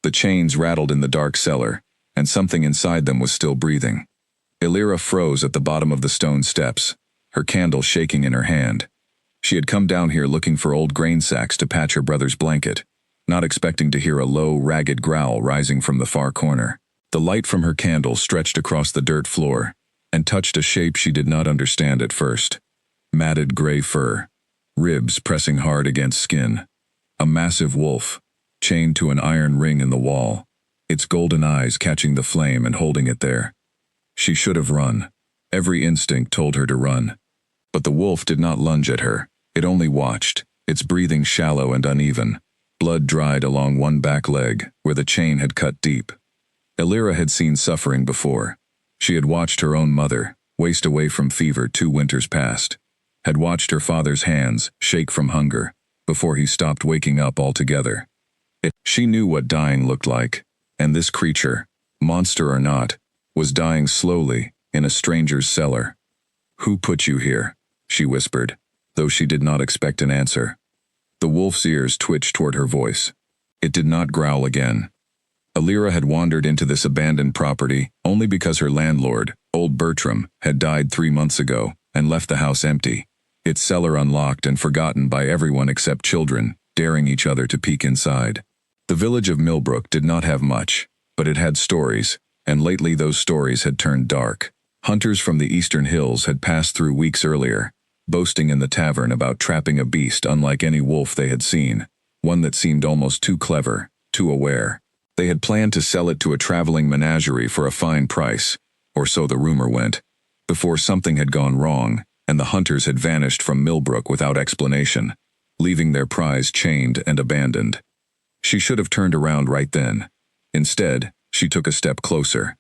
The chains rattled in the dark cellar, and something inside them was still breathing. Illyra froze at the bottom of the stone steps, her candle shaking in her hand. She had come down here looking for old grain sacks to patch her brother's blanket, not expecting to hear a low, ragged growl rising from the far corner. The light from her candle stretched across the dirt floor and touched a shape she did not understand at first. Matted gray fur, ribs pressing hard against skin. A massive wolf, chained to an iron ring in the wall, its golden eyes catching the flame and holding it there. She should have run. Every instinct told her to run. But the wolf did not lunge at her. It only watched, its breathing shallow and uneven. Blood dried along one back leg, where the chain had cut deep. Illyra had seen suffering before. She had watched her own mother waste away from fever 2 winters past, had watched her father's hands shake from hunger before he stopped waking up altogether. She knew what dying looked like, and this creature, monster or not, was dying slowly in a stranger's cellar. "Who put you here?" she whispered, though she did not expect an answer. The wolf's ears twitched toward her voice. It did not growl again. Illyra had wandered into this abandoned property only because her landlord, old Bertram, had died 3 months ago and left the house empty, its cellar unlocked and forgotten by everyone except children, daring each other to peek inside. The village of Millbrook did not have much, but it had stories, and lately those stories had turned dark. Hunters from the eastern hills had passed through weeks earlier, boasting in the tavern about trapping a beast unlike any wolf they had seen, one that seemed almost too clever, too aware. They had planned to sell it to a traveling menagerie for a fine price, or so the rumor went, before something had gone wrong, and the hunters had vanished from Millbrook without explanation, leaving their prize chained and abandoned. She should have turned around right then. Instead, she took a step closer.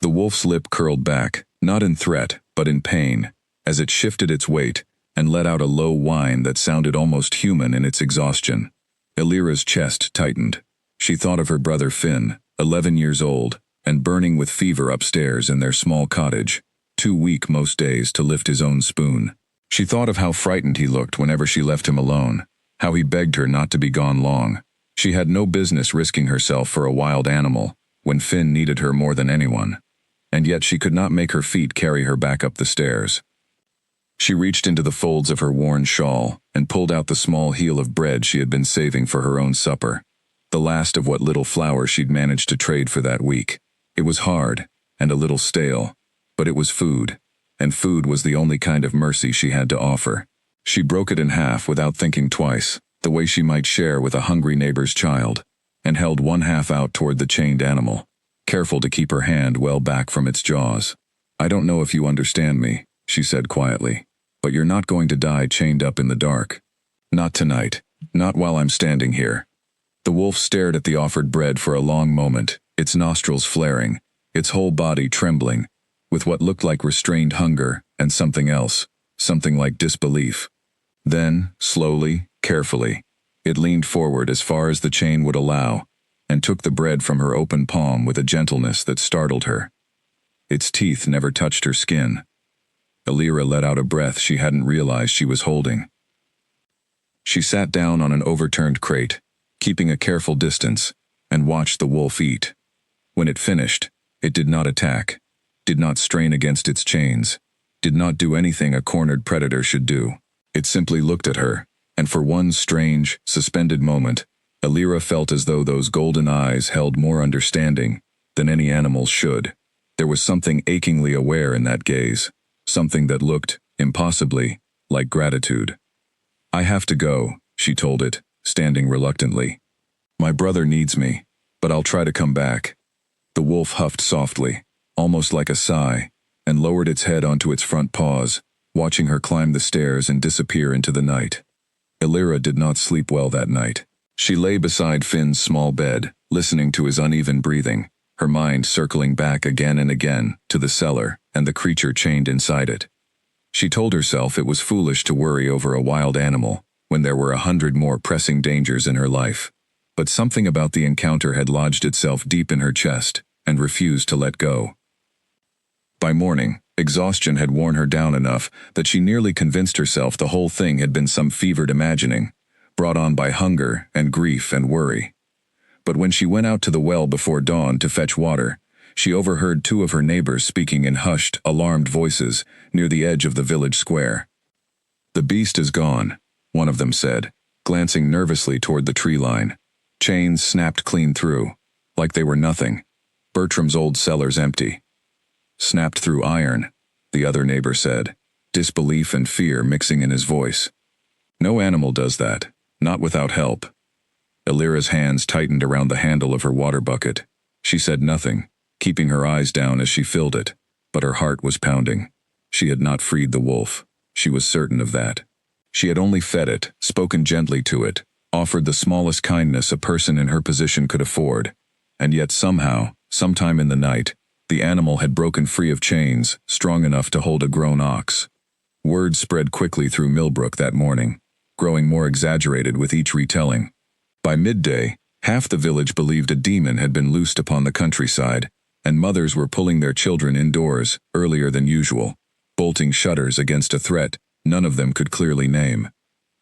The wolf's lip curled back, not in threat, but in pain, as it shifted its weight and let out a low whine that sounded almost human in its exhaustion. Illyra's chest tightened. She thought of her brother Finn, 11 years old, and burning with fever upstairs in their small cottage, too weak most days to lift his own spoon. She thought of how frightened he looked whenever she left him alone, how he begged her not to be gone long. She had no business risking herself for a wild animal when Finn needed her more than anyone, and yet she could not make her feet carry her back up the stairs. She reached into the folds of her worn shawl and pulled out the small heel of bread she had been saving for her own supper, the last of what little flour she'd managed to trade for that week. It was hard and a little stale, but it was food, and food was the only kind of mercy she had to offer. She broke it in half without thinking twice, the way she might share with a hungry neighbor's child, and held one half out toward the chained animal, careful to keep her hand well back from its jaws. "I don't know if you understand me," she said quietly, "but you're not going to die chained up in the dark. Not tonight. Not while I'm standing here." The wolf stared at the offered bread for a long moment, its nostrils flaring, its whole body trembling, with what looked like restrained hunger and something else, something like disbelief. Then, slowly, carefully, it leaned forward as far as the chain would allow, and took the bread from her open palm with a gentleness that startled her. Its teeth never touched her skin. Illyra let out a breath she hadn't realized she was holding. She sat down on an overturned crate, keeping a careful distance, and watched the wolf eat. When it finished, it did not attack, did not strain against its chains, did not do anything a cornered predator should do. It simply looked at her, and for one strange, suspended moment, Illyra felt as though those golden eyes held more understanding than any animal's should. There was something achingly aware in that gaze, something that looked, impossibly, like gratitude. "I have to go," she told it, standing reluctantly. "My brother needs me, but I'll try to come back." The wolf huffed softly, almost like a sigh, and lowered its head onto its front paws, watching her climb the stairs and disappear into the night. Illyra did not sleep well that night. She lay beside Finn's small bed, listening to his uneven breathing, her mind circling back again and again to the cellar and the creature chained inside it. She told herself it was foolish to worry over a wild animal when there were 100 more pressing dangers in her life. But something about the encounter had lodged itself deep in her chest and refused to let go. By morning, exhaustion had worn her down enough that she nearly convinced herself the whole thing had been some fevered imagining, brought on by hunger and grief and worry. But when she went out to the well before dawn to fetch water, she overheard two of her neighbors speaking in hushed, alarmed voices near the edge of the village square. "The beast is gone," one of them said, glancing nervously toward the tree line. "Chains snapped clean through, like they were nothing. Bertram's old cellar's empty." "Snapped through iron," the other neighbor said, disbelief and fear mixing in his voice. "No animal does that, not without help." Elira's hands tightened around the handle of her water bucket. She said nothing, keeping her eyes down as she filled it, but her heart was pounding. She had not freed the wolf. She was certain of that. She had only fed it, spoken gently to it, offered the smallest kindness a person in her position could afford, and yet somehow, sometime in the night, the animal had broken free of chains, strong enough to hold a grown ox. Word spread quickly through Millbrook that morning, growing more exaggerated with each retelling. By midday, half the village believed a demon had been loosed upon the countryside, and mothers were pulling their children indoors earlier than usual, bolting shutters against a threat none of them could clearly name.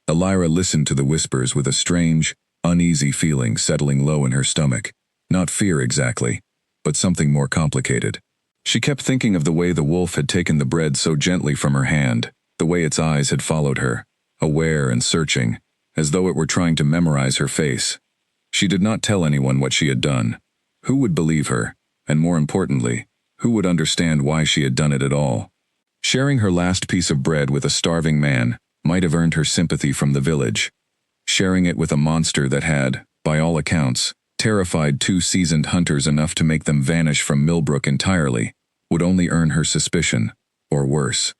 Elira listened to the whispers with a strange, uneasy feeling settling low in her stomach. Not fear exactly, but something more complicated. She kept thinking of the way the wolf had taken the bread so gently from her hand, the way its eyes had followed her, aware and searching, as though it were trying to memorize her face. She did not tell anyone what she had done. Who would believe her? And more importantly, who would understand why she had done it at all? Sharing her last piece of bread with a starving man might have earned her sympathy from the village. Sharing it with a monster that had, by all accounts, terrified two seasoned hunters enough to make them vanish from Millbrook entirely, would only earn her suspicion, or worse.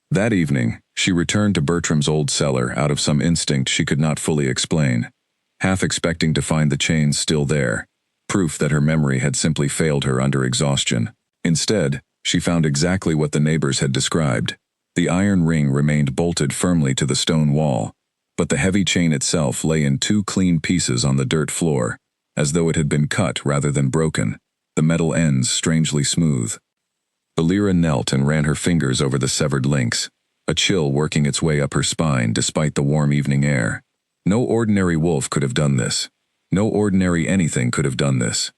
That evening, she returned to Bertram's old cellar out of some instinct she could not fully explain, half expecting to find the chains still there, proof that her memory had simply failed her under exhaustion. Instead, she found exactly what the neighbors had described. The iron ring remained bolted firmly to the stone wall, but the heavy chain itself lay in two clean pieces on the dirt floor, as though it had been cut rather than broken, the metal ends strangely smooth. Elira knelt and ran her fingers over the severed links, a chill working its way up her spine despite the warm evening air. No ordinary wolf could have done this. No ordinary anything could have done this.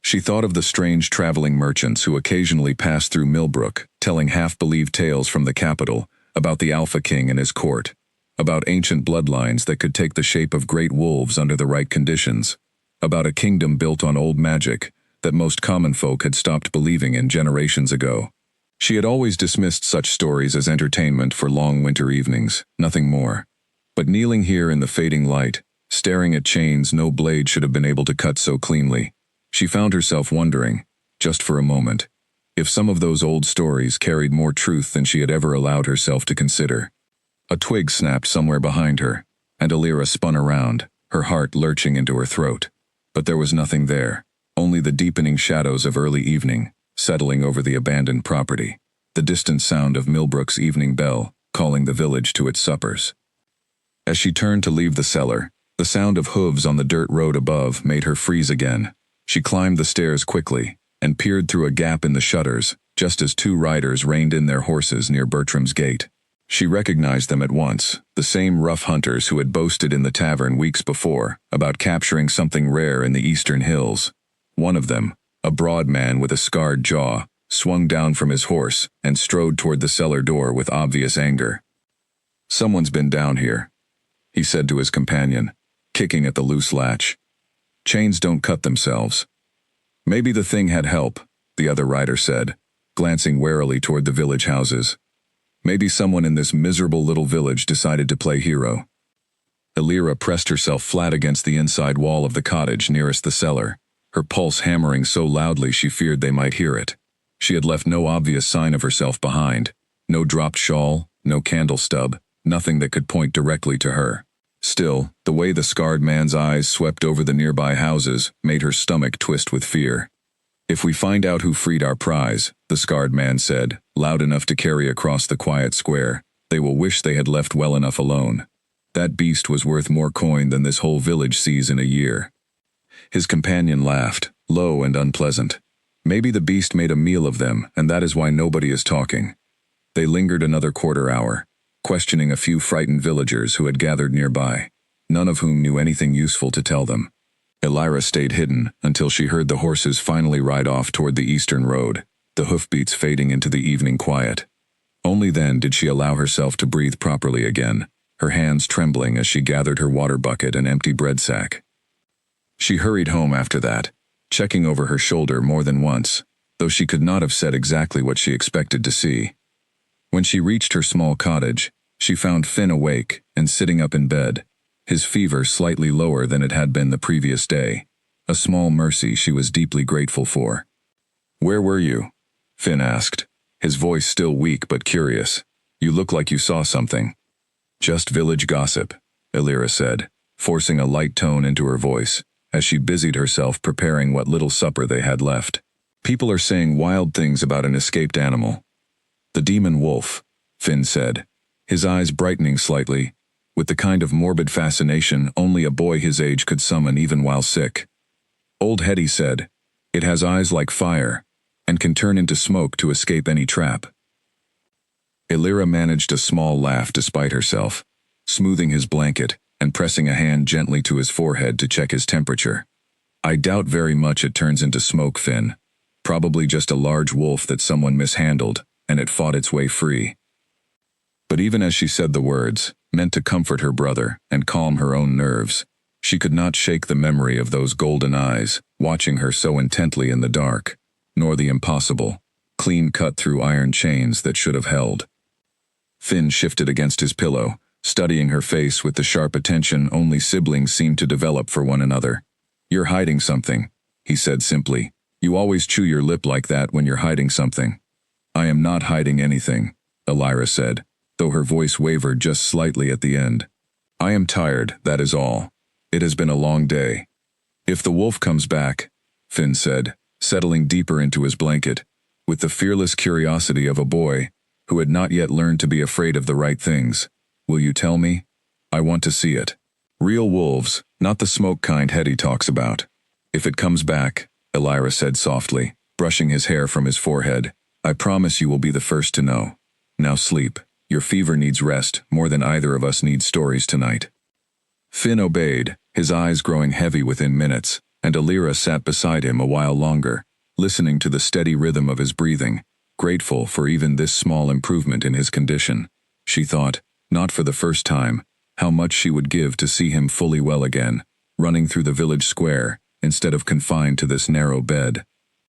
She thought of the strange traveling merchants who occasionally passed through Millbrook, telling half-believed tales from the capital about the Alpha King and his court, about ancient bloodlines that could take the shape of great wolves under the right conditions, about a kingdom built on old magic that most common folk had stopped believing in generations ago. She had always dismissed such stories as entertainment for long winter evenings, nothing more. But kneeling here in the fading light, staring at chains no blade should have been able to cut so cleanly, she found herself wondering, just for a moment, if some of those old stories carried more truth than she had ever allowed herself to consider. A twig snapped somewhere behind her, and Elira spun around, her heart lurching into her throat. But there was nothing there, only the deepening shadows of early evening, settling over the abandoned property, the distant sound of Millbrook's evening bell, calling the village to its suppers. As she turned to leave the cellar, the sound of hooves on the dirt road above made her freeze again. She climbed the stairs quickly, and peered through a gap in the shutters, just as two riders reined in their horses near Bertram's gate. She recognized them at once, the same rough hunters who had boasted in the tavern weeks before about capturing something rare in the eastern hills. One of them, a broad man with a scarred jaw, swung down from his horse and strode toward the cellar door with obvious anger. "Someone's been down here," he said to his companion, kicking at the loose latch. "Chains don't cut themselves." "Maybe the thing had help," the other rider said, glancing warily toward the village houses. "Maybe someone in this miserable little village decided to play hero." Elira pressed herself flat against the inside wall of the cottage nearest the cellar, her pulse hammering so loudly she feared they might hear it. She had left no obvious sign of herself behind, no dropped shawl, no candle stub, nothing that could point directly to her. Still, the way the scarred man's eyes swept over the nearby houses made her stomach twist with fear. "If we find out who freed our prize," the scarred man said, loud enough to carry across the quiet square, "they will wish they had left well enough alone. That beast was worth more coin than this whole village sees in a year." His companion laughed, low and unpleasant. "Maybe the beast made a meal of them, and that is why nobody is talking." They lingered another quarter hour, questioning a few frightened villagers who had gathered nearby, none of whom knew anything useful to tell them. Elira stayed hidden until she heard the horses finally ride off toward the eastern road, the hoofbeats fading into the evening quiet. Only then did she allow herself to breathe properly again, her hands trembling as she gathered her water bucket and empty bread sack. She hurried home after that, checking over her shoulder more than once, though she could not have said exactly what she expected to see. When she reached her small cottage, she found Finn awake and sitting up in bed, his fever slightly lower than it had been the previous day, a small mercy she was deeply grateful for. "Where were you?" Finn asked, his voice still weak but curious. "You look like you saw something." "Just village gossip," Elira said, forcing a light tone into her voice, as she busied herself preparing what little supper they had left. "People are saying wild things about an escaped animal." "The demon wolf," Finn said, his eyes brightening slightly, with the kind of morbid fascination only a boy his age could summon even while sick. "Old Hetty said, it has eyes like fire, and can turn into smoke to escape any trap." Elira managed a small laugh despite herself, smoothing his blanket and pressing a hand gently to his forehead to check his temperature. "I doubt very much it turns into smoke, Finn. Probably just a large wolf that someone mishandled, and it fought its way free." But even as she said the words, meant to comfort her brother and calm her own nerves, she could not shake the memory of those golden eyes, watching her so intently in the dark, nor the impossible, clean cut through iron chains that should have held. Finn shifted against his pillow, studying her face with the sharp attention only siblings seem to develop for one another. "You're hiding something," he said simply. "You always chew your lip like that when you're hiding something." "I am not hiding anything," Elira said, though her voice wavered just slightly at the end. "I am tired, that is all. It has been a long day." "If the wolf comes back," Finn said, settling deeper into his blanket, with the fearless curiosity of a boy who had not yet learned to be afraid of the right things, "will you tell me? I want to see it. Real wolves, not the smoke kind Hetty talks about." "If it comes back," Elira said softly, brushing his hair from his forehead, "I promise you will be the first to know. Now sleep. Your fever needs rest more than either of us needs stories tonight." Finn obeyed, his eyes growing heavy within minutes, and Elira sat beside him a while longer, listening to the steady rhythm of his breathing, grateful for even this small improvement in his condition. She thought, not for the first time, how much she would give to see him fully well again, running through the village square, instead of confined to this narrow bed.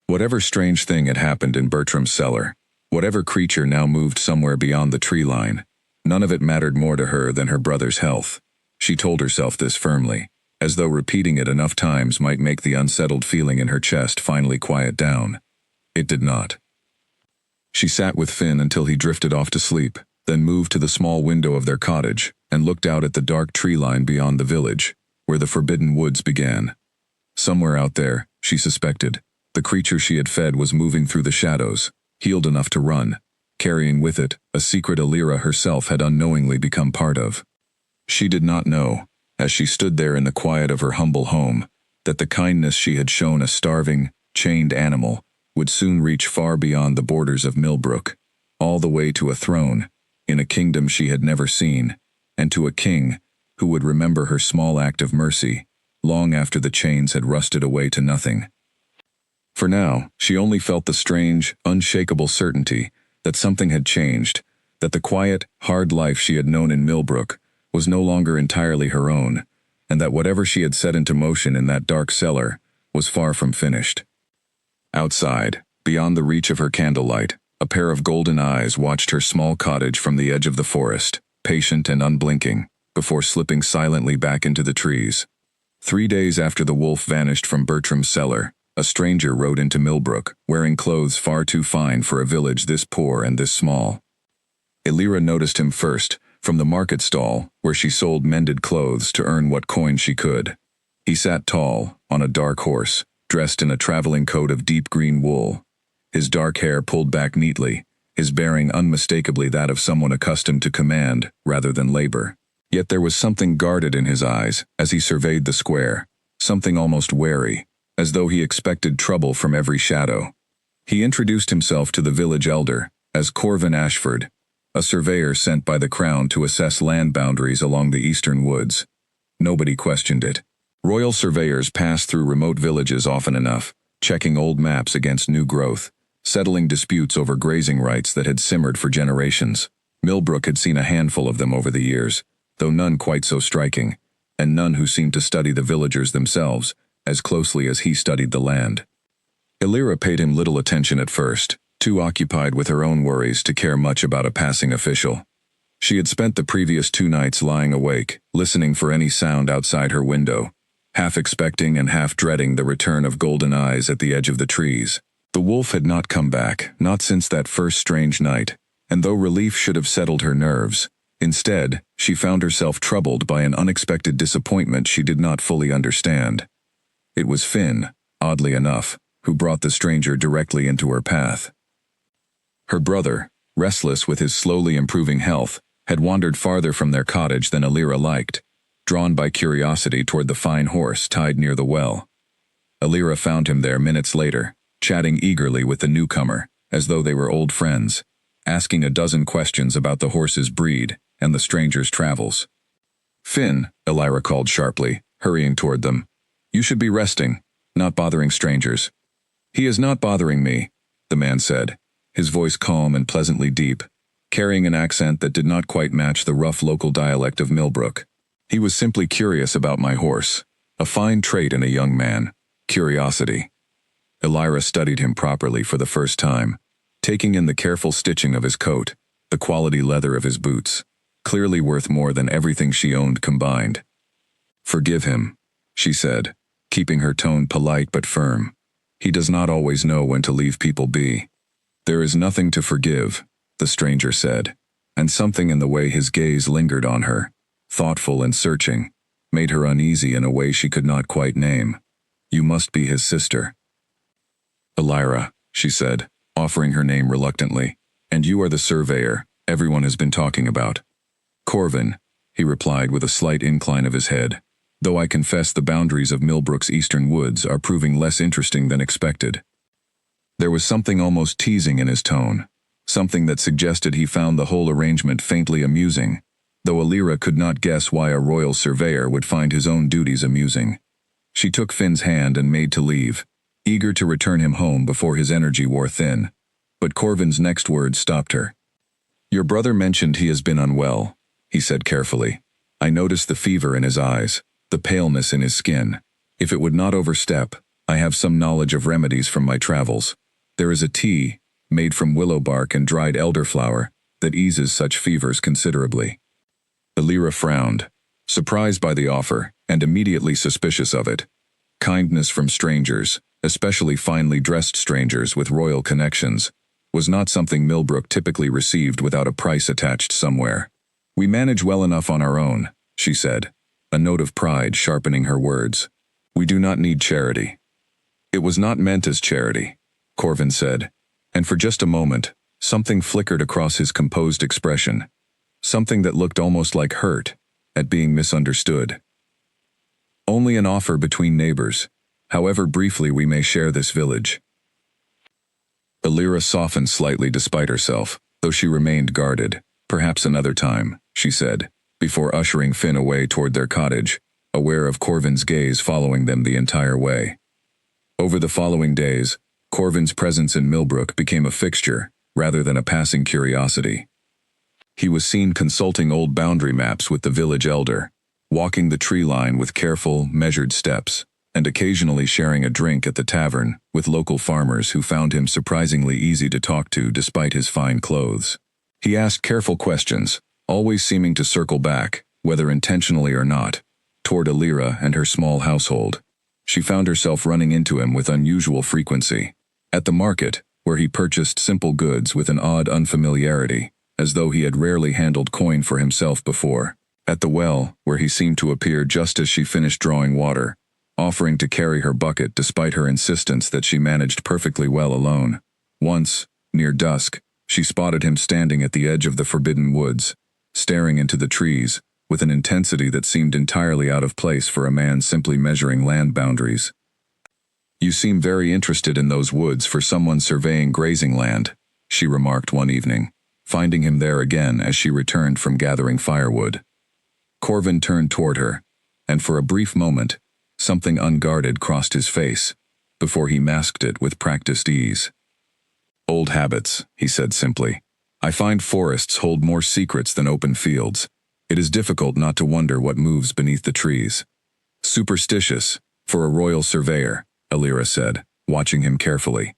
Whatever strange thing had happened in Bertram's cellar, whatever creature now moved somewhere beyond the tree line, none of it mattered more to her than her brother's health. She told herself this firmly, as though repeating it enough times might make the unsettled feeling in her chest finally quiet down. It did not. She sat with Finn until he drifted off to sleep, then moved to the small window of their cottage and looked out at the dark tree line beyond the village, where the forbidden woods began. Somewhere out there, she suspected, the creature she had fed was moving through the shadows, healed enough to run, carrying with it a secret Elira herself had unknowingly become part of. She did not know, as she stood there in the quiet of her humble home, that the kindness she had shown a starving, chained animal would soon reach far beyond the borders of Millbrook, all the way to a throne, in a kingdom she had never seen, and to a king who would remember her small act of mercy, long after the chains had rusted away to nothing. For now, she only felt the strange, unshakable certainty that something had changed, that the quiet, hard life she had known in Millbrook was no longer entirely her own, and that whatever she had set into motion in that dark cellar was far from finished. Outside, beyond the reach of her candlelight, a pair of golden eyes watched her small cottage from the edge of the forest, patient and unblinking, before slipping silently back into the trees. 3 days after the wolf vanished from Bertram's cellar, a stranger rode into Millbrook, wearing clothes far too fine for a village this poor and this small. Elira noticed him first, from the market stall, where she sold mended clothes to earn what coin she could. He sat tall, on a dark horse, dressed in a traveling coat of deep green wool, his dark hair pulled back neatly, his bearing unmistakably that of someone accustomed to command rather than labor. Yet there was something guarded in his eyes as he surveyed the square, something almost wary, as though he expected trouble from every shadow. He introduced himself to the village elder as Corvin Ashford, a surveyor sent by the crown to assess land boundaries along the eastern woods. Nobody questioned it. Royal surveyors passed through remote villages often enough, checking old maps against new growth, settling disputes over grazing rights that had simmered for generations. Millbrook had seen a handful of them over the years, though none quite so striking, and none who seemed to study the villagers themselves as closely as he studied the land. Illyra paid him little attention at first, too occupied with her own worries to care much about a passing official. She had spent the previous 2 nights lying awake, listening for any sound outside her window, half expecting and half dreading the return of golden eyes at the edge of the trees. The wolf had not come back, not since that first strange night, and though relief should have settled her nerves, instead, she found herself troubled by an unexpected disappointment she did not fully understand. It was Finn, oddly enough, who brought the stranger directly into her path. Her brother, restless with his slowly improving health, had wandered farther from their cottage than Illyra liked, drawn by curiosity toward the fine horse tied near the well. Illyra found him there minutes later, chatting eagerly with the newcomer, as though they were old friends, asking a dozen questions about the horse's breed and the stranger's travels. "Finn," Illyra called sharply, hurrying toward them. "You should be resting, not bothering strangers." "He is not bothering me," the man said, his voice calm and pleasantly deep, carrying an accent that did not quite match the rough local dialect of Millbrook. "He was simply curious about my horse, a fine trait in a young man, curiosity." Illyra studied him properly for the first time, taking in the careful stitching of his coat, the quality leather of his boots, clearly worth more than everything she owned combined. "Forgive him," she said, keeping her tone polite but firm. "He does not always know when to leave people be." "There is nothing to forgive," the stranger said, and something in the way his gaze lingered on her, thoughtful and searching, made her uneasy in a way she could not quite name. "You must be his sister." "Illyra," she said, offering her name reluctantly, "and you are the surveyor everyone has been talking about." "Corvin," he replied with a slight incline of his head, "though I confess the boundaries of Millbrook's eastern woods are proving less interesting than expected." There was something almost teasing in his tone, something that suggested he found the whole arrangement faintly amusing, though Illyra could not guess why a royal surveyor would find his own duties amusing. She took Finn's hand and made to leave, eager to return him home before his energy wore thin. But Corvin's next words stopped her. "Your brother mentioned he has been unwell," he said carefully. "I noticed the fever in his eyes, the paleness in his skin. If it would not overstep, I have some knowledge of remedies from my travels. There is a tea, made from willow bark and dried elderflower, that eases such fevers considerably." Illyra frowned, surprised by the offer and immediately suspicious of it. Kindness from strangers, especially finely dressed strangers with royal connections, was not something Millbrook typically received without a price attached somewhere. "We manage well enough on our own," she said, a note of pride sharpening her words. "We do not need charity." "It was not meant as charity," Corvin said, and for just a moment, something flickered across his composed expression, something that looked almost like hurt at being misunderstood. "Only an offer between neighbors, however briefly we may share this village." Illyra softened slightly despite herself, though she remained guarded. "Perhaps another time," she said, before ushering Finn away toward their cottage, aware of Corvin's gaze following them the entire way. Over the following days, Corvin's presence in Millbrook became a fixture, rather than a passing curiosity. He was seen consulting old boundary maps with the village elder, walking the tree line with careful, measured steps, and occasionally sharing a drink at the tavern with local farmers who found him surprisingly easy to talk to despite his fine clothes. He asked careful questions, always seeming to circle back, whether intentionally or not, toward Illyra and her small household. She found herself running into him with unusual frequency. At the market, where he purchased simple goods with an odd unfamiliarity, as though he had rarely handled coin for himself before. At the well, where he seemed to appear just as she finished drawing water, offering to carry her bucket despite her insistence that she managed perfectly well alone. Once, near dusk, she spotted him standing at the edge of the forbidden woods, staring into the trees, with an intensity that seemed entirely out of place for a man simply measuring land boundaries. "You seem very interested in those woods for someone surveying grazing land," she remarked one evening, finding him there again as she returned from gathering firewood. Corvin turned toward her, and for a brief moment, Something unguarded crossed his face, before he masked it with practiced ease. "Old habits," he said simply. "I find forests hold more secrets than open fields. It is difficult not to wonder what moves beneath the trees." "Superstitious, for a royal surveyor," Illyra said, watching him carefully.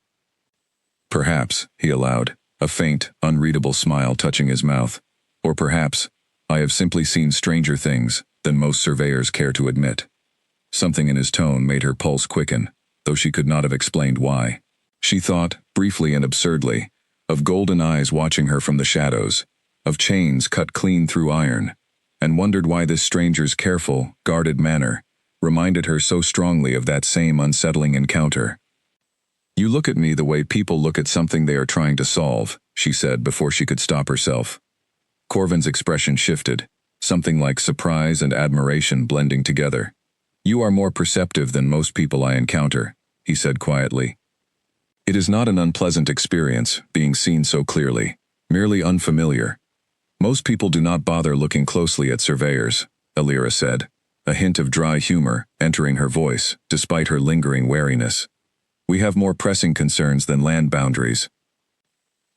"Perhaps," he allowed, a faint, unreadable smile touching his mouth. "Or perhaps, I have simply seen stranger things than most surveyors care to admit." Something in his tone made her pulse quicken, though she could not have explained why. She thought, briefly and absurdly, of golden eyes watching her from the shadows, of chains cut clean through iron, and wondered why this stranger's careful, guarded manner reminded her so strongly of that same unsettling encounter. "You look at me the way people look at something they are trying to solve," she said before she could stop herself. Corvin's expression shifted, something like surprise and admiration blending together. "You are more perceptive than most people I encounter," he said quietly. "It is not an unpleasant experience, being seen so clearly, merely unfamiliar. Most people do not bother looking closely at surveyors," Illyra said, a hint of dry humor entering her voice, despite her lingering wariness. "We have more pressing concerns than land boundaries.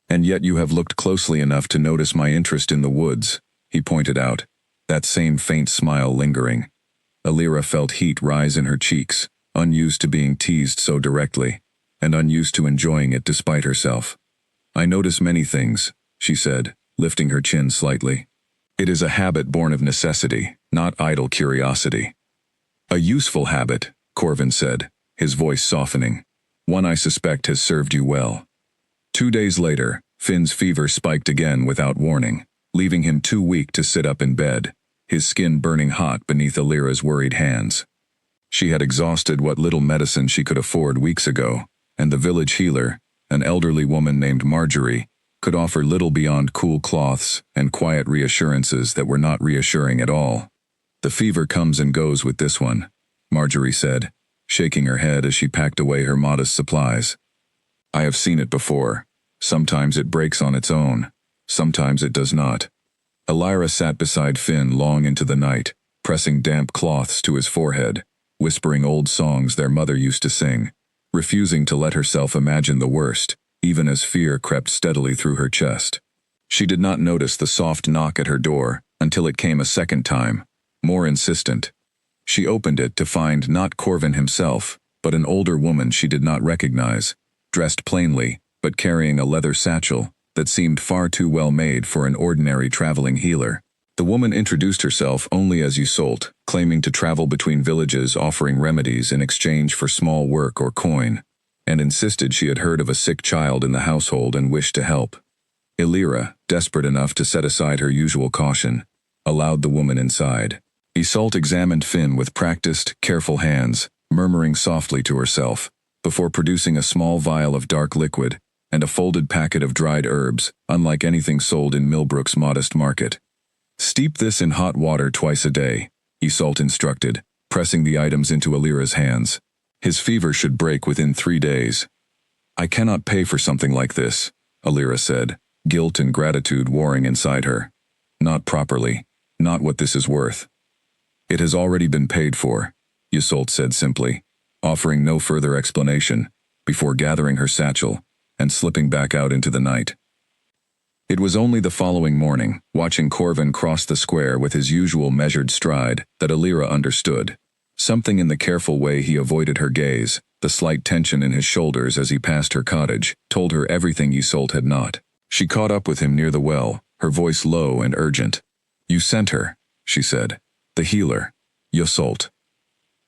And yet you have looked closely enough to notice my interest in the woods," he pointed out, that same faint smile lingering. Illyra felt heat rise in her cheeks, unused to being teased so directly, and unused to enjoying it despite herself. "I notice many things," she said, lifting her chin slightly. "It is a habit born of necessity, not idle curiosity." "A useful habit," Corvin said, his voice softening. "One I suspect has served you well." 2 days later, Finn's fever spiked again without warning, leaving him too weak to sit up in bed, his skin burning hot beneath Illyra's worried hands. She had exhausted what little medicine she could afford weeks ago, and the village healer, an elderly woman named Marjorie, could offer little beyond cool cloths and quiet reassurances that were not reassuring at all. "The fever comes and goes with this one," Marjorie said, shaking her head as she packed away her modest supplies. "I have seen it before. Sometimes it breaks on its own. Sometimes it does not." Illyra sat beside Finn long into the night, pressing damp cloths to his forehead, whispering old songs their mother used to sing, refusing to let herself imagine the worst, even as fear crept steadily through her chest. She did not notice the soft knock at her door until it came a second time, more insistent. She opened it to find not Corvin himself, but an older woman she did not recognize, dressed plainly, but carrying a leather satchel that seemed far too well made for an ordinary traveling healer. The woman introduced herself only as Isolde, claiming to travel between villages offering remedies in exchange for small work or coin, and insisted she had heard of a sick child in the household and wished to help. Illyra, desperate enough to set aside her usual caution, allowed the woman inside. Isolde examined Finn with practiced, careful hands, murmuring softly to herself, before producing a small vial of dark liquid and a folded packet of dried herbs, unlike anything sold in Millbrook's modest market. "Steep this in hot water twice a day," Isolde instructed, pressing the items into Illyra's hands. "His fever should break within 3 days." "I cannot pay for something like this," Illyra said, guilt and gratitude warring inside her. "Not properly. Not what this is worth." "It has already been paid for," Isolde said simply, offering no further explanation, before gathering her satchel and slipping back out into the night. It was only the following morning, watching Corvin cross the square with his usual measured stride, that Illyra understood. Something in the careful way he avoided her gaze, the slight tension in his shoulders as he passed her cottage, told her everything Isolde had not. She caught up with him near the well, her voice low and urgent. "You sent her," she said. "The healer. Isolde."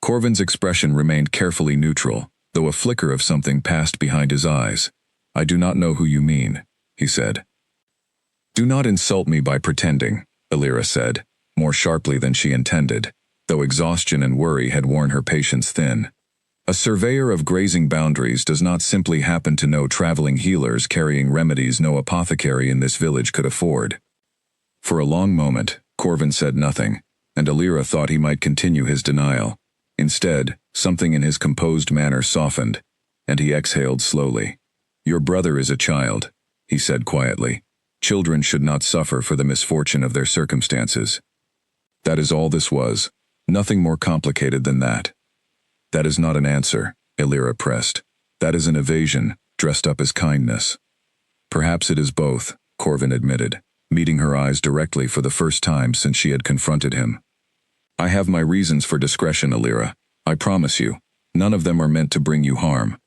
Corvin's expression remained carefully neutral, though a flicker of something passed behind his eyes. "I do not know who you mean," he said. "Do not insult me by pretending," Illyra said, more sharply than she intended, though exhaustion and worry had worn her patience thin. "A surveyor of grazing boundaries does not simply happen to know traveling healers carrying remedies no apothecary in this village could afford." For a long moment, Corvin said nothing, and Illyra thought he might continue his denial. Instead, something in his composed manner softened, and he exhaled slowly. "Your brother is a child," he said quietly. "Children should not suffer for the misfortune of their circumstances." That is all this was, nothing more complicated than that. That is not an answer, Illyra pressed. That is an evasion, dressed up as kindness. Perhaps it is both, Corvin admitted, meeting her eyes directly for the first time since she had confronted him. I have my reasons for discretion, Illyra. I promise you. None of them are meant to bring you harm.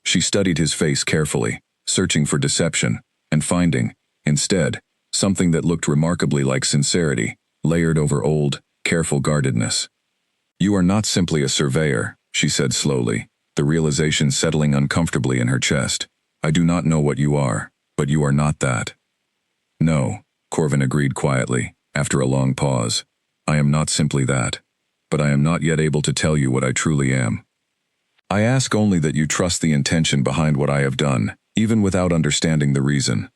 She studied his face carefully, searching for deception, and finding, instead, something that looked remarkably like sincerity, layered over old, careful guardedness. You are not simply a surveyor, she said slowly, the realization settling uncomfortably in her chest. I do not know what you are, but you are not that. No, Corvin agreed quietly, after a long pause. I am not simply that, but I am not yet able to tell you what I truly am. I ask only that you trust the intention behind what I have done, even without understanding the reason.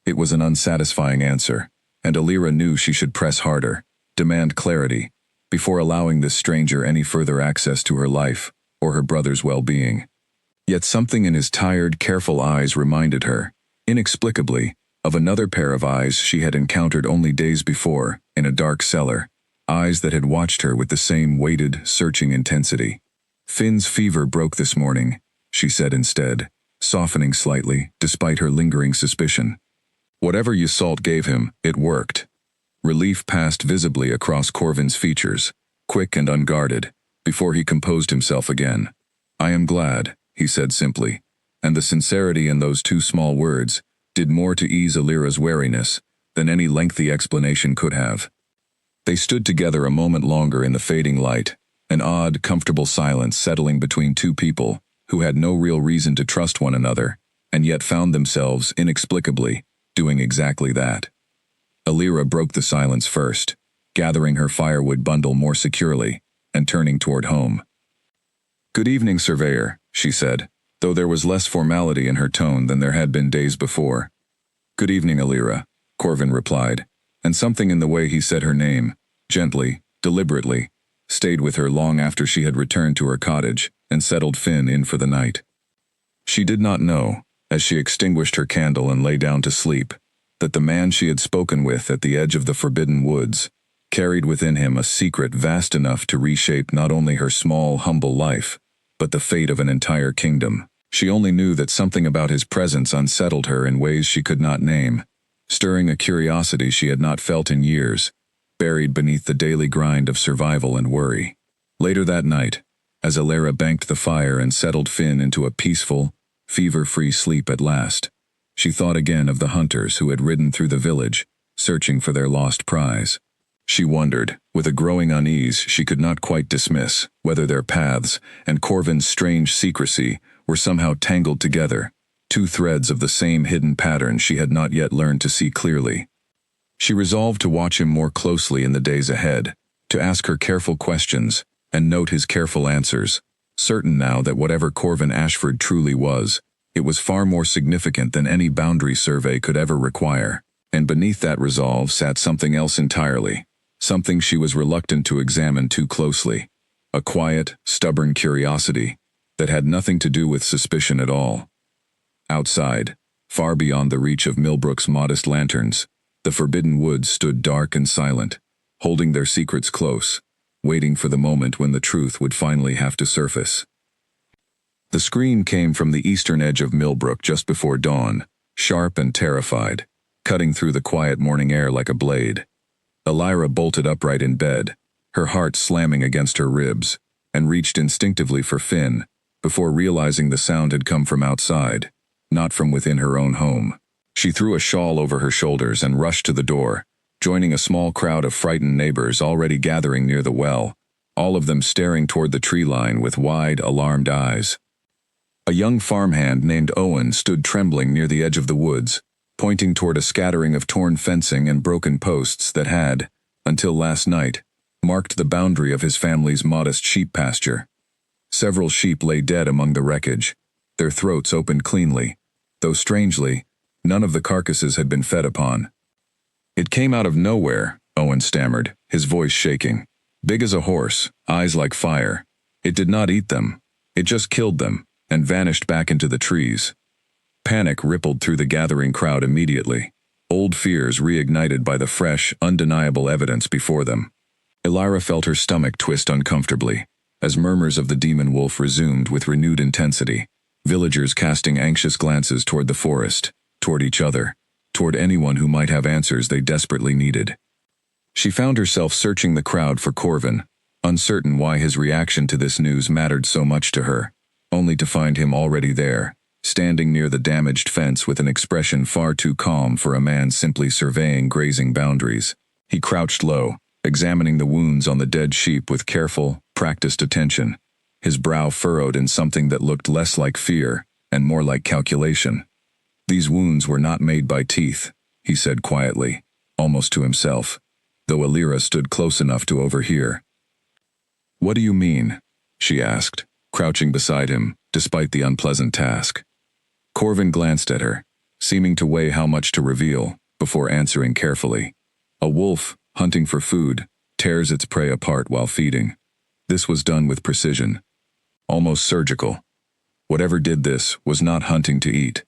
It was an unsatisfying answer, and Illyra knew she should press harder, demand clarity, before allowing this stranger any further access to her life or her brother's well-being. Yet something in his tired, careful eyes reminded her, inexplicably, of another pair of eyes she had encountered only days before, in a dark cellar, eyes that had watched her with the same weighted, searching intensity. Finn's fever broke this morning, she said instead, softening slightly, despite her lingering suspicion. Whatever Ysault gave him, it worked. Relief passed visibly across Corvin's features, quick and unguarded, before he composed himself again. I am glad, he said simply, and the sincerity in those two small words did more to ease Illyra's wariness than any lengthy explanation could have. They stood together a moment longer in the fading light, an odd, comfortable silence settling between two people who had no real reason to trust one another, and yet found themselves, inexplicably, doing exactly that. Illyra broke the silence first, gathering her firewood bundle more securely, and turning toward home. Good evening, surveyor, she said, though there was less formality in her tone than there had been days before. Good evening, Illyra, Corvin replied, and something in the way he said her name, gently, deliberately, stayed with her long after she had returned to her cottage and settled Finn in for the night. She did not know, as she extinguished her candle and lay down to sleep, that the man she had spoken with at the edge of the forbidden woods carried within him a secret vast enough to reshape not only her small, humble life, but the fate of an entire kingdom. She only knew that something about his presence unsettled her in ways she could not name, stirring a curiosity she had not felt in years, buried beneath the daily grind of survival and worry. Later that night, as Illyra banked the fire and settled Finn into a peaceful, fever-free sleep at last, she thought again of the hunters who had ridden through the village, searching for their lost prize. She wondered, with a growing unease she could not quite dismiss, whether their paths and Corvin's strange secrecy were somehow tangled together, two threads of the same hidden pattern she had not yet learned to see clearly. She resolved to watch him more closely in the days ahead, to ask her careful questions and note his careful answers, certain now that whatever Corvin Ashford truly was, it was far more significant than any boundary survey could ever require, and beneath that resolve sat something else entirely, something she was reluctant to examine too closely, a quiet, stubborn curiosity that had nothing to do with suspicion at all. Outside, far beyond the reach of Millbrook's modest lanterns, the forbidden woods stood dark and silent, holding their secrets close, waiting for the moment when the truth would finally have to surface. The scream came from the eastern edge of Millbrook just before dawn, sharp and terrified, cutting through the quiet morning air like a blade. Illyra bolted upright in bed, her heart slamming against her ribs, and reached instinctively for Finn, before realizing the sound had come from outside, not from within her own home. She threw a shawl over her shoulders and rushed to the door, joining a small crowd of frightened neighbors already gathering near the well, all of them staring toward the tree line with wide, alarmed eyes. A young farmhand named Owen stood trembling near the edge of the woods, pointing toward a scattering of torn fencing and broken posts that had, until last night, marked the boundary of his family's modest sheep pasture. Several sheep lay dead among the wreckage, their throats opened cleanly, though strangely, none of the carcasses had been fed upon. It came out of nowhere, Owen stammered, his voice shaking. Big as a horse, eyes like fire. It did not eat them. It just killed them, and vanished back into the trees. Panic rippled through the gathering crowd immediately, old fears reignited by the fresh, undeniable evidence before them. Illyra felt her stomach twist uncomfortably, as murmurs of the demon wolf resumed with renewed intensity, villagers casting anxious glances toward the forest, toward each other, toward anyone who might have answers they desperately needed. She found herself searching the crowd for Corvin, uncertain why his reaction to this news mattered so much to her, only to find him already there, standing near the damaged fence with an expression far too calm for a man simply surveying grazing boundaries. He crouched low, examining the wounds on the dead sheep with careful, practiced attention, his brow furrowed in something that looked less like fear and more like calculation. "These wounds were not made by teeth," he said quietly, almost to himself, though Illyra stood close enough to overhear. "What do you mean?" she asked, crouching beside him, despite the unpleasant task. Corvin glanced at her, seeming to weigh how much to reveal, before answering carefully. "A wolf, hunting for food, tears its prey apart while feeding. This was done with precision. Almost surgical. Whatever did this was not hunting to eat."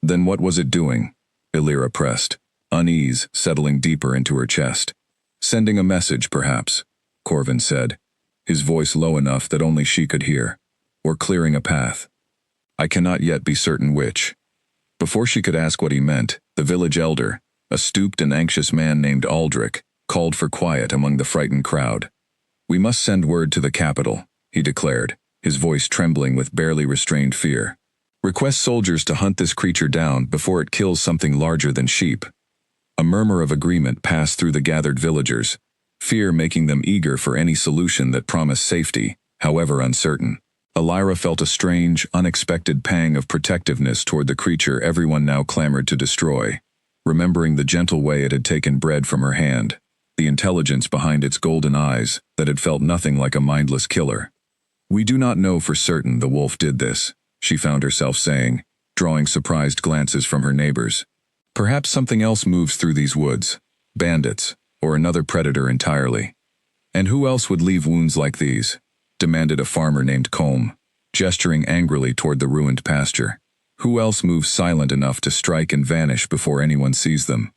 "Then what was it doing?" Illyra pressed, unease settling deeper into her chest. "Sending a message, perhaps," Corvin said, his voice low enough that only she could hear. "Or clearing a path. I cannot yet be certain which." Before she could ask what he meant, the village elder, a stooped and anxious man named Aldrich, called for quiet among the frightened crowd. "We must send word to the capital," he declared, his voice trembling with barely restrained fear. "Request soldiers to hunt this creature down before it kills something larger than sheep." A murmur of agreement passed through the gathered villagers, fear making them eager for any solution that promised safety, however uncertain. Illyra felt a strange, unexpected pang of protectiveness toward the creature everyone now clamored to destroy, remembering the gentle way it had taken bread from her hand, the intelligence behind its golden eyes that had felt nothing like a mindless killer. "We do not know for certain the wolf did this," she found herself saying, drawing surprised glances from her neighbors. "Perhaps something else moves through these woods, bandits, or another predator entirely." "And who else would leave wounds like these?" demanded a farmer named Colm, gesturing angrily toward the ruined pasture. "Who else moves silent enough to strike and vanish before anyone sees them?"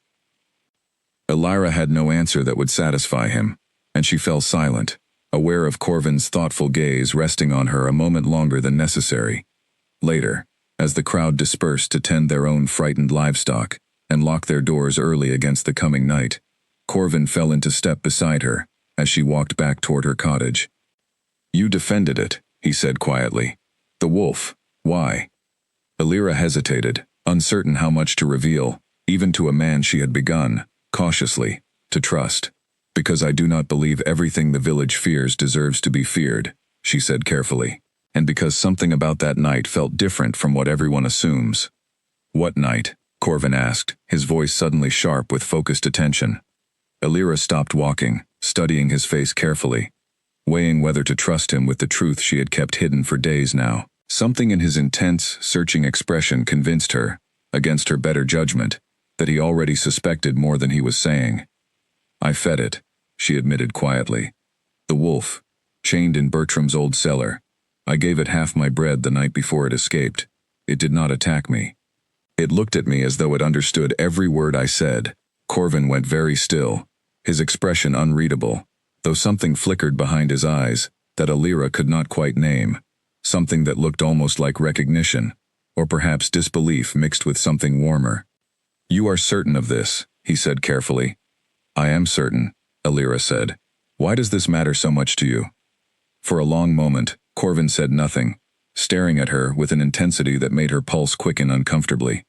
Illyra had no answer that would satisfy him, and she fell silent, aware of Corvin's thoughtful gaze resting on her a moment longer than necessary. Later, as the crowd dispersed to tend their own frightened livestock and lock their doors early against the coming night, Corvin fell into step beside her as she walked back toward her cottage. "You defended it," he said quietly. "The wolf, why?" Illyra hesitated, uncertain how much to reveal, even to a man she had begun, cautiously, to trust. "Because I do not believe everything the village fears deserves to be feared," she said carefully, "and because something about that night felt different from what everyone assumes." "What night?" Corvin asked, his voice suddenly sharp with focused attention. Illyra stopped walking, studying his face carefully, weighing whether to trust him with the truth she had kept hidden for days now. Something in his intense, searching expression convinced her, against her better judgment, that he already suspected more than he was saying. "I fed it," she admitted quietly. "The wolf, chained in Bertram's old cellar. I gave it half my bread the night before it escaped. It did not attack me. It looked at me as though it understood every word I said." Corvin went very still, his expression unreadable, though something flickered behind his eyes that Illyra could not quite name, something that looked almost like recognition, or perhaps disbelief mixed with something warmer. "You are certain of this," he said carefully. "I am certain," Illyra said. "Why does this matter so much to you?" For a long moment, Corvin said nothing, staring at her with an intensity that made her pulse quicken uncomfortably.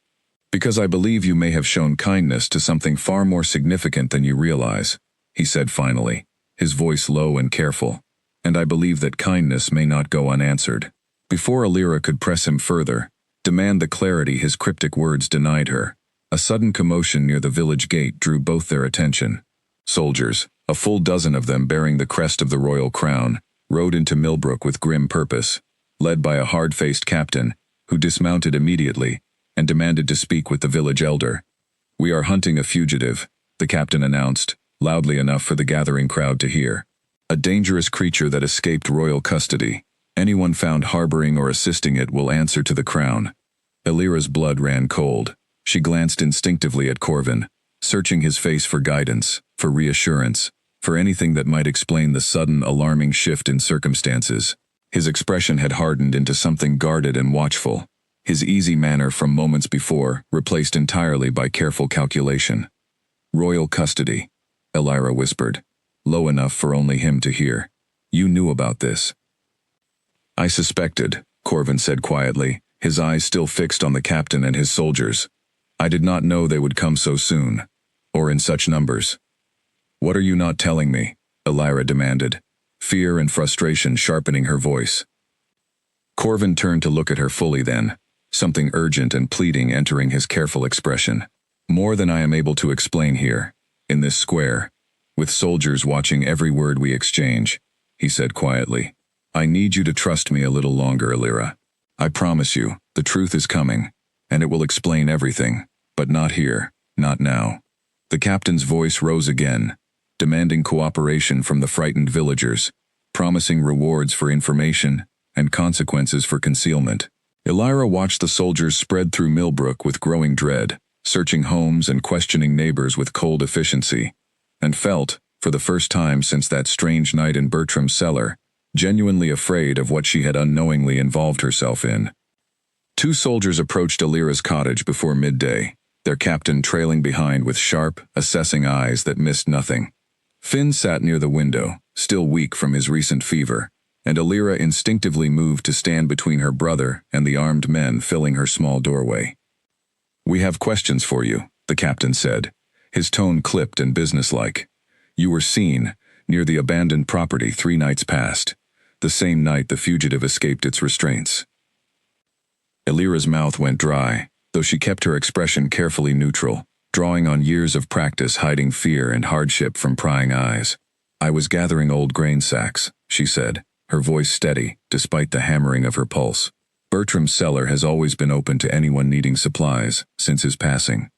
"Because I believe you may have shown kindness to something far more significant than you realize," he said finally, his voice low and careful. "And I believe that kindness may not go unanswered." Before Illyra could press him further, demand the clarity his cryptic words denied her, a sudden commotion near the village gate drew both their attention. Soldiers, a full dozen of them bearing the crest of the royal crown, rode into Millbrook with grim purpose, led by a hard-faced captain, who dismounted immediately and demanded to speak with the village elder. "We are hunting a fugitive," the captain announced, loudly enough for the gathering crowd to hear. "A dangerous creature that escaped royal custody. Anyone found harboring or assisting it will answer to the crown." Illyra's blood ran cold. She glanced instinctively at Corvin, searching his face for guidance, for reassurance, for anything that might explain the sudden, alarming shift in circumstances. His expression had hardened into something guarded and watchful, his easy manner from moments before replaced entirely by careful calculation. "Royal custody," Elira whispered, low enough for only him to hear. "You knew about this." "I suspected," Corvin said quietly, his eyes still fixed on the captain and his soldiers. "I did not know they would come so soon, or in such numbers." "What are you not telling me?" Elira demanded, fear and frustration sharpening her voice. Corvin turned to look at her fully then, something urgent and pleading entering his careful expression. "More than I am able to explain here, in this square, with soldiers watching every word we exchange," he said quietly. "I need you to trust me a little longer, Elira. I promise you, the truth is coming, and it will explain everything, but not here, not now." The captain's voice rose again, demanding cooperation from the frightened villagers, promising rewards for information and consequences for concealment. Elira watched the soldiers spread through Millbrook with growing dread, searching homes and questioning neighbors with cold efficiency, and felt, for the first time since that strange night in Bertram's cellar, genuinely afraid of what she had unknowingly involved herself in. 2 soldiers approached Elira's cottage before midday, their captain trailing behind with sharp, assessing eyes that missed nothing. Finn sat near the window, still weak from his recent fever, and Elira instinctively moved to stand between her brother and the armed men filling her small doorway. "We have questions for you," the captain said, his tone clipped and businesslike. "You were seen near the abandoned property 3 nights past, the same night the fugitive escaped its restraints." Elira's mouth went dry, though she kept her expression carefully neutral, drawing on years of practice hiding fear and hardship from prying eyes. "I was gathering old grain sacks," she said, her voice steady, despite the hammering of her pulse. "Bertram's cellar has always been open to anyone needing supplies, since his passing."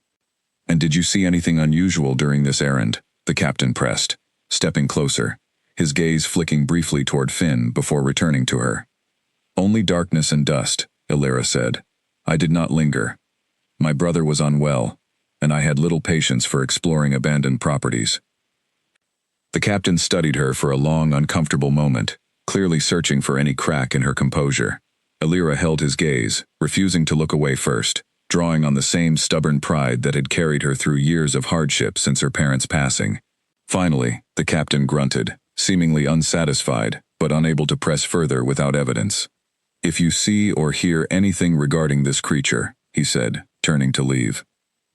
"And did you see anything unusual during this errand?" the captain pressed, stepping closer, his gaze flicking briefly toward Finn before returning to her. "Only darkness and dust," Elira said. "I did not linger. My brother was unwell, and I had little patience for exploring abandoned properties." The captain studied her for a long, uncomfortable moment, clearly searching for any crack in her composure. Elira held his gaze, refusing to look away first, drawing on the same stubborn pride that had carried her through years of hardship since her parents' passing. Finally, the captain grunted, seemingly unsatisfied, but unable to press further without evidence. "If you see or hear anything regarding this creature," he said, turning to leave,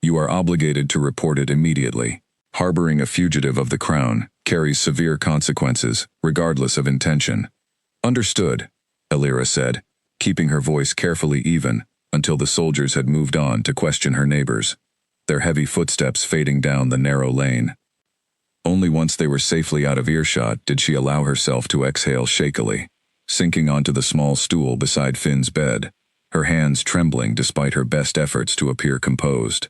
"you are obligated to report it immediately. Harboring a fugitive of the crown carries severe consequences, regardless of intention." "Understood," Elira said, keeping her voice carefully even until the soldiers had moved on to question her neighbors, their heavy footsteps fading down the narrow lane. Only once they were safely out of earshot did she allow herself to exhale shakily, sinking onto the small stool beside Finn's bed, her hands trembling despite her best efforts to appear composed.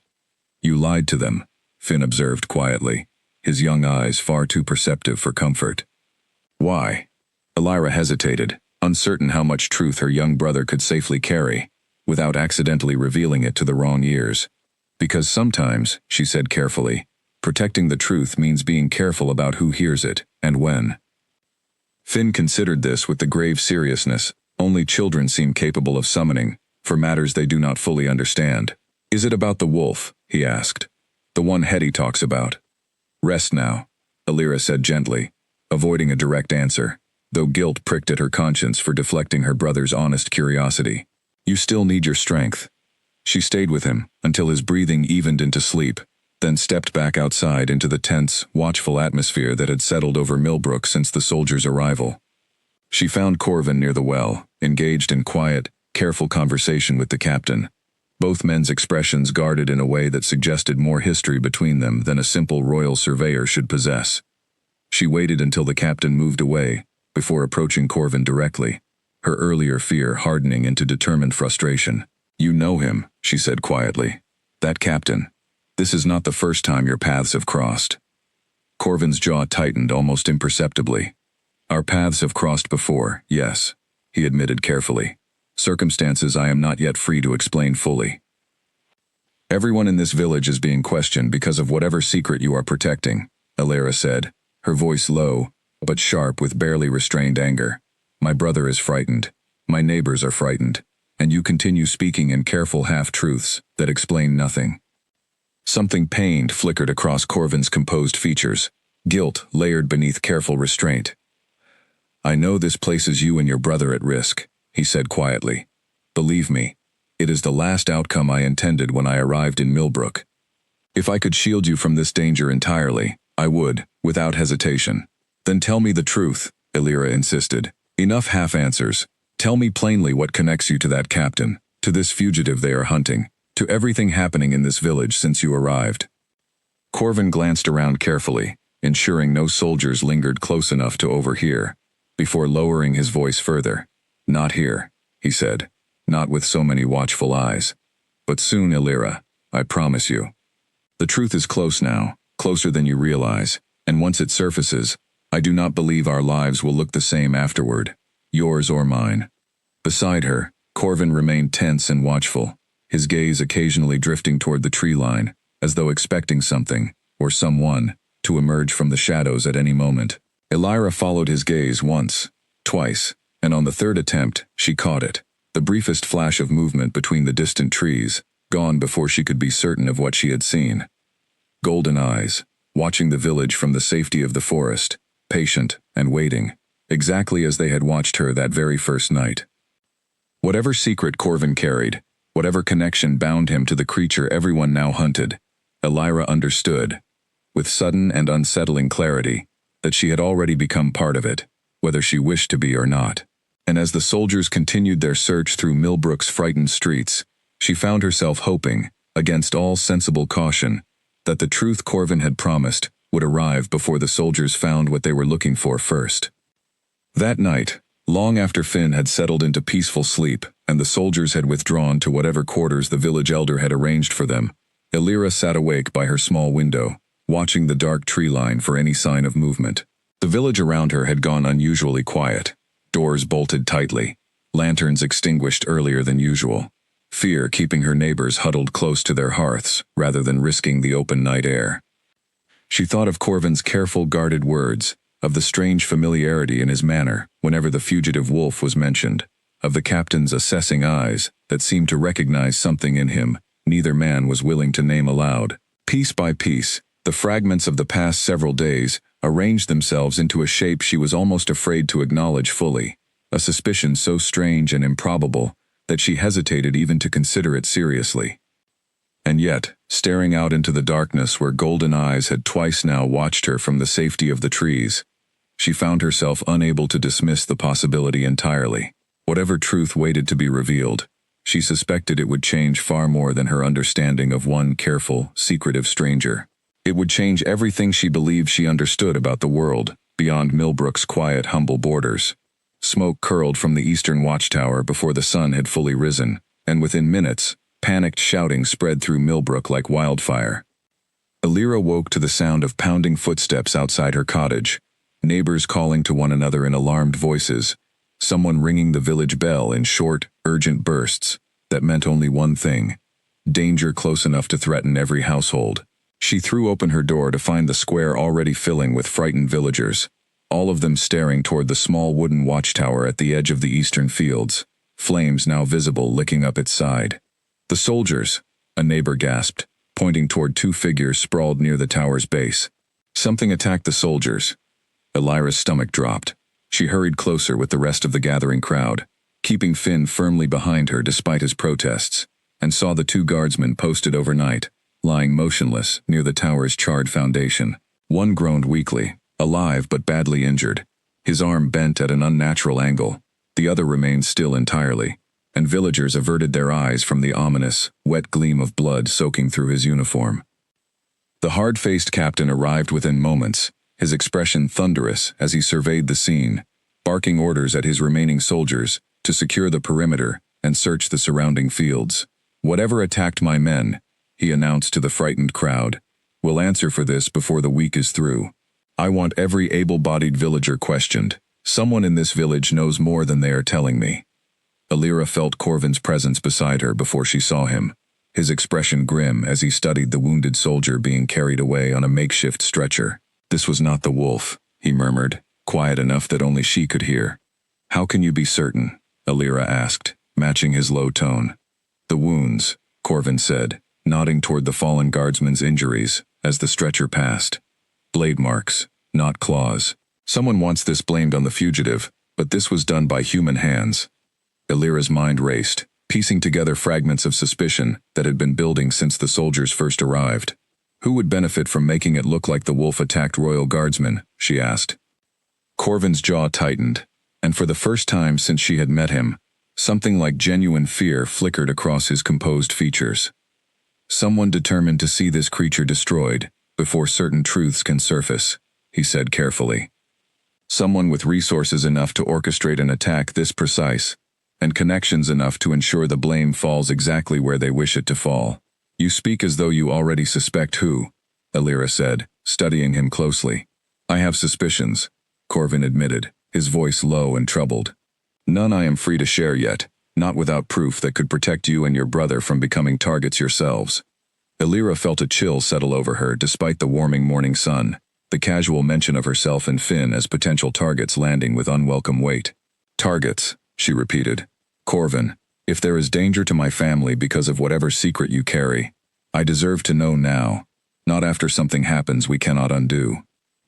"You lied to them," Finn observed quietly, his young eyes far too perceptive for comfort. "Why?" Elira hesitated, uncertain how much truth her young brother could safely carry, without accidentally revealing it to the wrong ears. "Because sometimes," she said carefully, "protecting the truth means being careful about who hears it, and when." Finn considered this with the grave seriousness only children seem capable of summoning, for matters they do not fully understand. "Is it about the wolf?" he asked. "The one Hetty talks about?" "Rest now," Elira said gently, avoiding a direct answer, though guilt pricked at her conscience for deflecting her brother's honest curiosity. "You still need your strength." She stayed with him until his breathing evened into sleep, then stepped back outside into the tense, watchful atmosphere that had settled over Millbrook since the soldiers' arrival. She found Corvin near the well, engaged in quiet, careful conversation with the captain, both men's expressions guarded in a way that suggested more history between them than a simple royal surveyor should possess. She waited until the captain moved away, before approaching Corvin directly, her earlier fear hardening into determined frustration. "You know him," she said quietly. "That captain. This is not the first time your paths have crossed." Corvin's jaw tightened almost imperceptibly. "Our paths have crossed before, yes," he admitted carefully. "Circumstances I am not yet free to explain fully. Everyone in this village is being questioned because of whatever secret you are protecting," Elira said, her voice low, but sharp with barely restrained anger. "My brother is frightened. My neighbors are frightened. And you continue speaking in careful half-truths that explain nothing." Something pained flickered across Corvin's composed features, guilt layered beneath careful restraint. "I know this places you and your brother at risk," he said quietly. "Believe me, it is the last outcome I intended when I arrived in Millbrook. If I could shield you from this danger entirely, I would, without hesitation." "Then tell me the truth," Elira insisted. "Enough half-answers. Tell me plainly what connects you to that captain, to this fugitive they are hunting, to everything happening in this village since you arrived." Corvin glanced around carefully, ensuring no soldiers lingered close enough to overhear, before lowering his voice further. "Not here," he said. "Not with so many watchful eyes. But soon, Elira, I promise you. The truth is close now, closer than you realize, and once it surfaces, I do not believe our lives will look the same afterward, yours or mine." Beside her, Corvin remained tense and watchful, his gaze occasionally drifting toward the tree line, as though expecting something, or someone, to emerge from the shadows at any moment. Elira followed his gaze once, twice, and on the third attempt, she caught it, the briefest flash of movement between the distant trees, gone before she could be certain of what she had seen. Golden eyes, watching the village from the safety of the forest, patient and waiting, exactly as they had watched her that very first night. Whatever secret Corvin carried, whatever connection bound him to the creature everyone now hunted, Elira understood, with sudden and unsettling clarity, that she had already become part of it, whether she wished to be or not. And as the soldiers continued their search through Millbrook's frightened streets, she found herself hoping, against all sensible caution, that the truth Corvin had promised would arrive before the soldiers found what they were looking for first. That night, long after Finn had settled into peaceful sleep and the soldiers had withdrawn to whatever quarters the village elder had arranged for them, Elira sat awake by her small window, watching the dark tree line for any sign of movement. The village around her had gone unusually quiet, doors bolted tightly, lanterns extinguished earlier than usual, fear keeping her neighbors huddled close to their hearths rather than risking the open night air. She thought of Corvin's careful, guarded words, of the strange familiarity in his manner whenever the fugitive wolf was mentioned, of the captain's assessing eyes that seemed to recognize something in him neither man was willing to name aloud. Piece by piece, the fragments of the past several days arranged themselves into a shape she was almost afraid to acknowledge fully, a suspicion so strange and improbable that she hesitated even to consider it seriously. And yet, staring out into the darkness where golden eyes had twice now watched her from the safety of the trees, she found herself unable to dismiss the possibility entirely. Whatever truth waited to be revealed, she suspected it would change far more than her understanding of one careful, secretive stranger. It would change everything she believed she understood about the world, beyond Millbrook's quiet, humble borders. Smoke curled from the eastern watchtower before the sun had fully risen, and within minutes, panicked shouting spread through Millbrook like wildfire. Elira woke to the sound of pounding footsteps outside her cottage, neighbors calling to one another in alarmed voices, someone ringing the village bell in short, urgent bursts that meant only one thing: danger close enough to threaten every household. She threw open her door to find the square already filling with frightened villagers, all of them staring toward the small wooden watchtower at the edge of the eastern fields, flames now visible licking up its side. "The soldiers," a neighbor gasped, pointing toward two figures sprawled near the tower's base. "Something attacked the soldiers." Elira's stomach dropped. She hurried closer with the rest of the gathering crowd, keeping Finn firmly behind her despite his protests, and saw the two guardsmen posted overnight, lying motionless near the tower's charred foundation. One groaned weakly, alive but badly injured, his arm bent at an unnatural angle. The other remained still entirely, and villagers averted their eyes from the ominous, wet gleam of blood soaking through his uniform. The hard-faced captain arrived within moments, his expression thunderous as he surveyed the scene, barking orders at his remaining soldiers to secure the perimeter and search the surrounding fields. "Whatever attacked my men," he announced to the frightened crowd, "will answer for this before the week is through. I want every able-bodied villager questioned. Someone in this village knows more than they are telling me." Elira felt Corvin's presence beside her before she saw him, his expression grim as he studied the wounded soldier being carried away on a makeshift stretcher. This was not the wolf, he murmured, quiet enough that only she could hear. How can you be certain? Illyra asked, matching his low tone. The wounds, Corvin said, nodding toward the fallen guardsman's injuries as the stretcher passed. Blade marks, not claws. Someone wants this blamed on the fugitive, but this was done by human hands. Illyra's mind raced, piecing together fragments of suspicion that had been building since the soldiers first arrived. Who would benefit from making it look like the wolf attacked royal guardsmen, she asked. Corvin's jaw tightened, and for the first time since she had met him, something like genuine fear flickered across his composed features. Someone determined to see this creature destroyed before certain truths can surface, he said carefully. Someone with resources enough to orchestrate an attack this precise, and connections enough to ensure the blame falls exactly where they wish it to fall. You speak as though you already suspect who, Illyra said, studying him closely. I have suspicions, Corvin admitted, his voice low and troubled. None I am free to share yet, not without proof that could protect you and your brother from becoming targets yourselves. Illyra felt a chill settle over her despite the warming morning sun, the casual mention of herself and Finn as potential targets landing with unwelcome weight. Targets, she repeated. Corvin, if there is danger to my family because of whatever secret you carry, I deserve to know now, not after something happens we cannot undo.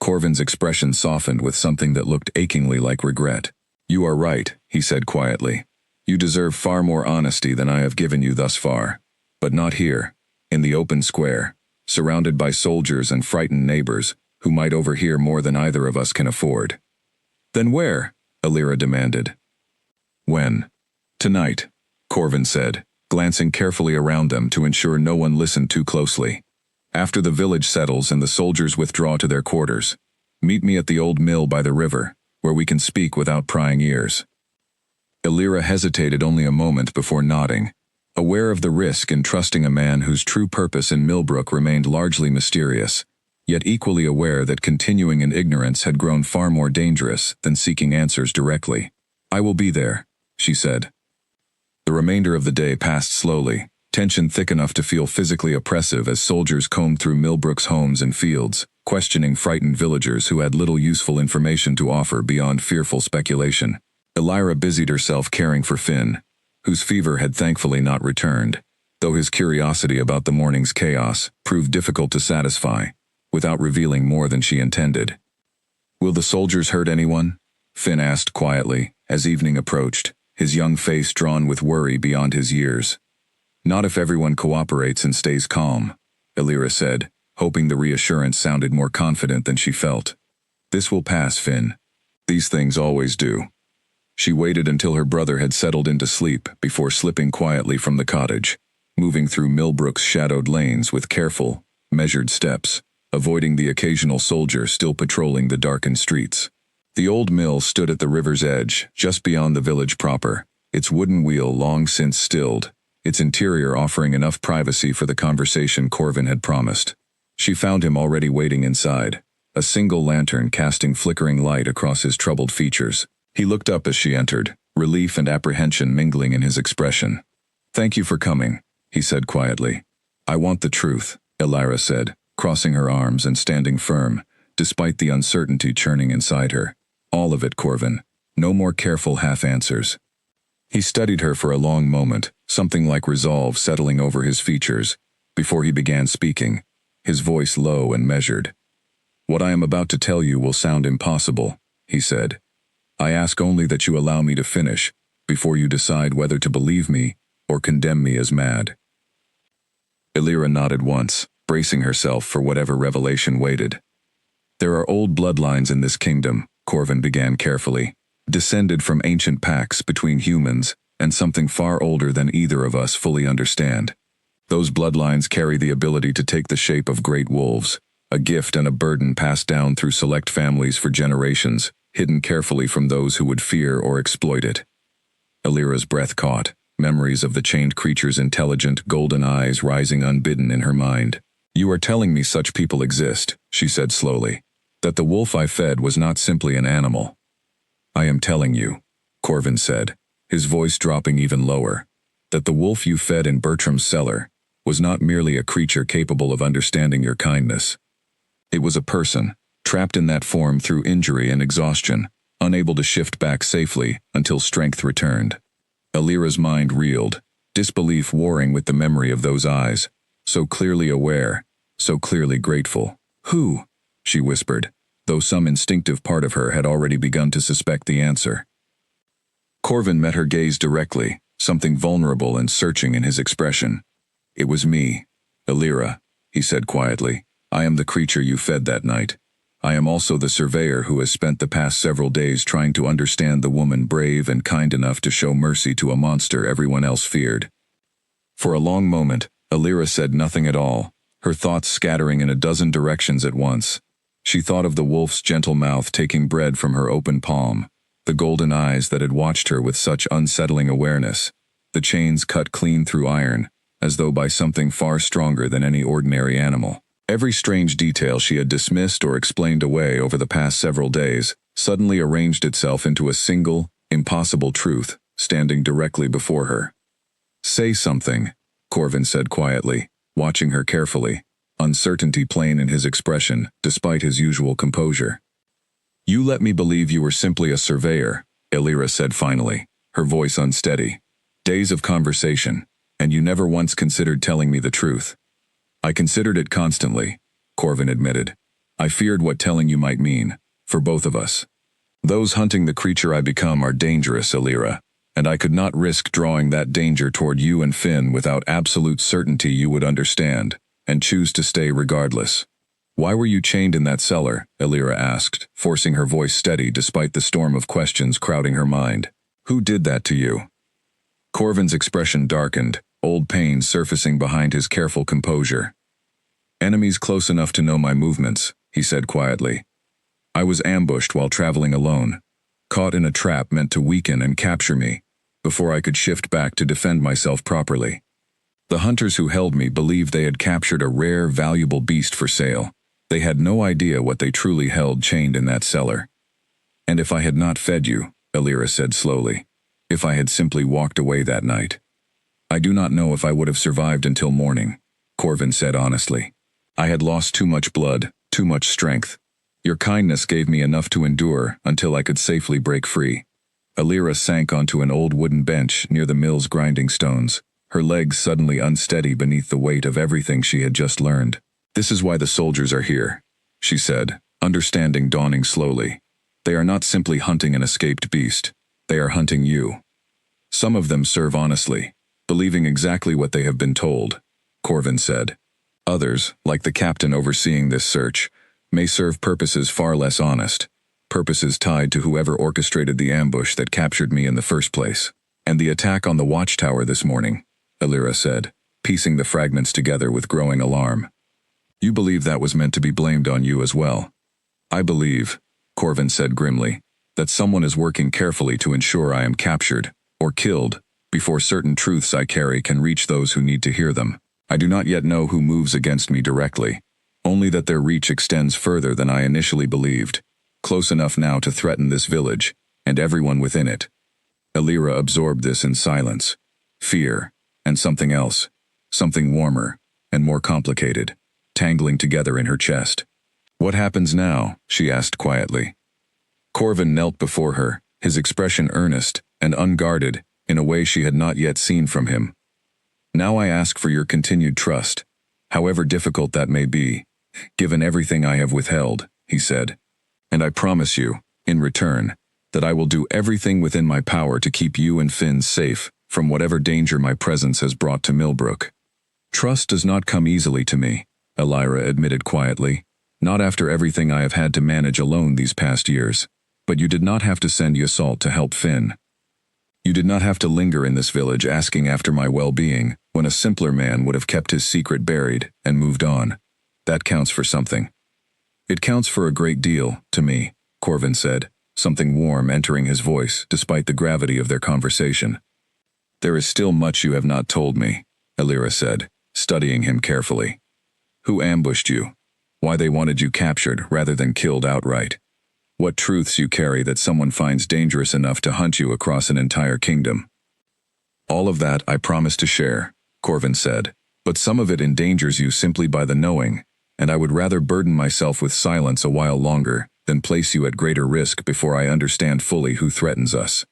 Corvin's expression softened with something that looked achingly like regret. You are right, he said quietly. You deserve far more honesty than I have given you thus far. But not here, in the open square, surrounded by soldiers and frightened neighbors who might overhear more than either of us can afford. Then where? Illyra demanded. When? Tonight, Corvin said, glancing carefully around them to ensure no one listened too closely. After the village settles and the soldiers withdraw to their quarters, meet me at the old mill by the river, where we can speak without prying ears. Illyra hesitated only a moment before nodding, aware of the risk in trusting a man whose true purpose in Millbrook remained largely mysterious, yet equally aware that continuing in ignorance had grown far more dangerous than seeking answers directly. I will be there, she said. The remainder of the day passed slowly, tension thick enough to feel physically oppressive as soldiers combed through Millbrook's homes and fields, questioning frightened villagers who had little useful information to offer beyond fearful speculation. Illyra busied herself caring for Finn, whose fever had thankfully not returned, though his curiosity about the morning's chaos proved difficult to satisfy, without revealing more than she intended. Will the soldiers hurt anyone? Finn asked quietly, as evening approached, his young face drawn with worry beyond his years. Not if everyone cooperates and stays calm, Illyra said, hoping the reassurance sounded more confident than she felt. This will pass, Finn. These things always do. She waited until her brother had settled into sleep before slipping quietly from the cottage, moving through Millbrook's shadowed lanes with careful, measured steps, avoiding the occasional soldier still patrolling the darkened streets. The old mill stood at the river's edge, just beyond the village proper, its wooden wheel long since stilled, its interior offering enough privacy for the conversation Corvin had promised. She found him already waiting inside, a single lantern casting flickering light across his troubled features. He looked up as she entered, relief and apprehension mingling in his expression. Thank you for coming, he said quietly. I want the truth, Illyra said, crossing her arms and standing firm, despite the uncertainty churning inside her. All of it, Corvin. No more careful half-answers. He studied her for a long moment, something like resolve settling over his features, before he began speaking, his voice low and measured. What I am about to tell you will sound impossible, he said. I ask only that you allow me to finish, before you decide whether to believe me or condemn me as mad. Illyra nodded once, bracing herself for whatever revelation waited. There are old bloodlines in this kingdom, Corvin began carefully, descended from ancient pacts between humans and something far older than either of us fully understand. Those bloodlines carry the ability to take the shape of great wolves, a gift and a burden passed down through select families for generations, hidden carefully from those who would fear or exploit it. Illyra's breath caught, memories of the chained creature's intelligent, golden eyes rising unbidden in her mind. You are telling me such people exist, she said slowly, that the wolf I fed was not simply an animal. I am telling you, Corvin said, his voice dropping even lower, that the wolf you fed in Bertram's cellar was not merely a creature capable of understanding your kindness. It was a person, trapped in that form through injury and exhaustion, unable to shift back safely until strength returned. Alira's mind reeled, disbelief warring with the memory of those eyes, so clearly aware, so clearly grateful. Who? She whispered, though some instinctive part of her had already begun to suspect the answer. Corvin met her gaze directly, something vulnerable and searching in his expression. It was me, Alira, he said quietly. I am the creature you fed that night. I am also the surveyor who has spent the past several days trying to understand the woman brave and kind enough to show mercy to a monster everyone else feared. For a long moment, Alira said nothing at all, her thoughts scattering in a dozen directions at once. She thought of the wolf's gentle mouth taking bread from her open palm, the golden eyes that had watched her with such unsettling awareness, the chains cut clean through iron, as though by something far stronger than any ordinary animal. Every strange detail she had dismissed or explained away over the past several days suddenly arranged itself into a single, impossible truth, standing directly before her. Say something, Corvin said quietly, watching her carefully, uncertainty plain in his expression, despite his usual composure. You let me believe you were simply a surveyor, Alira said finally, her voice unsteady. Days of conversation, and you never once considered telling me the truth. I considered it constantly, Corvin admitted. I feared what telling you might mean, for both of us. Those hunting the creature I become are dangerous, Alira, and I could not risk drawing that danger toward you and Finn without absolute certainty you would understand, and choose to stay regardless. Why were you chained in that cellar? Alira asked, forcing her voice steady despite the storm of questions crowding her mind. Who did that to you? Corvin's expression darkened, old pain surfacing behind his careful composure. Enemies close enough to know my movements, he said quietly. I was ambushed while traveling alone, caught in a trap meant to weaken and capture me, before I could shift back to defend myself properly. The hunters who held me believed they had captured a rare, valuable beast for sale. They had no idea what they truly held chained in that cellar. And if I had not fed you, Alira said slowly, if I had simply walked away that night, I do not know if I would have survived until morning, Corvin said honestly. I had lost too much blood, too much strength. Your kindness gave me enough to endure until I could safely break free. Alira sank onto an old wooden bench near the mill's grinding stones, her legs suddenly unsteady beneath the weight of everything she had just learned. This is why the soldiers are here, she said, understanding dawning slowly. They are not simply hunting an escaped beast. They are hunting you. Some of them serve honestly, believing exactly what they have been told, Corvin said. Others, like the captain overseeing this search, may serve purposes far less honest, purposes tied to whoever orchestrated the ambush that captured me in the first place. And the attack on the watchtower this morning, Alira said, piecing the fragments together with growing alarm. You believe that was meant to be blamed on you as well. I believe, Corvin said grimly, that someone is working carefully to ensure I am captured, or killed, before certain truths I carry can reach those who need to hear them. I do not yet know who moves against me directly, only that their reach extends further than I initially believed, close enough now to threaten this village, and everyone within it. Alira absorbed this in silence. Fear, and something else, something warmer, and more complicated, tangling together in her chest. What happens now? She asked quietly. Corvin knelt before her, his expression earnest and unguarded in a way she had not yet seen from him. Now I ask for your continued trust, however difficult that may be, given everything I have withheld, he said. And I promise you, in return, that I will do everything within my power to keep you and Finn safe from whatever danger my presence has brought to Millbrook. Trust does not come easily to me, Alira admitted quietly, not after everything I have had to manage alone these past years. But you did not have to send Yasalt to help Finn. You did not have to linger in this village asking after my well-being when a simpler man would have kept his secret buried and moved on. That counts for something. It counts for a great deal, to me, Corvin said, something warm entering his voice despite the gravity of their conversation. There is still much you have not told me, Alira said, studying him carefully. Who ambushed you? Why they wanted you captured rather than killed outright? What truths you carry that someone finds dangerous enough to hunt you across an entire kingdom? All of that I promise to share, Corvin said, but some of it endangers you simply by the knowing, and I would rather burden myself with silence a while longer than place you at greater risk before I understand fully who threatens us."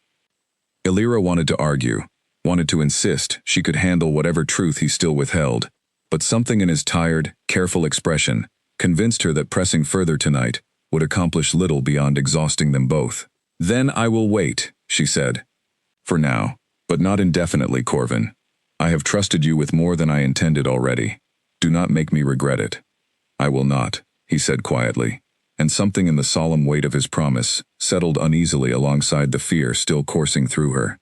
Illyra wanted to argue, wanted to insist she could handle whatever truth he still withheld, but something in his tired, careful expression convinced her that pressing further tonight would accomplish little beyond exhausting them both. "Then I will wait," she said. "For now, but not indefinitely, Corvin. I have trusted you with more than I intended already. Do not make me regret it." "I will not," he said quietly, and something in the solemn weight of his promise settled uneasily alongside the fear still coursing through her.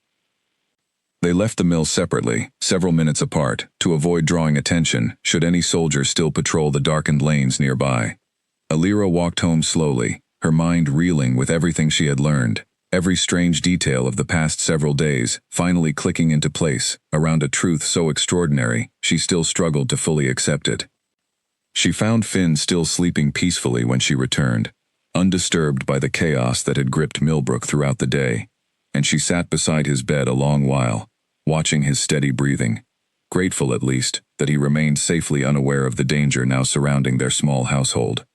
They left the mill separately, several minutes apart, to avoid drawing attention should any soldier still patrol the darkened lanes nearby. Illyra walked home slowly, her mind reeling with everything she had learned, every strange detail of the past several days finally clicking into place around a truth so extraordinary she still struggled to fully accept it. She found Finn still sleeping peacefully when she returned, undisturbed by the chaos that had gripped Millbrook throughout the day, and she sat beside his bed a long while, watching his steady breathing, grateful at least that he remained safely unaware of the danger now surrounding their small household.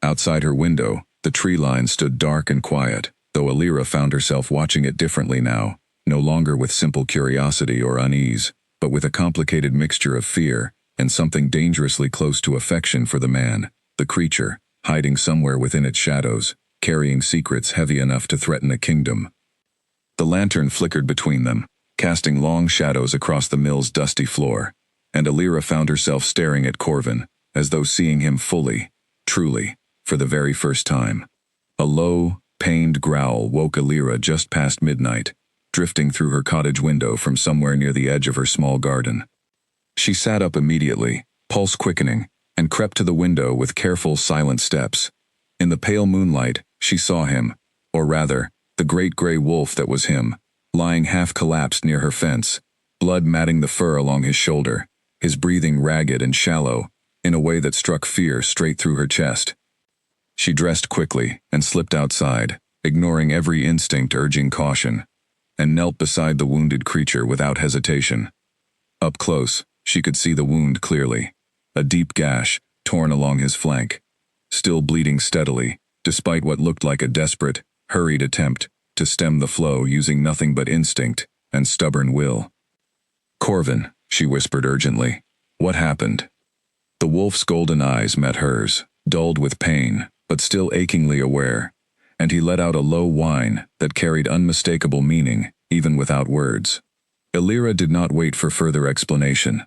Outside her window, the tree line stood dark and quiet, though Illyra found herself watching it differently now, no longer with simple curiosity or unease, but with a complicated mixture of fear and something dangerously close to affection for the man, the creature, hiding somewhere within its shadows, carrying secrets heavy enough to threaten a kingdom. The lantern flickered between them, casting long shadows across the mill's dusty floor, and Illyra found herself staring at Corvin, as though seeing him fully, truly, for the very first time. A low, pained growl woke Illyra just past midnight, drifting through her cottage window from somewhere near the edge of her small garden. She sat up immediately, pulse quickening, and crept to the window with careful, silent steps. In the pale moonlight, she saw him, or rather, the great gray wolf that was him, lying half-collapsed near her fence, blood matting the fur along his shoulder, his breathing ragged and shallow, in a way that struck fear straight through her chest. She dressed quickly and slipped outside, ignoring every instinct urging caution, and knelt beside the wounded creature without hesitation. Up close, she could see the wound clearly, a deep gash torn along his flank, still bleeding steadily, despite what looked like a desperate, hurried attempt to stem the flow using nothing but instinct and stubborn will. "Corvin," she whispered urgently, "what happened?" The wolf's golden eyes met hers, dulled with pain, but still achingly aware, and he let out a low whine that carried unmistakable meaning, even without words. Illyra did not wait for further explanation.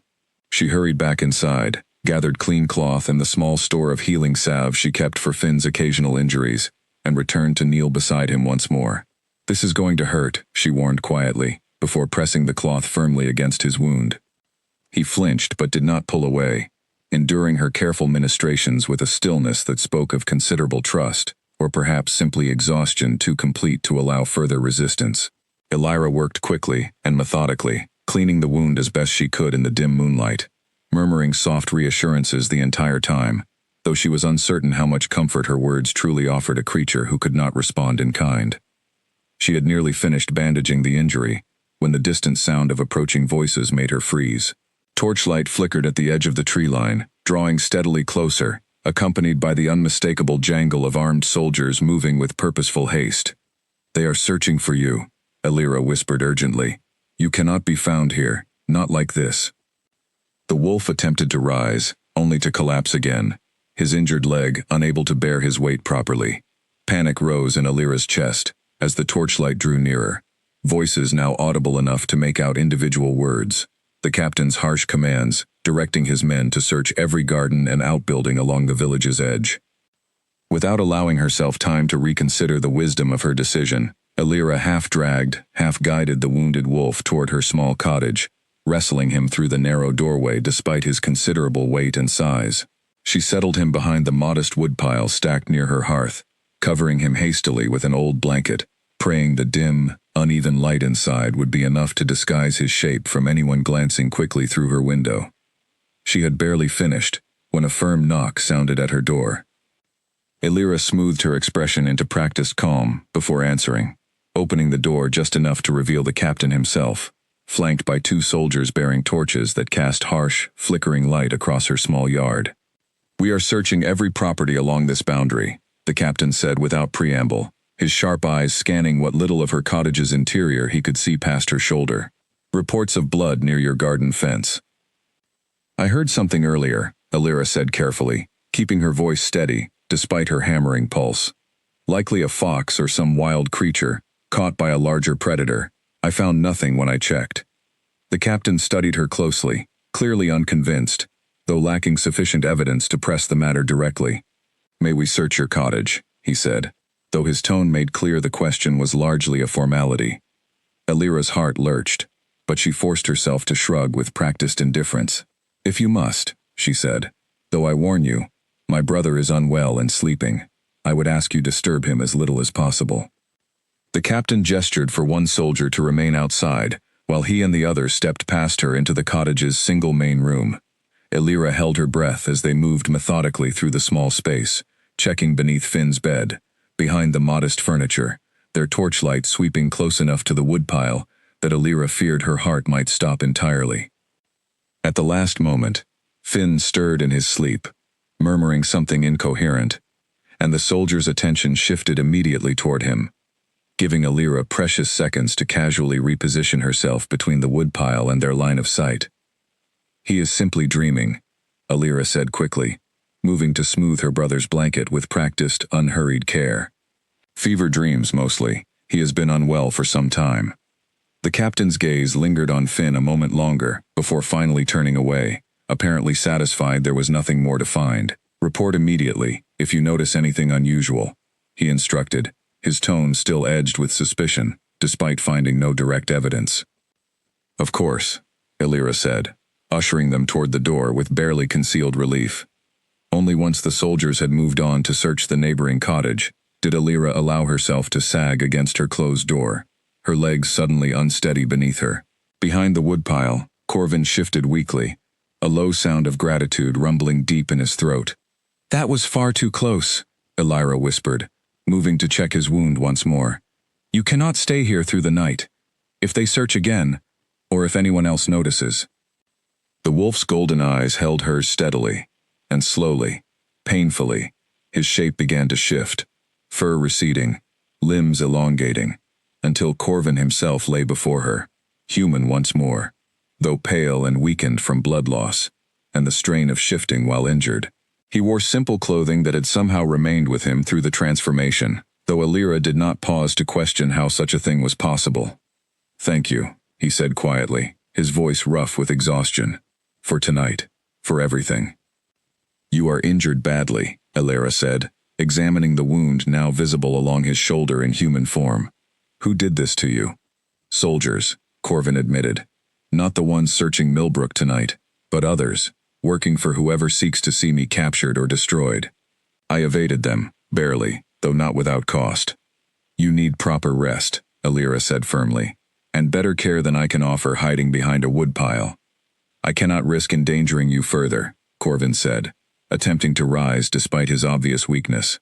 She hurried back inside, gathered clean cloth and the small store of healing salve she kept for Finn's occasional injuries, and returned to kneel beside him once more. "This is going to hurt," she warned quietly, before pressing the cloth firmly against his wound. He flinched but did not pull away, enduring her careful ministrations with a stillness that spoke of considerable trust, or perhaps simply exhaustion too complete to allow further resistance. Illyra worked quickly and methodically, cleaning the wound as best she could in the dim moonlight, murmuring soft reassurances the entire time, though she was uncertain how much comfort her words truly offered a creature who could not respond in kind. She had nearly finished bandaging the injury, when the distant sound of approaching voices made her freeze. Torchlight flickered at the edge of the tree line, drawing steadily closer, accompanied by the unmistakable jangle of armed soldiers moving with purposeful haste. "They are searching for you," Illyra whispered urgently. "You cannot be found here, not like this." The wolf attempted to rise, only to collapse again, his injured leg unable to bear his weight properly. Panic rose in Illyra's chest as the torchlight drew nearer, voices now audible enough to make out individual words, the captain's harsh commands, directing his men to search every garden and outbuilding along the village's edge. Without allowing herself time to reconsider the wisdom of her decision, Illyra half-dragged, half-guided the wounded wolf toward her small cottage, wrestling him through the narrow doorway despite his considerable weight and size. She settled him behind the modest woodpile stacked near her hearth, covering him hastily with an old blanket, praying the dim, uneven light inside would be enough to disguise his shape from anyone glancing quickly through her window. She had barely finished when a firm knock sounded at her door. Illyra smoothed her expression into practiced calm before answering, opening the door just enough to reveal the captain himself, flanked by 2 soldiers bearing torches that cast harsh, flickering light across her small yard. We are searching every property along this boundary, the captain said without preamble, his sharp eyes scanning what little of her cottage's interior he could see past her shoulder. Reports of blood near your garden fence. I heard something earlier, Alira said carefully, keeping her voice steady, despite her hammering pulse. Likely a fox or some wild creature, caught by a larger predator. I found nothing when I checked. The captain studied her closely, clearly unconvinced, though lacking sufficient evidence to press the matter directly. May we search your cottage, he said, though his tone made clear the question was largely a formality. Alira's heart lurched, but she forced herself to shrug with practiced indifference. If you must, she said, though I warn you, my brother is unwell and sleeping. I would ask you disturb him as little as possible. The captain gestured for one soldier to remain outside, while he and the other stepped past her into the cottage's single main room. Alira held her breath as they moved methodically through the small space, checking beneath Finn's bed, behind the modest furniture, their torchlight sweeping close enough to the woodpile that Alira feared her heart might stop entirely. At the last moment, Finn stirred in his sleep, murmuring something incoherent, and the soldier's attention shifted immediately toward him, giving Alira precious seconds to casually reposition herself between the woodpile and their line of sight. He is simply dreaming, Alira said quickly, moving to smooth her brother's blanket with practiced, unhurried care. Fever dreams, mostly. He has been unwell for some time. The captain's gaze lingered on Finn a moment longer, before finally turning away, apparently satisfied there was nothing more to find. Report immediately, if you notice anything unusual, he instructed, his tone still edged with suspicion, despite finding no direct evidence. Of course, Alira said, ushering them toward the door with barely concealed relief. Only once the soldiers had moved on to search the neighboring cottage, did Alira allow herself to sag against her closed door, her legs suddenly unsteady beneath her. Behind the woodpile, Corvin shifted weakly, a low sound of gratitude rumbling deep in his throat. That was far too close, Alira whispered, moving to check his wound once more. You cannot stay here through the night. If they search again, or if anyone else notices. The wolf's golden eyes held hers steadily, and slowly, painfully, his shape began to shift, fur receding, limbs elongating, until Corvin himself lay before her, human once more, though pale and weakened from blood loss, and the strain of shifting while injured. He wore simple clothing that had somehow remained with him through the transformation, though Alira did not pause to question how such a thing was possible. Thank you, he said quietly, his voice rough with exhaustion. For tonight. For everything. You are injured badly, Alira said, examining the wound now visible along his shoulder in human form. Who did this to you? Soldiers, Corvin admitted. Not the ones searching Millbrook tonight, but others, working for whoever seeks to see me captured or destroyed. I evaded them, barely, though not without cost. You need proper rest, Alira said firmly, and better care than I can offer hiding behind a woodpile. I cannot risk endangering you further, Corvin said, attempting to rise despite his obvious weakness.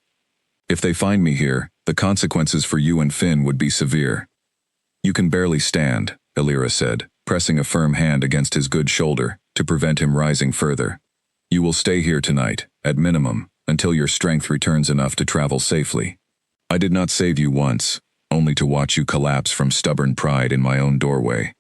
If they find me here, the consequences for you and Finn would be severe. You can barely stand, Alira said, pressing a firm hand against his good shoulder to prevent him rising further. You will stay here tonight, at minimum, until your strength returns enough to travel safely. I did not save you once, only to watch you collapse from stubborn pride in my own doorway.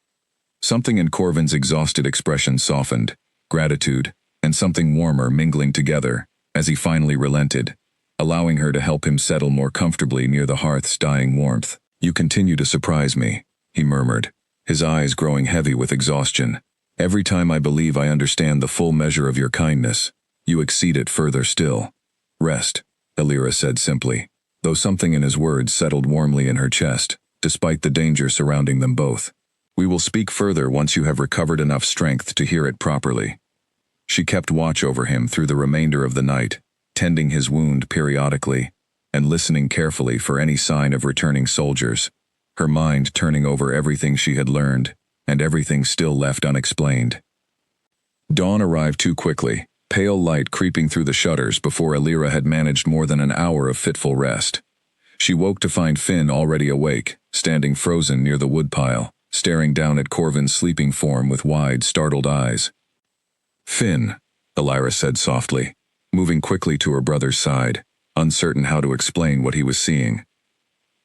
Something in Corvin's exhausted expression softened, gratitude, and something warmer mingling together, as he finally relented, allowing her to help him settle more comfortably near the hearth's dying warmth. You continue to surprise me, he murmured, his eyes growing heavy with exhaustion. Every time I believe I understand the full measure of your kindness, you exceed it further still. Rest, Alira said simply, though something in his words settled warmly in her chest, despite the danger surrounding them both. We will speak further once you have recovered enough strength to hear it properly. She kept watch over him through the remainder of the night, tending his wound periodically, and listening carefully for any sign of returning soldiers, her mind turning over everything she had learned, and everything still left unexplained. Dawn arrived too quickly, pale light creeping through the shutters before Alira had managed more than an hour of fitful rest. She woke to find Finn already awake, standing frozen near the woodpile, staring down at Corvin's sleeping form with wide, startled eyes. Finn, Alira said softly, moving quickly to her brother's side, uncertain how to explain what he was seeing.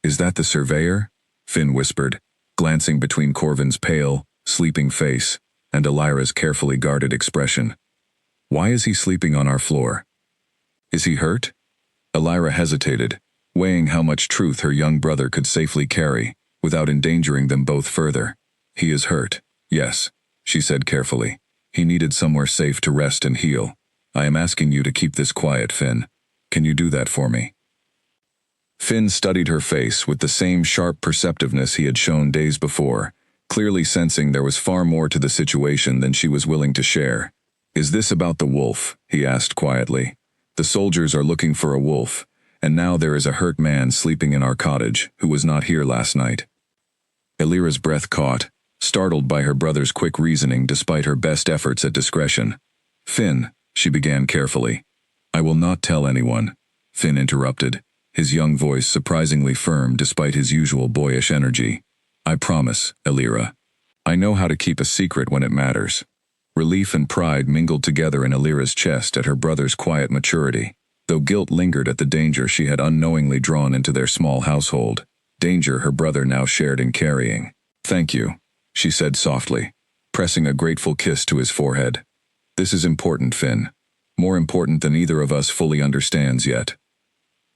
"Is that the surveyor?" Finn whispered, glancing between Corvin's pale, sleeping face and Elira's carefully guarded expression. "Why is he sleeping on our floor? Is he hurt?" Elira hesitated, weighing how much truth her young brother could safely carry, without endangering them both further. "He is hurt, yes," she said carefully. "He needed somewhere safe to rest and heal. I am asking you to keep this quiet, Finn. Can you do that for me?" Finn studied her face with the same sharp perceptiveness he had shown days before, clearly sensing there was far more to the situation than she was willing to share. "Is this about the wolf?" he asked quietly. "The soldiers are looking for a wolf, and now there is a hurt man sleeping in our cottage who was not here last night." Elira's breath caught, startled by her brother's quick reasoning despite her best efforts at discretion. "Finn," she began carefully. "I will not tell anyone," Finn interrupted, his young voice surprisingly firm despite his usual boyish energy. "I promise, Elira. I know how to keep a secret when it matters." Relief and pride mingled together in Elira's chest at her brother's quiet maturity, though guilt lingered at the danger she had unknowingly drawn into their small household, danger her brother now shared in carrying. "Thank you," she said softly, pressing a grateful kiss to his forehead. "This is important, Finn. More important than either of us fully understands yet."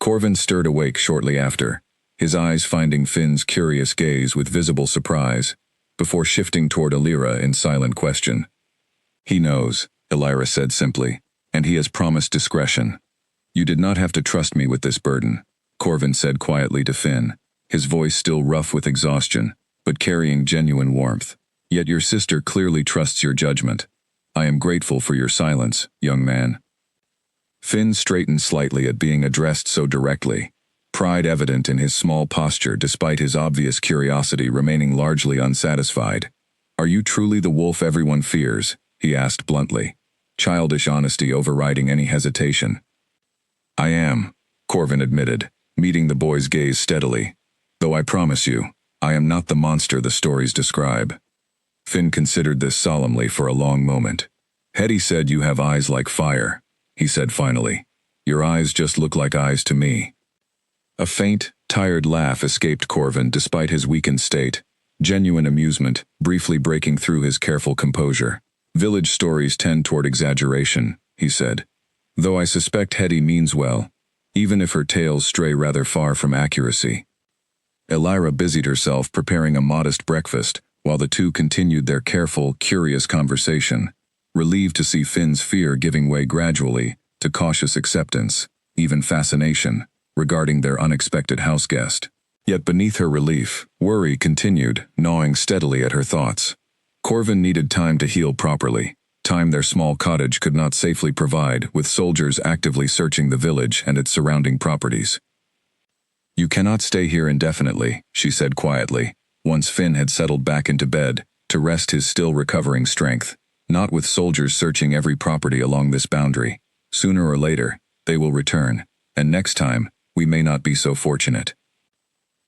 Corvin stirred awake shortly after, his eyes finding Finn's curious gaze with visible surprise, before shifting toward Elira in silent question. "He knows," Elira said simply, "and he has promised discretion." "You did not have to trust me with this burden," Corvin said quietly to Finn, his voice still rough with exhaustion, but carrying genuine warmth. "Yet your sister clearly trusts your judgment. I am grateful for your silence, young man." Finn straightened slightly at being addressed so directly, pride evident in his small posture despite his obvious curiosity remaining largely unsatisfied. "Are you truly the wolf everyone fears?" he asked bluntly, childish honesty overriding any hesitation. "I am," Corvin admitted, meeting the boy's gaze steadily. "Though I promise you, I am not the monster the stories describe." Finn considered this solemnly for a long moment. "Hetty said you have eyes like fire," he said finally. "Your eyes just look like eyes to me." A faint, tired laugh escaped Corvin despite his weakened state, genuine amusement briefly breaking through his careful composure. "Village stories tend toward exaggeration," he said. "Though I suspect Hetty means well, even if her tales stray rather far from accuracy." Elira busied herself preparing a modest breakfast, while the two continued their careful, curious conversation, relieved to see Finn's fear giving way gradually to cautious acceptance, even fascination, regarding their unexpected houseguest. Yet beneath her relief, worry continued, gnawing steadily at her thoughts. Corvin needed time to heal properly, time their small cottage could not safely provide, with soldiers actively searching the village and its surrounding properties. "You cannot stay here indefinitely," she said quietly, once Finn had settled back into bed, to rest his still recovering strength. "Not with soldiers searching every property along this boundary. Sooner or later, they will return, and next time, we may not be so fortunate."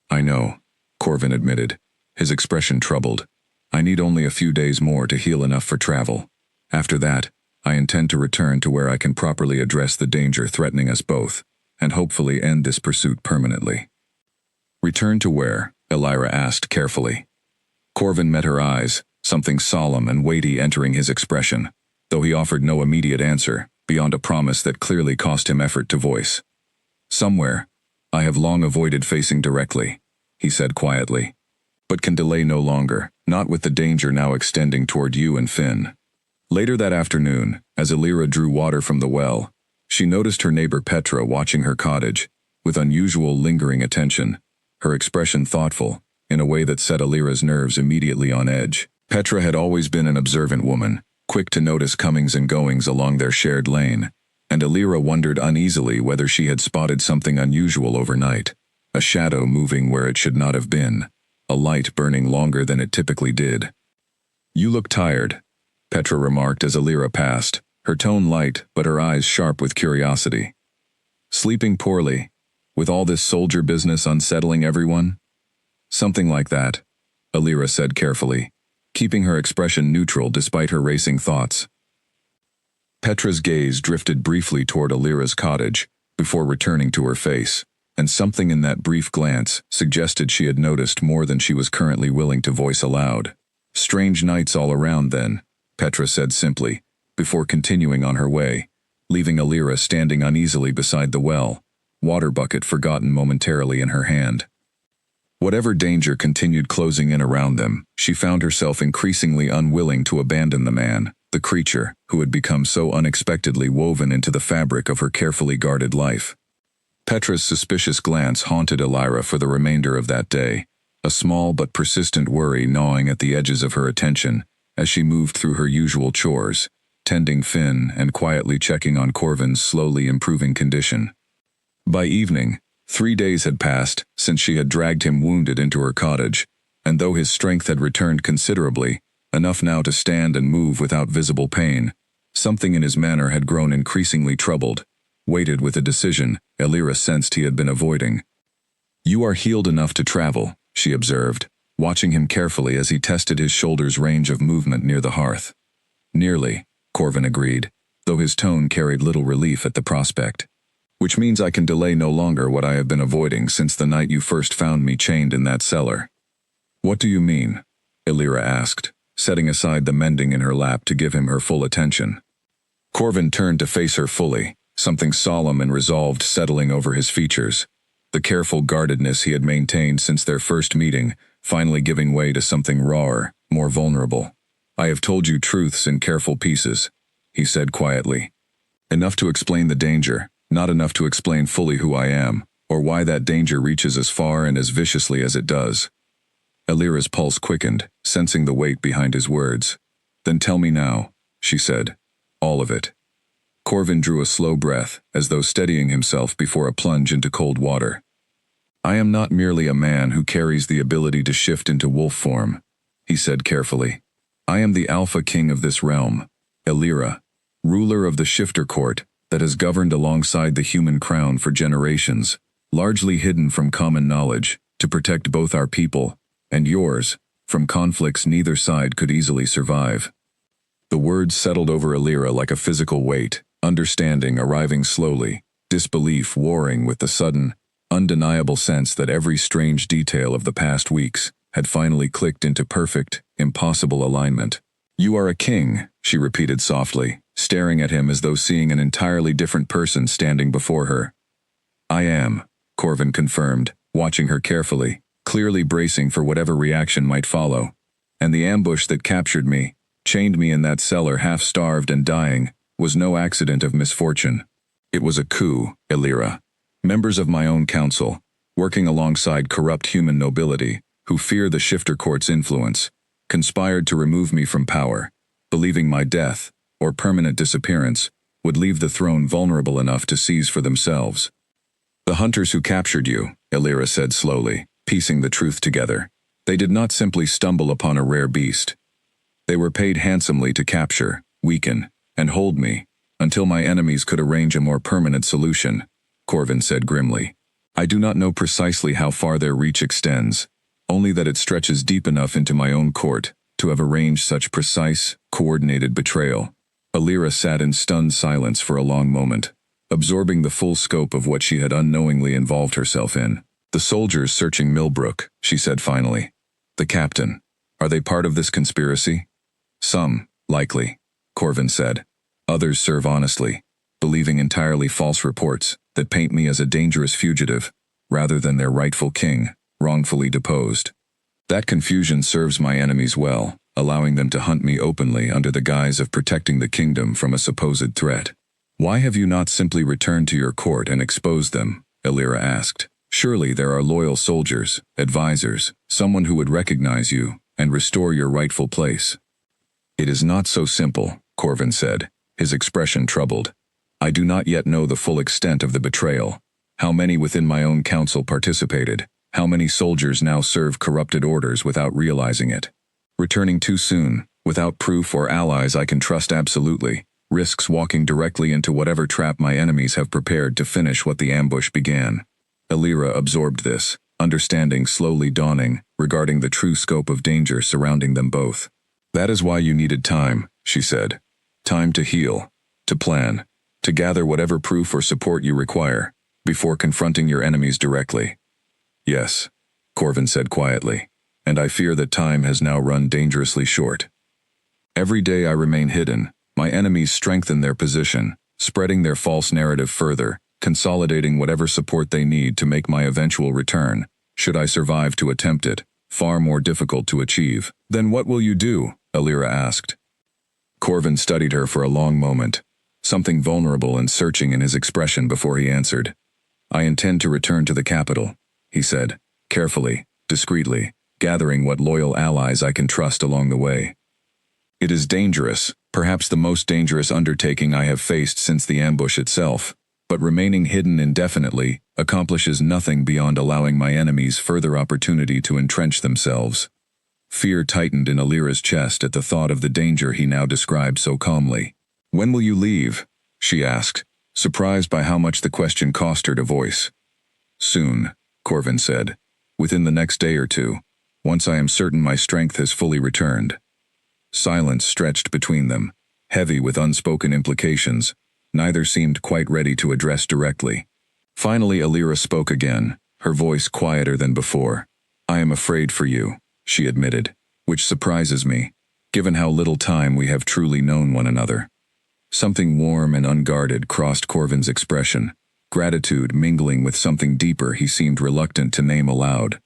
"I know," Corvin admitted, his expression troubled. "I need only a few days more to heal enough for travel. After that, I intend to return to where I can properly address the danger threatening us both, and hopefully end this pursuit permanently." "Return to where?" Elira asked carefully. Corvin met her eyes, something solemn and weighty entering his expression, though he offered no immediate answer, beyond a promise that clearly cost him effort to voice. "Somewhere I have long avoided facing directly," he said quietly, "but can delay no longer, not with the danger now extending toward you and Finn." Later that afternoon, as Elira drew water from the well, she noticed her neighbor Petra watching her cottage, with unusual lingering attention, her expression thoughtful, in a way that set Elira's nerves immediately on edge. Petra had always been an observant woman, quick to notice comings and goings along their shared lane, and Elira wondered uneasily whether she had spotted something unusual overnight, a shadow moving where it should not have been, a light burning longer than it typically did. "You look tired," Petra remarked as Elira passed, her tone light but her eyes sharp with curiosity. "Sleeping poorly, with all this soldier business unsettling everyone?" "Something like that," Elira said carefully, keeping her expression neutral despite her racing thoughts. Petra's gaze drifted briefly toward Alira's cottage, before returning to her face, and something in that brief glance suggested she had noticed more than she was currently willing to voice aloud. "Strange nights all around, then," Petra said simply, before continuing on her way, leaving Alira standing uneasily beside the well, water bucket forgotten momentarily in her hand. Whatever danger continued closing in around them, she found herself increasingly unwilling to abandon the man, the creature, who had become so unexpectedly woven into the fabric of her carefully guarded life. Petra's suspicious glance haunted Alira for the remainder of that day, a small but persistent worry gnawing at the edges of her attention as she moved through her usual chores, tending Finn and quietly checking on Corvin's slowly improving condition. By evening, 3 days had passed since she had dragged him wounded into her cottage, and though his strength had returned considerably, enough now to stand and move without visible pain, something in his manner had grown increasingly troubled, weighted with a decision Alira sensed he had been avoiding. "You are healed enough to travel," she observed, watching him carefully as he tested his shoulder's range of movement near the hearth. "Nearly," Corvin agreed, though his tone carried little relief at the prospect. "Which means I can delay no longer what I have been avoiding since the night you first found me chained in that cellar." "What do you mean?" Alira asked, setting aside the mending in her lap to give him her full attention. Corvin turned to face her fully, something solemn and resolved settling over his features, the careful guardedness he had maintained since their first meeting finally giving way to something rawer, more vulnerable. "I have told you truths in careful pieces," he said quietly. "Enough to explain the danger, not enough to explain fully who I am, or why that danger reaches as far and as viciously as it does." Alira's pulse quickened, sensing the weight behind his words. "Then tell me now," she said. "All of it." Corvin drew a slow breath, as though steadying himself before a plunge into cold water. "I am not merely a man who carries the ability to shift into wolf form," he said carefully. "I am the Alpha King of this realm, Alira, ruler of the shifter court that has governed alongside the human crown for generations, largely hidden from common knowledge, to protect both our people and yours from conflicts neither side could easily survive." The words settled over Alira like a physical weight, understanding arriving slowly, disbelief warring with the sudden, undeniable sense that every strange detail of the past weeks had finally clicked into perfect, impossible alignment. "You are a king," she repeated softly, staring at him as though seeing an entirely different person standing before her. "I am," Corvin confirmed, watching her carefully, clearly bracing for whatever reaction might follow. "And the ambush that captured me, chained me in that cellar half-starved and dying, was no accident of misfortune. It was a coup, Alira. Members of my own council, working alongside corrupt human nobility, who fear the shifter court's influence, conspired to remove me from power, believing my death, or permanent disappearance, would leave the throne vulnerable enough to seize for themselves. The hunters who captured you," Alira said slowly, piecing the truth together. "They did not simply stumble upon a rare beast. They were paid handsomely to capture, weaken, and hold me, until my enemies could arrange a more permanent solution," Corvin said grimly. "I do not know precisely how far their reach extends, only that it stretches deep enough into my own court to have arranged such precise, coordinated betrayal." Alira sat in stunned silence for a long moment, absorbing the full scope of what she had unknowingly involved herself in. "The soldiers searching Millbrook," she said finally. "The captain. Are they part of this conspiracy?" "Some, likely," Corvin said. "Others serve honestly, believing entirely false reports that paint me as a dangerous fugitive, rather than their rightful king, wrongfully deposed. That confusion serves my enemies well, allowing them to hunt me openly under the guise of protecting the kingdom from a supposed threat." "Why have you not simply returned to your court and exposed them?" Alira asked. "Surely there are loyal soldiers, advisors, someone who would recognize you and restore your rightful place." "It is not so simple," Corvin said, his expression troubled. "I do not yet know the full extent of the betrayal. How many within my own council participated? How many soldiers now serve corrupted orders without realizing it? Returning too soon, without proof or allies I can trust absolutely, risks walking directly into whatever trap my enemies have prepared to finish what the ambush began." Alira absorbed this, understanding slowly dawning regarding the true scope of danger surrounding them both. "That is why you needed time," she said. "Time to heal, to plan, to gather whatever proof or support you require, before confronting your enemies directly. Yes, Corvin said quietly, and I fear that time has now run dangerously short. Every day I remain hidden, my enemies strengthen their position, spreading their false narrative further, consolidating whatever support they need to make my eventual return, should I survive to attempt it, far more difficult to achieve. Then what will you do? Alira asked. Corvin studied her for a long moment, something vulnerable and searching in his expression before he answered. I intend to return to the capital, he said, carefully, discreetly, gathering what loyal allies I can trust along the way. It is dangerous, perhaps the most dangerous undertaking I have faced since the ambush itself, but remaining hidden indefinitely accomplishes nothing beyond allowing my enemies further opportunity to entrench themselves. Fear tightened in Alira's chest at the thought of the danger he now described so calmly. When will you leave? She asked, surprised by how much the question cost her to voice. Soon, Corvin said, within the next day or two, once I am certain my strength has fully returned. Silence stretched between them, heavy with unspoken implications. Neither seemed quite ready to address directly. Finally, Alira spoke again, her voice quieter than before. I am afraid for you, she admitted, which surprises me, given how little time we have truly known one another. Something warm and unguarded crossed Corvin's expression, gratitude mingling with something deeper he seemed reluctant to name aloud.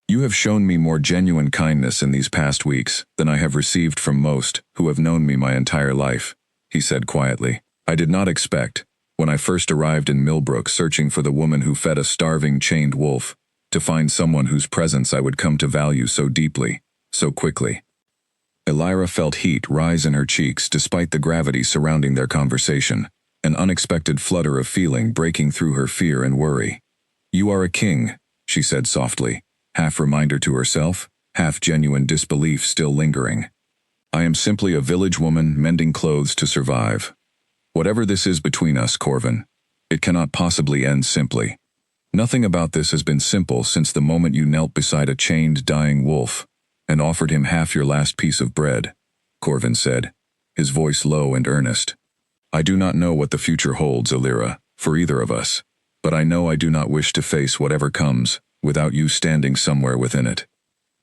You have shown me more genuine kindness in these past weeks than I have received from most who have known me my entire life, he said quietly. I did not expect, when I first arrived in Millbrook searching for the woman who fed a starving chained wolf, to find someone whose presence I would come to value so deeply, so quickly. Alira felt heat rise in her cheeks despite the gravity surrounding their conversation, an unexpected flutter of feeling breaking through her fear and worry. You are a king, she said softly, half reminder to herself, half genuine disbelief still lingering. I am simply a village woman mending clothes to survive. Whatever this is between us, Corvin, it cannot possibly end simply. Nothing about this has been simple since the moment you knelt beside a chained, dying wolf and offered him half your last piece of bread, Corvin said, his voice low and earnest. I do not know what the future holds, Alira, for either of us, but I know I do not wish to face whatever comes without you standing somewhere within it.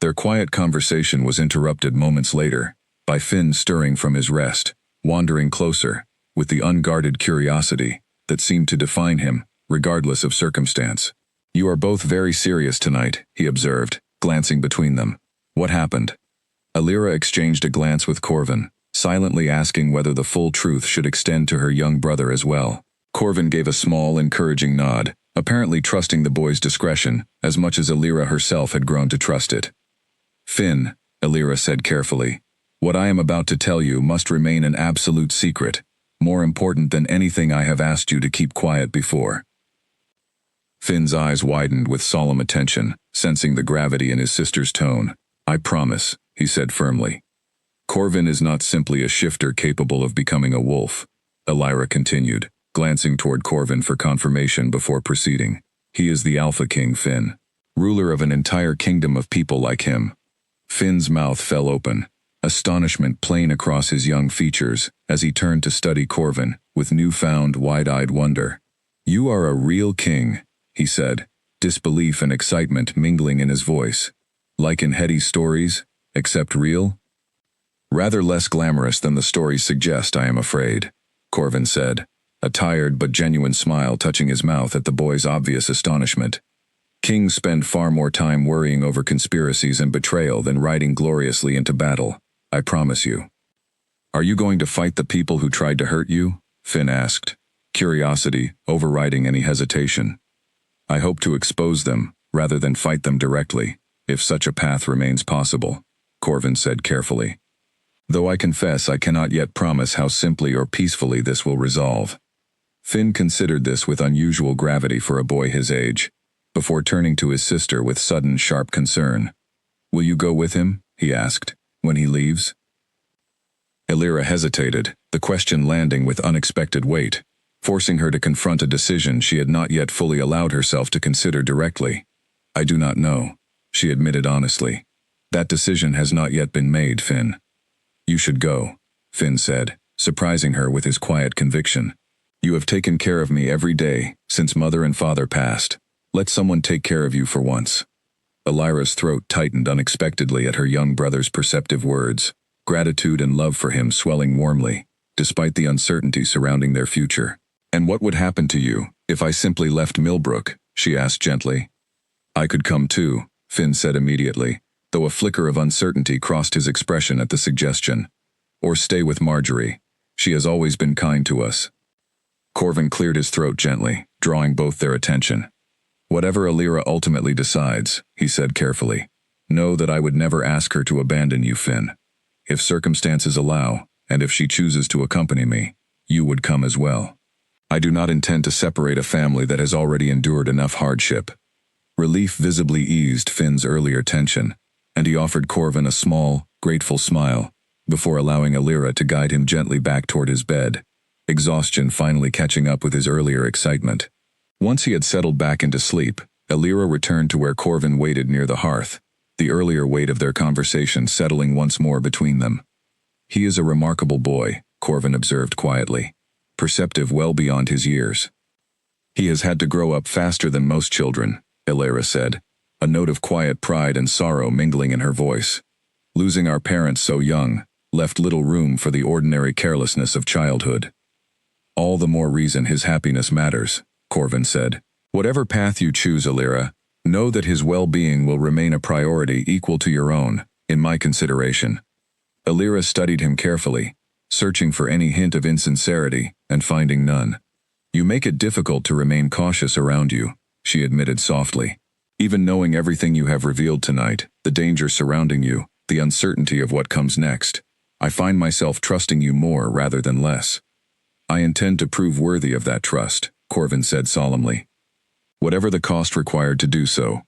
Their quiet conversation was interrupted moments later by Finn stirring from his rest, wandering closer, with the unguarded curiosity that seemed to define him, regardless of circumstance. You are both very serious tonight, he observed, glancing between them. What happened? Alira exchanged a glance with Corvin, silently asking whether the full truth should extend to her young brother as well. Corvin gave a small, encouraging nod, apparently trusting the boy's discretion as much as Alira herself had grown to trust it. Finn, Alira said carefully, what I am about to tell you must remain an absolute secret, more important than anything I have asked you to keep quiet before. Finn's eyes widened with solemn attention, sensing the gravity in his sister's tone. I promise, he said firmly. Corvin is not simply a shifter capable of becoming a wolf, Alira continued, glancing toward Corvin for confirmation before proceeding. He is the Alpha King, Finn, ruler of an entire kingdom of people like him. Finn's mouth fell open, astonishment plain across his young features as he turned to study Corvin with newfound wide-eyed wonder. You are a real king, he said, disbelief and excitement mingling in his voice. Like in Hetty's stories, except real? Rather less glamorous than the stories suggest, I am afraid, Corvin said, a tired but genuine smile touching his mouth at the boy's obvious astonishment. Kings spend far more time worrying over conspiracies and betrayal than riding gloriously into battle. I promise you. Are you going to fight the people who tried to hurt you? Finn asked, curiosity overriding any hesitation. I hope to expose them, rather than fight them directly, if such a path remains possible, Corvin said carefully. Though I confess I cannot yet promise how simply or peacefully this will resolve. Finn considered this with unusual gravity for a boy his age, before turning to his sister with sudden sharp concern. Will you go with him? He asked. When he leaves? Alira hesitated, the question landing with unexpected weight, forcing her to confront a decision she had not yet fully allowed herself to consider directly. I do not know, she admitted honestly. That decision has not yet been made, Finn. You should go, Finn said, surprising her with his quiet conviction. You have taken care of me every day since mother and father passed. Let someone take care of you for once. Elira's throat tightened unexpectedly at her young brother's perceptive words, gratitude and love for him swelling warmly, despite the uncertainty surrounding their future. And what would happen to you if I simply left Millbrook? She asked gently. I could come too, Finn said immediately, though a flicker of uncertainty crossed his expression at the suggestion. Or stay with Marjorie. She has always been kind to us. Corvin cleared his throat gently, drawing both their attention. Whatever Elira ultimately decides, he said carefully, know that I would never ask her to abandon you, Finn. If circumstances allow, and if she chooses to accompany me, you would come as well. I do not intend to separate a family that has already endured enough hardship. Relief visibly eased Finn's earlier tension, and he offered Corvin a small, grateful smile, before allowing Elira to guide him gently back toward his bed, exhaustion finally catching up with his earlier excitement. Once he had settled back into sleep, Elira returned to where Corvin waited near the hearth, the earlier weight of their conversation settling once more between them. He is a remarkable boy, Corvin observed quietly, perceptive well beyond his years. He has had to grow up faster than most children, Elira said, a note of quiet pride and sorrow mingling in her voice. Losing our parents so young left little room for the ordinary carelessness of childhood. All the more reason his happiness matters, Corvin said. Whatever path you choose, Elira, know that his well-being will remain a priority equal to your own, in my consideration. Elira studied him carefully, searching for any hint of insincerity, and finding none. You make it difficult to remain cautious around you, she admitted softly. Even knowing everything you have revealed tonight, the danger surrounding you, the uncertainty of what comes next, I find myself trusting you more rather than less. I intend to prove worthy of that trust, Corvin said solemnly. Whatever the cost required to do so.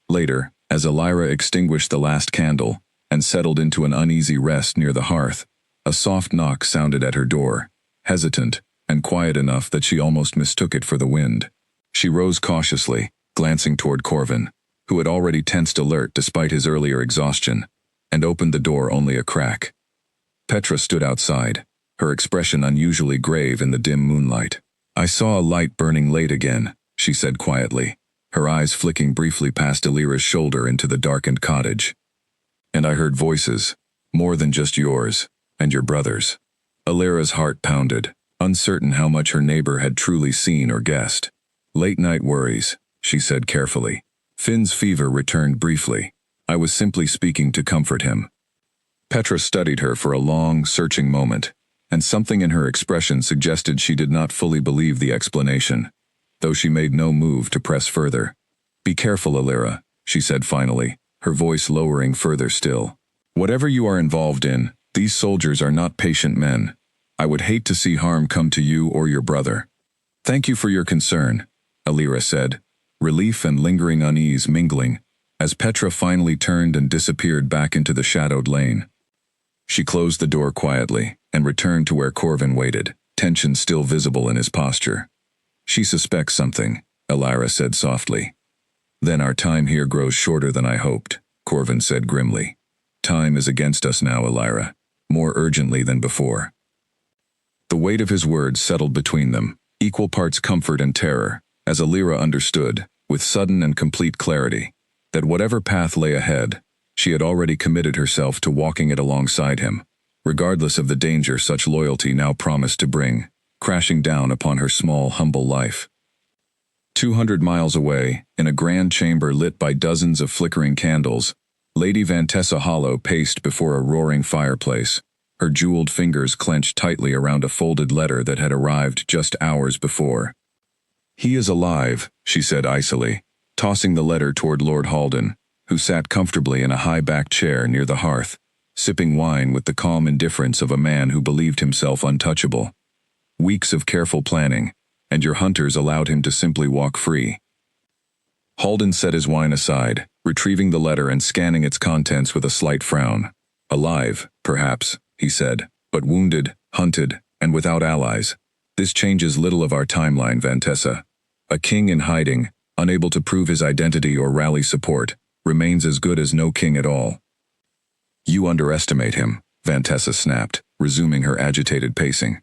Later, as Elira extinguished the last candle and settled into an uneasy rest near the hearth, a soft knock sounded at her door, hesitant and quiet enough that she almost mistook it for the wind. She rose cautiously, glancing toward Corvin, who had already tensed alert despite his earlier exhaustion, and opened the door only a crack. Petra stood outside, her expression unusually grave in the dim moonlight. I saw a light burning late again, she said quietly, her eyes flicking briefly past Elira's shoulder into the darkened cottage. And I heard voices, more than just yours, and your brother's. Elira's heart pounded, uncertain how much her neighbor had truly seen or guessed. Late-night worries, she said carefully. Finn's fever returned briefly. I was simply speaking to comfort him. Petra studied her for a long, searching moment, and something in her expression suggested she did not fully believe the explanation, though she made no move to press further. Be careful, Elira, she said finally, her voice lowering further still. Whatever you are involved in, these soldiers are not patient men. I would hate to see harm come to you or your brother. Thank you for your concern, Elira said, relief and lingering unease mingling, as Petra finally turned and disappeared back into the shadowed lane. She closed the door quietly and returned to where Corvin waited, tension still visible in his posture. She suspects something, Elira said softly. Then our time here grows shorter than I hoped, Corvin said grimly. Time is against us now, Elira, more urgently than before. The weight of his words settled between them, equal parts comfort and terror, as Elira understood, with sudden and complete clarity, that whatever path lay ahead, she had already committed herself to walking it alongside him, regardless of the danger such loyalty now promised to bring, crashing down upon her small, humble life. 200 miles away, in a grand chamber lit by dozens of flickering candles, Lady Vantessa Hollow paced before a roaring fireplace, her jeweled fingers clenched tightly around a folded letter that had arrived just hours before. He is alive, she said icily, tossing the letter toward Lord Halden, who sat comfortably in a high-backed chair near the hearth, sipping wine with the calm indifference of a man who believed himself untouchable. Weeks of careful planning, and your hunters allowed him to simply walk free. Halden set his wine aside, retrieving the letter and scanning its contents with a slight frown. Alive, perhaps, he said, but wounded, hunted, and without allies. This changes little of our timeline, Vantessa. A king in hiding, unable to prove his identity or rally support, remains as good as no king at all. You underestimate him, Vantessa snapped, resuming her agitated pacing.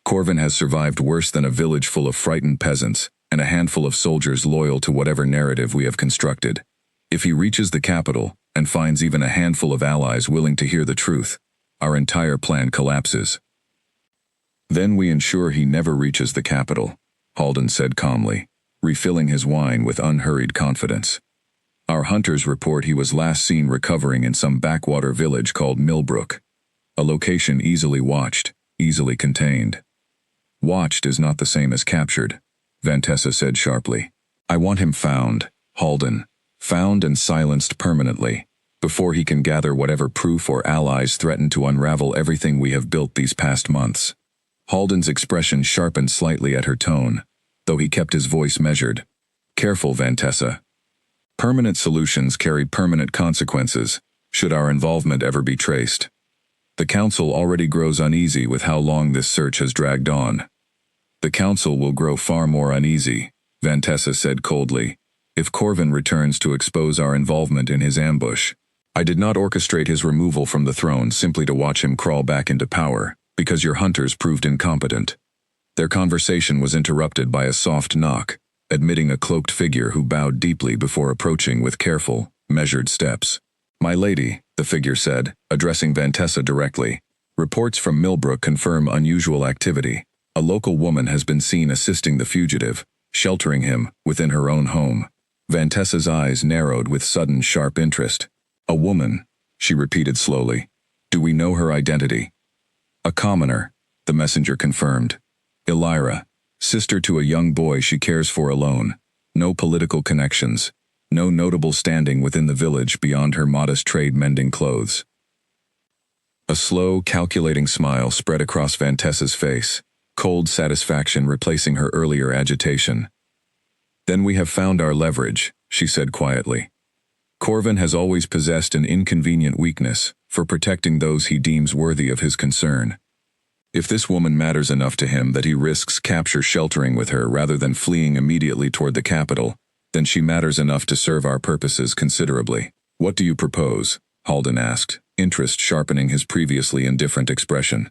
Corvin has survived worse than a village full of frightened peasants and a handful of soldiers loyal to whatever narrative we have constructed. If he reaches the capital and finds even a handful of allies willing to hear the truth, our entire plan collapses. Then we ensure he never reaches the capital, Halden said calmly, refilling his wine with unhurried confidence. Our hunters report he was last seen recovering in some backwater village called Millbrook, a location easily watched, easily contained. Watched is not the same as captured, Vantessa said sharply. I want him found, Halden, found and silenced permanently, before he can gather whatever proof or allies threaten to unravel everything we have built these past months. Halden's expression sharpened slightly at her tone, though he kept his voice measured. Careful, Vantessa. Permanent solutions carry permanent consequences, should our involvement ever be traced. The Council already grows uneasy with how long this search has dragged on. The Council will grow far more uneasy, Vantessa said coldly, if Corvin returns to expose our involvement in his ambush. I did not orchestrate his removal from the throne simply to watch him crawl back into power, because your hunters proved incompetent. Their conversation was interrupted by a soft knock, admitting a cloaked figure who bowed deeply before approaching with careful, measured steps. My lady, the figure said, addressing Vantessa directly. Reports from Millbrook confirm unusual activity. A local woman has been seen assisting the fugitive, sheltering him within her own home. Vantessa's eyes narrowed with sudden sharp interest. A woman, she repeated slowly. Do we know her identity? A commoner, the messenger confirmed. Elira, sister to a young boy she cares for alone. No political connections. No notable standing within the village beyond her modest trade mending clothes. A slow, calculating smile spread across Vantessa's face, cold satisfaction replacing her earlier agitation. Then we have found our leverage, she said quietly. Corvin has always possessed an inconvenient weakness for protecting those he deems worthy of his concern. If this woman matters enough to him that he risks capture sheltering with her rather than fleeing immediately toward the capital, then she matters enough to serve our purposes considerably. What do you propose? Halden asked, interest sharpening his previously indifferent expression.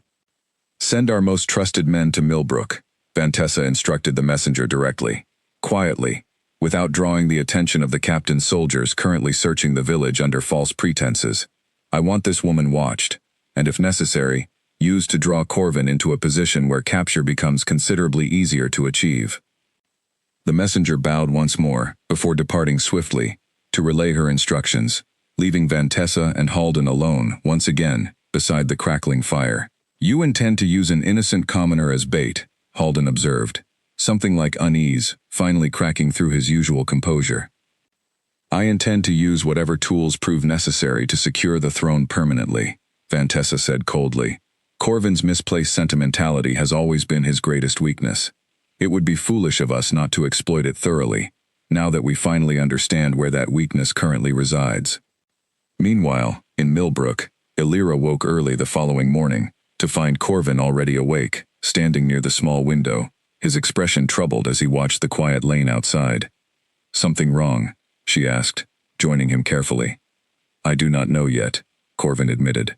Send our most trusted men to Millbrook, Vantessa instructed the messenger directly, quietly, without drawing the attention of the captain's soldiers currently searching the village under false pretenses. I want this woman watched, and if necessary, used to draw Corvin into a position where capture becomes considerably easier to achieve. The messenger bowed once more, before departing swiftly, to relay her instructions, leaving Vantessa and Halden alone, once again, beside the crackling fire. You intend to use an innocent commoner as bait, Halden observed, something like unease, finally cracking through his usual composure. I intend to use whatever tools prove necessary to secure the throne permanently, Vantessa said coldly. Corvin's misplaced sentimentality has always been his greatest weakness. It would be foolish of us not to exploit it thoroughly, now that we finally understand where that weakness currently resides. Meanwhile, in Millbrook, Elira woke early the following morning, to find Corvin already awake, standing near the small window, his expression troubled as he watched the quiet lane outside. Something wrong? She asked, joining him carefully. I do not know yet, Corvin admitted.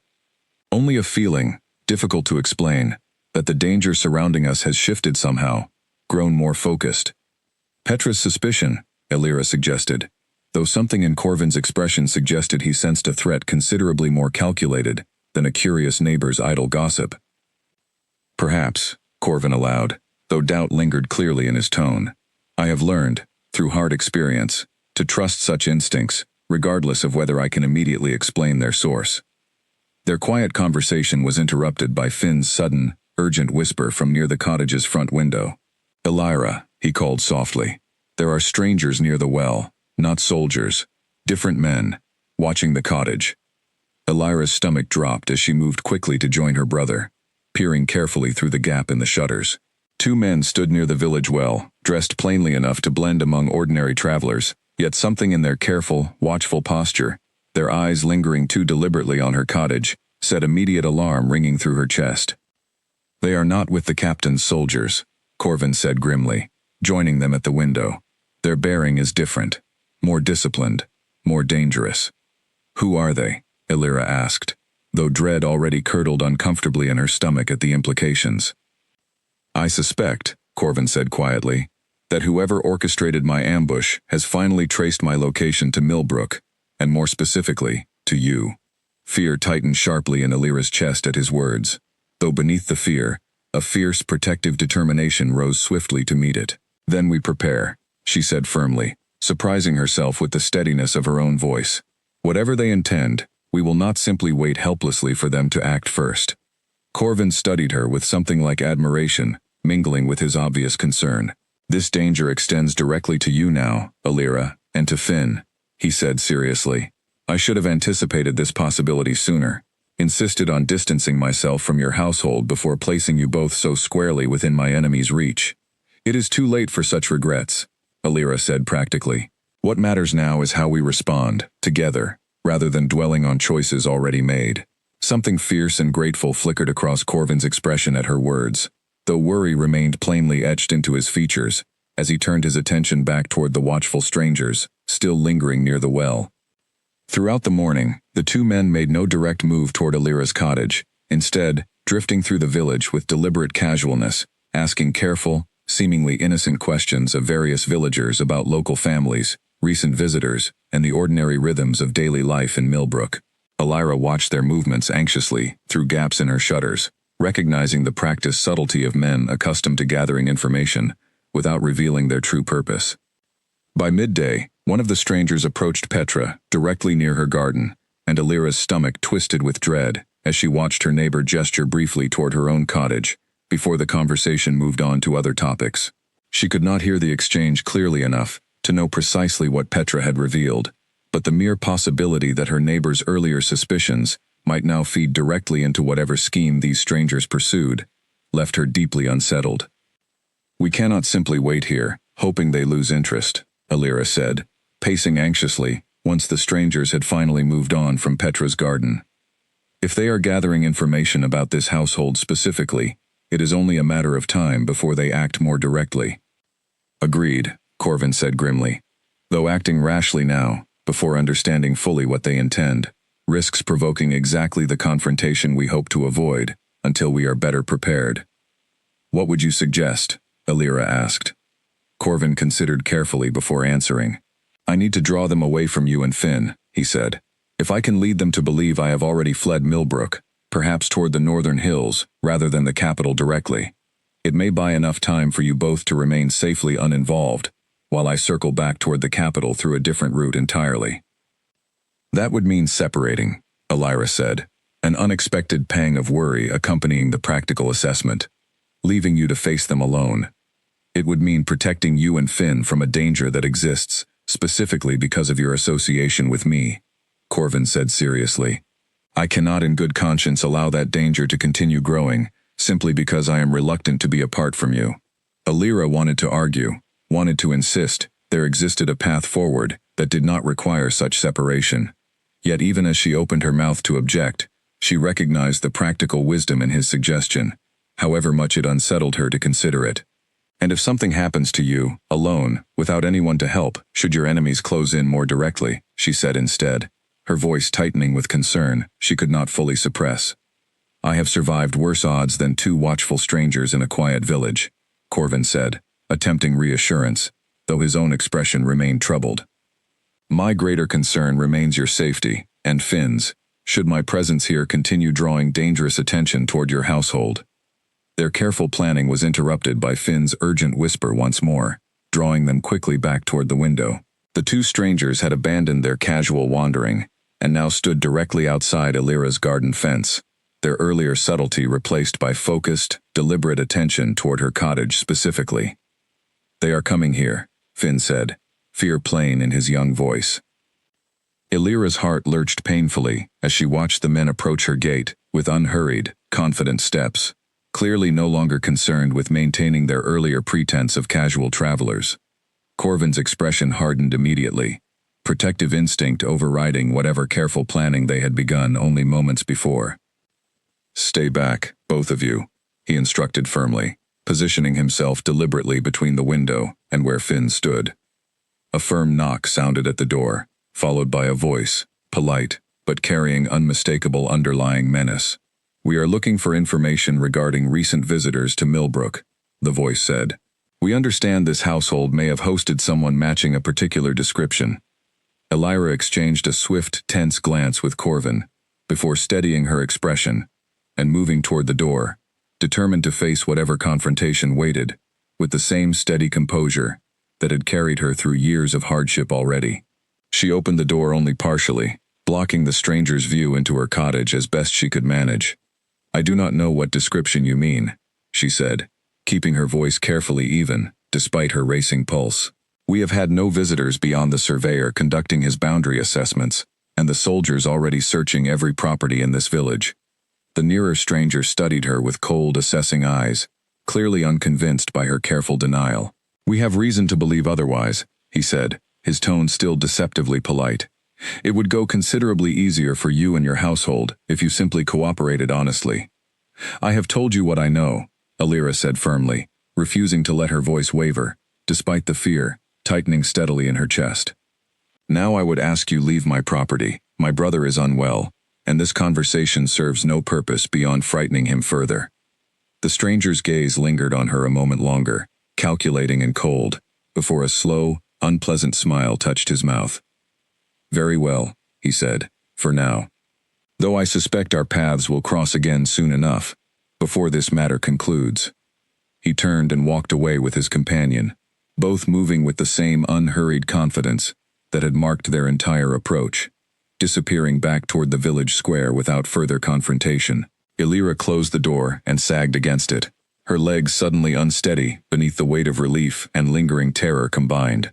Only a feeling, difficult to explain, that the danger surrounding us has shifted somehow, grown more focused. Petra's suspicion, Elira suggested, though something in Corvin's expression suggested he sensed a threat considerably more calculated than a curious neighbor's idle gossip. Perhaps, Corvin allowed, though doubt lingered clearly in his tone. I have learned, through hard experience, to trust such instincts, regardless of whether I can immediately explain their source. Their quiet conversation was interrupted by Finn's sudden, urgent whisper from near the cottage's front window. Elira, he called softly. There are strangers near the well, not soldiers, different men, watching the cottage. Elira's stomach dropped as she moved quickly to join her brother, peering carefully through the gap in the shutters. Two men stood near the village well, dressed plainly enough to blend among ordinary travelers, yet something in their careful, watchful posture, their eyes lingering too deliberately on her cottage, set immediate alarm ringing through her chest. They are not with the captain's soldiers, Corvin said grimly, joining them at the window. Their bearing is different, more disciplined, more dangerous. Who are they? Elira asked, though dread already curdled uncomfortably in her stomach at the implications. "I suspect," Corvin said quietly, "that whoever orchestrated my ambush has finally traced my location to Millbrook, and more specifically, to you." Fear tightened sharply in Alira's chest at his words, though beneath the fear, a fierce protective determination rose swiftly to meet it. "Then we prepare," she said firmly, surprising herself with the steadiness of her own voice. "Whatever they intend, we will not simply wait helplessly for them to act first." Corvin studied her with something like admiration, mingling with his obvious concern. "This danger extends directly to you now, Alira, and to Finn," he said seriously. "I should have anticipated this possibility sooner, insisted on distancing myself from your household before placing you both so squarely within my enemy's reach. It is too late for such regrets," Alira said practically. "What matters now is how we respond, together, rather than dwelling on choices already made." Something fierce and grateful flickered across Corvin's expression at her words, though worry remained plainly etched into his features, as he turned his attention back toward the watchful strangers, still lingering near the well. Throughout the morning, the two men made no direct move toward Alira's cottage, instead, drifting through the village with deliberate casualness, asking careful, seemingly innocent questions of various villagers about local families, recent visitors, and the ordinary rhythms of daily life in Millbrook. Alira watched their movements anxiously, through gaps in her shutters, recognizing the practiced subtlety of men accustomed to gathering information, without revealing their true purpose. By midday, one of the strangers approached Petra, directly near her garden, and Alira's stomach twisted with dread as she watched her neighbor gesture briefly toward her own cottage, before the conversation moved on to other topics. She could not hear the exchange clearly enough to know precisely what Petra had revealed, but the mere possibility that her neighbor's earlier suspicions might now feed directly into whatever scheme these strangers pursued, left her deeply unsettled. "We cannot simply wait here, hoping they lose interest," Alira said, pacing anxiously once the strangers had finally moved on from Petra's garden. "If they are gathering information about this household specifically, it is only a matter of time before they act more directly." "Agreed," Corvin said grimly. "Though acting rashly now, before understanding fully what they intend, risks provoking exactly the confrontation we hope to avoid, until we are better prepared." "What would you suggest?" Alira asked. Corvin considered carefully before answering. "I need to draw them away from you and Finn," he said. "If I can lead them to believe I have already fled Millbrook, perhaps toward the northern hills, rather than the capital directly, it may buy enough time for you both to remain safely uninvolved, while I circle back toward the capital through a different route entirely." "That would mean separating," Alira said, an unexpected pang of worry accompanying the practical assessment. "Leaving you to face them alone. It would mean protecting you and Finn from a danger that exists, specifically because of your association with me," Corvin said seriously. "I cannot in good conscience allow that danger to continue growing, simply because I am reluctant to be apart from you." Alira wanted to argue, wanted to insist there existed a path forward that did not require such separation. Yet even as she opened her mouth to object, she recognized the practical wisdom in his suggestion, however much it unsettled her to consider it. "And if something happens to you, alone, without anyone to help, should your enemies close in more directly," she said instead, her voice tightening with concern she could not fully suppress. "I have survived worse odds than two watchful strangers in a quiet village," Corvin said, attempting reassurance, though his own expression remained troubled. "My greater concern remains your safety, and Finn's, should my presence here continue drawing dangerous attention toward your household." Their careful planning was interrupted by Finn's urgent whisper once more, drawing them quickly back toward the window. The two strangers had abandoned their casual wandering, and now stood directly outside Alira's garden fence, their earlier subtlety replaced by focused, deliberate attention toward her cottage specifically. "They are coming here," Finn said, fear plain in his young voice. Alira's heart lurched painfully as she watched the men approach her gate with unhurried, confident steps, clearly no longer concerned with maintaining their earlier pretense of casual travelers. Corvin's expression hardened immediately, protective instinct overriding whatever careful planning they had begun only moments before. "Stay back, both of you," he instructed firmly, positioning himself deliberately between the window and where Finn stood. A firm knock sounded at the door, followed by a voice, polite, but carrying unmistakable underlying menace. "We are looking for information regarding recent visitors to Millbrook," the voice said. "We understand this household may have hosted someone matching a particular description." Elira exchanged a swift, tense glance with Corvin, before steadying her expression and moving toward the door, determined to face whatever confrontation waited, with the same steady composure that had carried her through years of hardship already. She opened the door only partially, blocking the stranger's view into her cottage as best she could manage. "I do not know what description you mean," she said, keeping her voice carefully even, despite her racing pulse. "We have had no visitors beyond the surveyor conducting his boundary assessments, and the soldiers already searching every property in this village." The nearer stranger studied her with cold, assessing eyes, clearly unconvinced by her careful denial. "We have reason to believe otherwise," he said, his tone still deceptively polite. "It would go considerably easier for you and your household if you simply cooperated honestly." "I have told you what I know," Elira said firmly, refusing to let her voice waver, despite the fear tightening steadily in her chest. "Now I would ask you leave my property. My brother is unwell, and this conversation serves no purpose beyond frightening him further." The stranger's gaze lingered on her a moment longer, calculating and cold, before a slow, unpleasant smile touched his mouth. "Very well," he said, "for now. Though I suspect our paths will cross again soon enough, before this matter concludes." He turned and walked away with his companion, both moving with the same unhurried confidence that had marked their entire approach, disappearing back toward the village square without further confrontation. Elira closed the door and sagged against it, her legs suddenly unsteady beneath the weight of relief and lingering terror combined.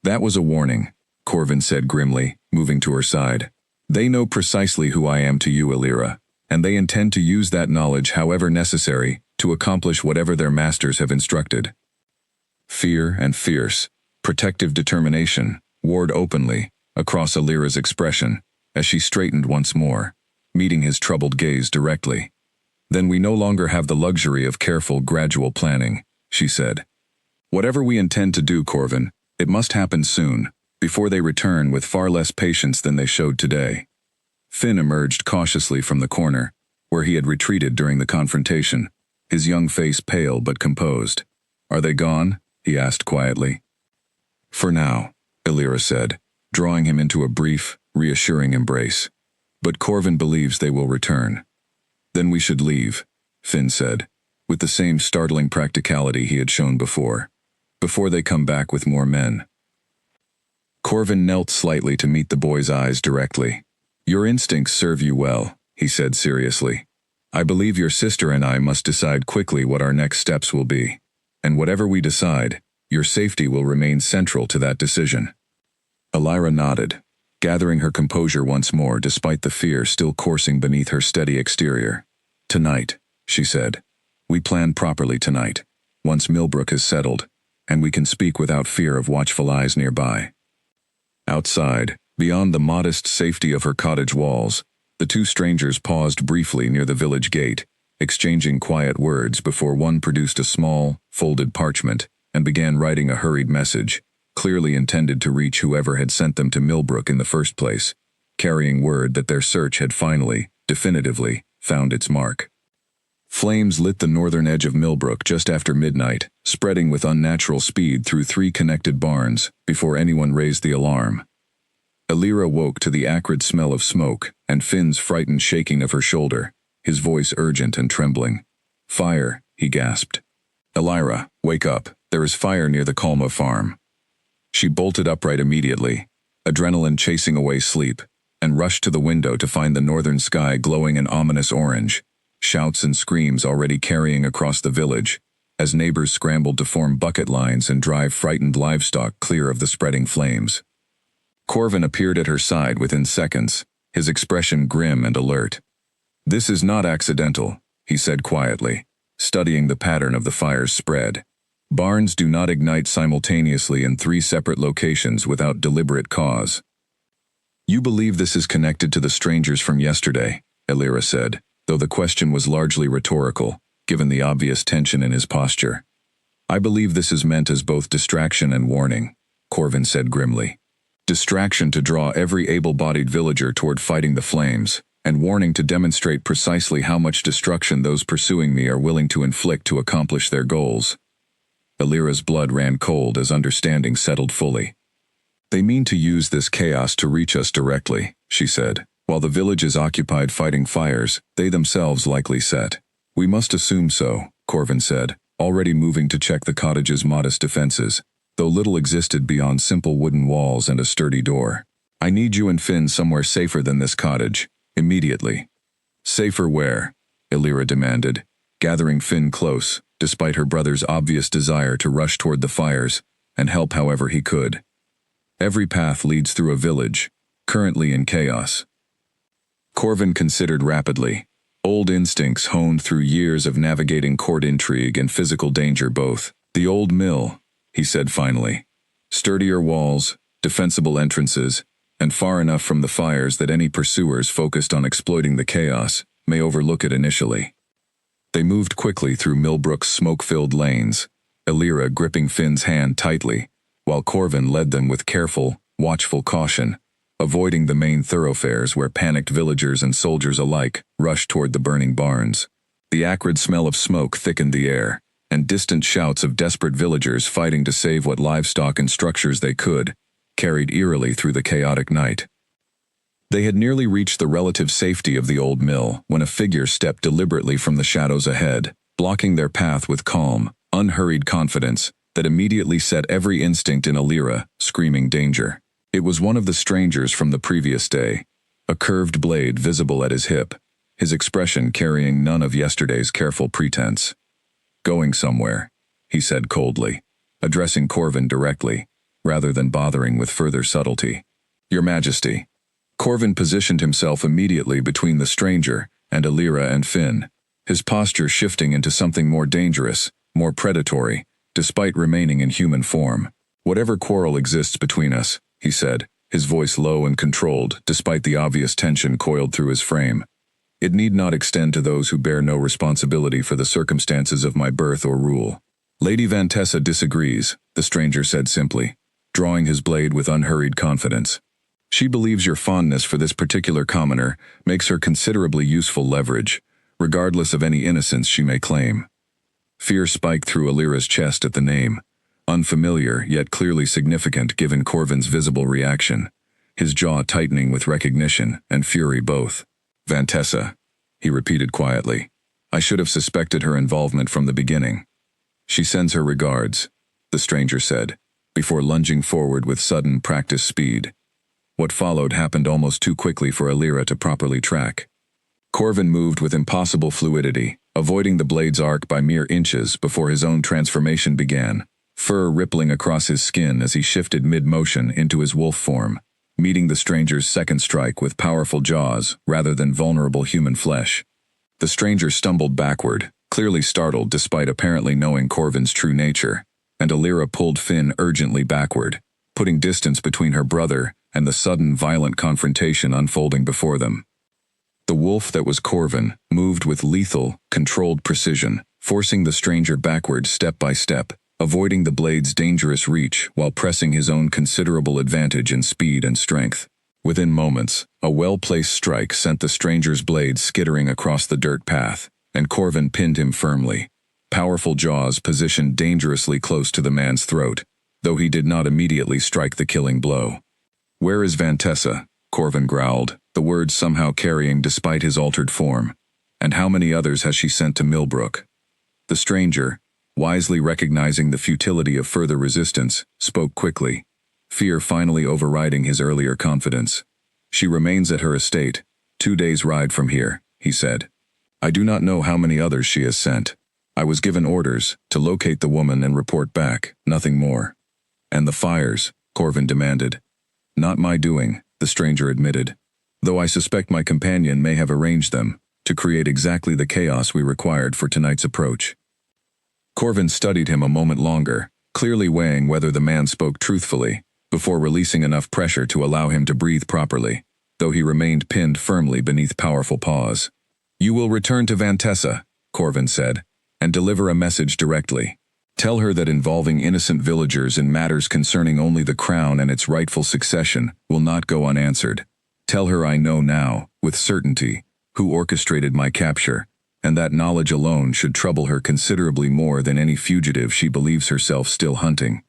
"That was a warning," Corvin said grimly, moving to her side. "They know precisely who I am to you, Elira, and they intend to use that knowledge however necessary to accomplish whatever their masters have instructed." Fear and fierce, protective determination warred openly across Elira's expression as she straightened once more, meeting his troubled gaze directly. "Then we no longer have the luxury of careful, gradual planning," she said. "Whatever we intend to do, Corvin, it must happen soon, before they return with far less patience than they showed today." Finn emerged cautiously from the corner, where he had retreated during the confrontation, his young face pale but composed. "Are they gone?" he asked quietly. "For now," Elira said, drawing him into a brief, reassuring embrace. "But Corvin believes they will return." "Then we should leave," Finn said, with the same startling practicality he had shown before they come back with more men. Corvin knelt slightly to meet the boy's eyes directly. "Your instincts serve you well," he said seriously. "I believe your sister and I must decide quickly what our next steps will be. And whatever we decide, your safety will remain central to that decision." Elira nodded, gathering her composure once more despite the fear still coursing beneath her steady exterior. "Tonight," she said. "We plan properly tonight, once Millbrook is settled, and we can speak without fear of watchful eyes nearby." Outside, beyond the modest safety of her cottage walls, the two strangers paused briefly near the village gate, exchanging quiet words before one produced a small, folded parchment and began writing a hurried message, clearly intended to reach whoever had sent them to Millbrook in the first place, carrying word that their search had finally, definitively, found its mark. Flames lit the northern edge of Millbrook just after midnight, spreading with unnatural speed through 3 connected barns before anyone raised the alarm. Elira woke to the acrid smell of smoke and Finn's frightened shaking of her shoulder, his voice urgent and trembling. "Fire," he gasped. "Elira, wake up, there is fire near the Colma farm." She bolted upright immediately, adrenaline chasing away sleep, and rushed to the window to find the northern sky glowing an ominous orange, shouts and screams already carrying across the village, as neighbors scrambled to form bucket lines and drive frightened livestock clear of the spreading flames. Corvin appeared at her side within seconds, his expression grim and alert. "This is not accidental," he said quietly, studying the pattern of the fire's spread. "Barns do not ignite simultaneously in 3 separate locations without deliberate cause." "You believe this is connected to the strangers from yesterday," Elira said, though the question was largely rhetorical, given the obvious tension in his posture. "I believe this is meant as both distraction and warning," Corvin said grimly. distraction to draw every able-bodied villager toward fighting the flames, and warning to demonstrate precisely how much destruction those pursuing me are willing to inflict to accomplish their goals. Elira's blood ran cold as understanding settled fully. They mean to use this chaos to reach us directly, she said. While the village is occupied fighting fires, they themselves likely set. We must assume so, Corvin said, already moving to check the cottage's modest defenses, though little existed beyond simple wooden walls and a sturdy door. I need you and Finn somewhere safer than this cottage, immediately. Safer where? Elira demanded, gathering Finn close, despite her brother's obvious desire to rush toward the fires and help however he could. Every path leads through a village, currently in chaos. Corvin considered rapidly. Old instincts honed through years of navigating court intrigue and physical danger both. The old mill, he said finally. Sturdier walls, defensible entrances, and far enough from the fires that any pursuers focused on exploiting the chaos may overlook it initially. They moved quickly through Millbrook's smoke-filled lanes, Elira gripping Finn's hand tightly, while Corvin led them with careful, watchful caution, avoiding the main thoroughfares where panicked villagers and soldiers alike rushed toward the burning barns. The acrid smell of smoke thickened the air, and distant shouts of desperate villagers fighting to save what livestock and structures they could carried eerily through the chaotic night. They had nearly reached the relative safety of the old mill when a figure stepped deliberately from the shadows ahead, blocking their path with calm, unhurried confidence that immediately set every instinct in Elira screaming danger. It was one of the strangers from the previous day, a curved blade visible at his hip, his expression carrying none of yesterday's careful pretense. Going somewhere, he said coldly, addressing Corvin directly, rather than bothering with further subtlety. Your Majesty. Corvin positioned himself immediately between the stranger and Elira and Finn, his posture shifting into something more dangerous, more predatory, despite remaining in human form. Whatever quarrel exists between us, he said, his voice low and controlled despite the obvious tension coiled through his frame. It need not extend to those who bear no responsibility for the circumstances of my birth or rule. Lady Vantessa disagrees, the stranger said simply, drawing his blade with unhurried confidence. She believes your fondness for this particular commoner makes her considerably useful leverage, regardless of any innocence she may claim. Fear spiked through Elira's chest at the name, unfamiliar yet clearly significant given Corvin's visible reaction, his jaw tightening with recognition and fury both. Vantessa, he repeated quietly. I should have suspected her involvement from the beginning. She sends her regards, the stranger said, before lunging forward with sudden practiced speed. What followed happened almost too quickly for Elira to properly track. Corvin moved with impossible fluidity, avoiding the blade's arc by mere inches before his own transformation began, fur rippling across his skin as he shifted mid-motion into his wolf form, meeting the stranger's second strike with powerful jaws rather than vulnerable human flesh. The stranger stumbled backward, clearly startled despite apparently knowing Corvin's true nature, and Elira pulled Finn urgently backward, putting distance between her brother and the sudden violent confrontation unfolding before them. The wolf that was Corvin moved with lethal, controlled precision, forcing the stranger backward step by step, avoiding the blade's dangerous reach while pressing his own considerable advantage in speed and strength. Within moments, a well-placed strike sent the stranger's blade skittering across the dirt path, and Corvin pinned him firmly, powerful jaws positioned dangerously close to the man's throat, though he did not immediately strike the killing blow. Where is Vantessa? Corvin growled, the words somehow carrying despite his altered form. And how many others has she sent to Millbrook? The stranger, wisely recognizing the futility of further resistance, spoke quickly, fear finally overriding his earlier confidence. She remains at her estate, 2 days' ride from here, he said. I do not know how many others she has sent. I was given orders to locate the woman and report back, nothing more. And the fires, Corvin demanded. Not my doing, the stranger admitted, though I suspect my companion may have arranged them to create exactly the chaos we required for tonight's approach. Corvin studied him a moment longer, clearly weighing whether the man spoke truthfully, before releasing enough pressure to allow him to breathe properly, though he remained pinned firmly beneath powerful paws. You will return to Vantessa, Corvin said, and deliver a message directly. Tell her that involving innocent villagers in matters concerning only the crown and its rightful succession will not go unanswered. Tell her I know now, with certainty, who orchestrated my capture, and that knowledge alone should trouble her considerably more than any fugitive she believes herself still hunting."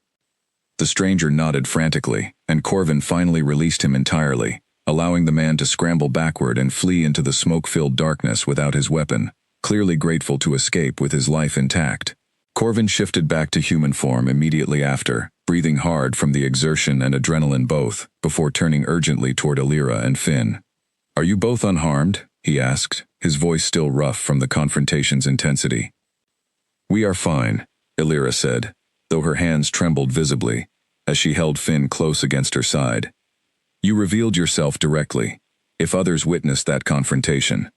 The stranger nodded frantically, and Corvin finally released him entirely, allowing the man to scramble backward and flee into the smoke-filled darkness without his weapon, clearly grateful to escape with his life intact. Corvin shifted back to human form immediately after, breathing hard from the exertion and adrenaline both, before turning urgently toward Illyra and Finn. "Are you both unharmed?" he asked, his voice still rough from the confrontation's intensity. "We are fine," Illyra said, though her hands trembled visibly, as she held Finn close against her side. "You revealed yourself directly. If others witnessed that confrontation—"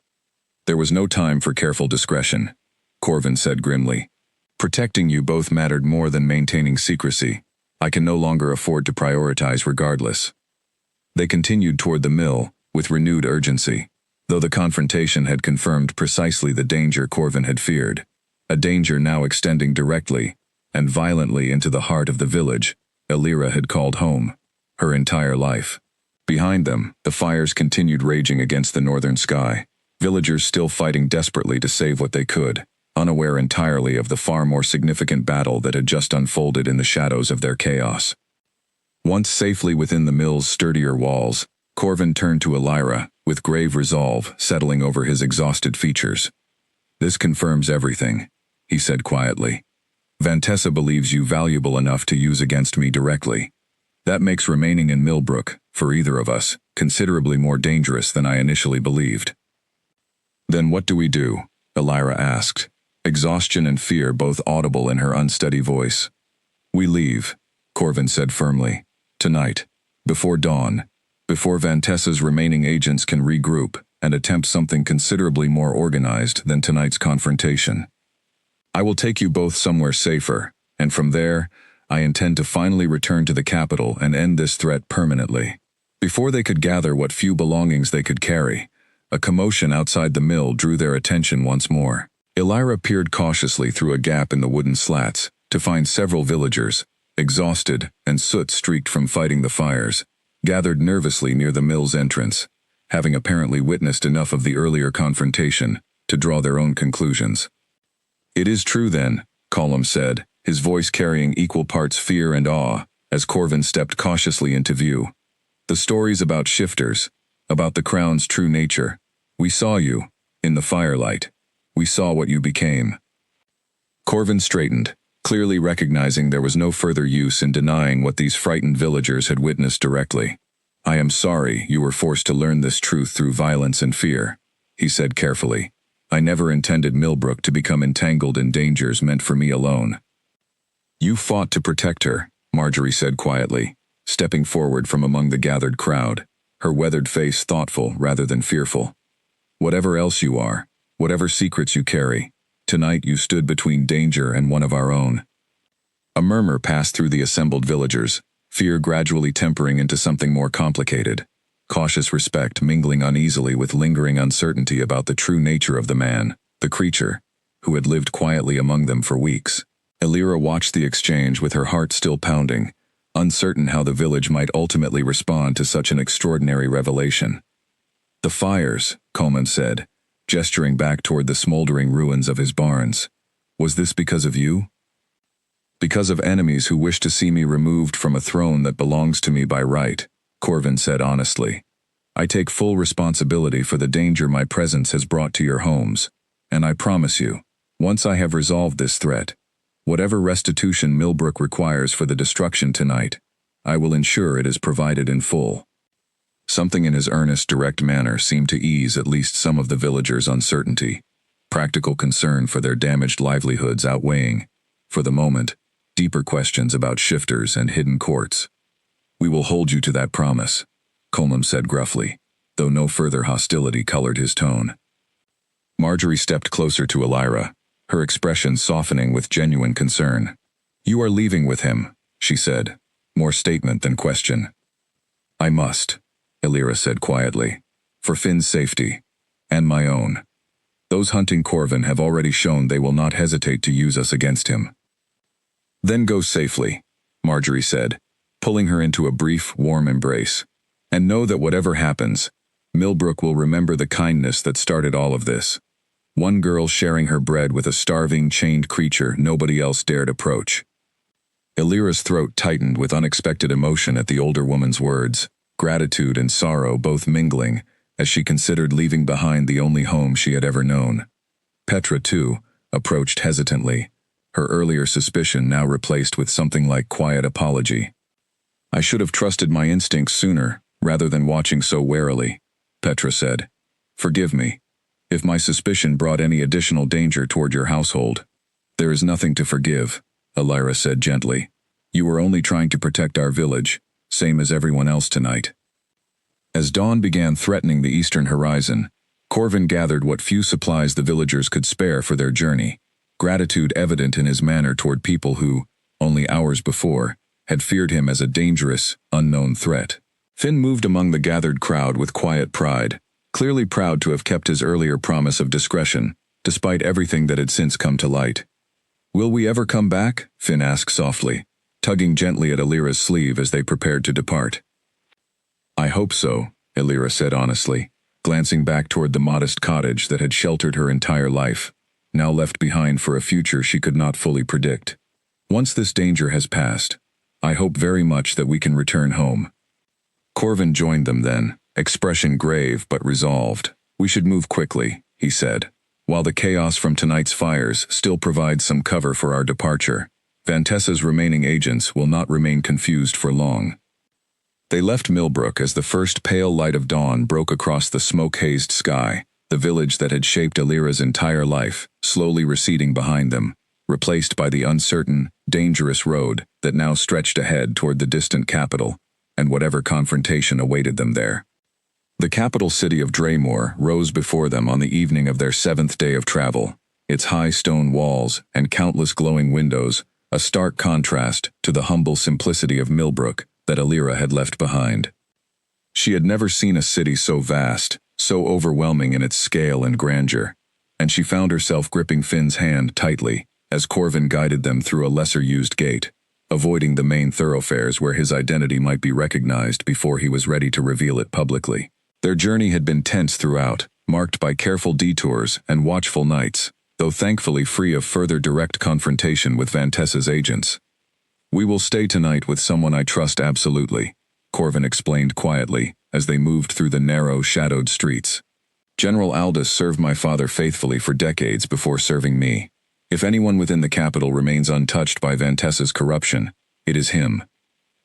"There was no time for careful discretion," Corvin said grimly. "Protecting you both mattered more than maintaining secrecy. I can no longer afford to prioritize regardless." They continued toward the mill, with renewed urgency, though the confrontation had confirmed precisely the danger Corvin had feared, a danger now extending directly and violently into the heart of the village Illyra had called home, her entire life. Behind them, the fires continued raging against the northern sky, villagers still fighting desperately to save what they could, unaware entirely of the far more significant battle that had just unfolded in the shadows of their chaos. Once safely within the mill's sturdier walls, Corvin turned to Illyra, with grave resolve settling over his exhausted features. "This confirms everything," he said quietly. "Vantessa believes you valuable enough to use against me directly. That makes remaining in Millbrook, for either of us, considerably more dangerous than I initially believed." "Then what do we do?" Illyra asked, exhaustion and fear both audible in her unsteady voice. "We leave," Corvin said firmly. "Tonight. Before dawn. Before Vantessa's remaining agents can regroup and attempt something considerably more organized than tonight's confrontation. I will take you both somewhere safer, and from there, I intend to finally return to the capital and end this threat permanently." Before they could gather what few belongings they could carry, a commotion outside the mill drew their attention once more. Illyra peered cautiously through a gap in the wooden slats to find several villagers, exhausted and soot-streaked from fighting the fires, gathered nervously near the mill's entrance, having apparently witnessed enough of the earlier confrontation to draw their own conclusions. "It is true then," Colum said, his voice carrying equal parts fear and awe, as Corvin stepped cautiously into view. "The stories about shifters, about the crown's true nature. We saw you, in the firelight. We saw what you became." Corvin straightened, clearly recognizing there was no further use in denying what these frightened villagers had witnessed directly. "I am sorry you were forced to learn this truth through violence and fear," he said carefully. "I never intended Millbrook to become entangled in dangers meant for me alone." "You fought to protect her," Marjorie said quietly, stepping forward from among the gathered crowd, her weathered face thoughtful rather than fearful. "Whatever else you are, whatever secrets you carry, tonight you stood between danger and one of our own." A murmur passed through the assembled villagers, fear gradually tempering into something more complicated, cautious respect mingling uneasily with lingering uncertainty about the true nature of the man, the creature, who had lived quietly among them for weeks. Illyra watched the exchange with her heart still pounding, uncertain how the village might ultimately respond to such an extraordinary revelation. "The fires," Coleman said, gesturing back toward the smoldering ruins of his barns. "Was this because of you?" "Because of enemies who wish to see me removed from a throne that belongs to me by right," Corvin said honestly. "I take full responsibility for the danger my presence has brought to your homes, and I promise you, once I have resolved this threat, whatever restitution Millbrook requires for the destruction tonight, I will ensure it is provided in full." Something in his earnest, direct manner seemed to ease at least some of the villagers' uncertainty, practical concern for their damaged livelihoods outweighing, for the moment, deeper questions about shifters and hidden courts. "We will hold you to that promise," Coleman said gruffly, though no further hostility colored his tone. Marjorie stepped closer to Illyra, her expression softening with genuine concern. "You are leaving with him," she said, more statement than question. "I must," Illyra said quietly, "for Finn's safety, and my own. Those hunting Corvin have already shown they will not hesitate to use us against him." Then go safely, Marjorie said, pulling her into a brief, warm embrace. And know that whatever happens, Millbrook will remember the kindness that started all of this. One girl sharing her bread with a starving, chained creature nobody else dared approach. Elira's throat tightened with unexpected emotion at the older woman's words, gratitude and sorrow both mingling, as she considered leaving behind the only home she had ever known. Petra, too, approached hesitantly, her earlier suspicion now replaced with something like quiet apology. I should have trusted my instincts sooner, rather than watching so warily, Petra said. Forgive me, if my suspicion brought any additional danger toward your household. There is nothing to forgive, Elira said gently. You were only trying to protect our village, same as everyone else tonight. As dawn began threatening the eastern horizon, Corvin gathered what few supplies the villagers could spare for their journey, gratitude evident in his manner toward people who, only hours before, had feared him as a dangerous, unknown threat. Finn moved among the gathered crowd with quiet pride, clearly proud to have kept his earlier promise of discretion, despite everything that had since come to light. Will we ever come back? Finn asked softly, tugging gently at Elira's sleeve as they prepared to depart. I hope so, Elira said honestly, glancing back toward the modest cottage that had sheltered her entire life, now left behind for a future she could not fully predict. Once this danger has passed, I hope very much that we can return home. Corvin joined them then, expression grave but resolved. We should move quickly, he said. While the chaos from tonight's fires still provides some cover for our departure, Vantessa's remaining agents will not remain confused for long. They left Millbrook as the first pale light of dawn broke across the smoke-hazed sky, the village that had shaped Elira's entire life, slowly receding behind them, replaced by the uncertain, dangerous road that now stretched ahead toward the distant capital, and whatever confrontation awaited them there. The capital city of Draymore rose before them on the evening of their 7th day of travel, its high stone walls and countless glowing windows, a stark contrast to the humble simplicity of Millbrook that Elira had left behind. She had never seen a city so vast, so overwhelming in its scale and grandeur, and she found herself gripping Finn's hand tightly as Corvin guided them through a lesser-used gate, avoiding the main thoroughfares where his identity might be recognized before he was ready to reveal it publicly. Their journey had been tense throughout, marked by careful detours and watchful nights, though thankfully free of further direct confrontation with Vantessa's agents. We will stay tonight with someone I trust absolutely, Corvin explained quietly as they moved through the narrow, shadowed streets. General Aldous served my father faithfully for decades before serving me. If anyone within the capital remains untouched by Vantessa's corruption, it is him.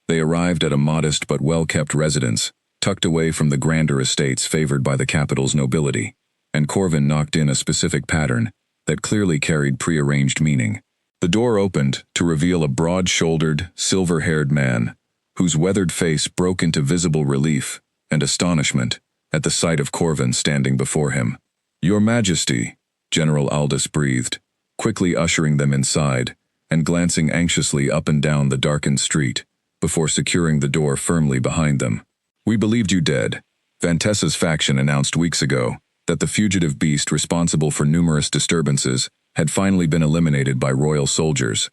They arrived at a modest but well-kept residence, tucked away from the grander estates favored by the capital's nobility, and Corvin knocked in a specific pattern that clearly carried prearranged meaning. The door opened to reveal a broad-shouldered, silver-haired man, whose weathered face broke into visible relief and astonishment at the sight of Corvin standing before him. Your Majesty, General Aldous breathed, quickly ushering them inside and glancing anxiously up and down the darkened street before securing the door firmly behind them. We believed you dead. Vantessa's faction announced weeks ago that the fugitive beast responsible for numerous disturbances had finally been eliminated by royal soldiers.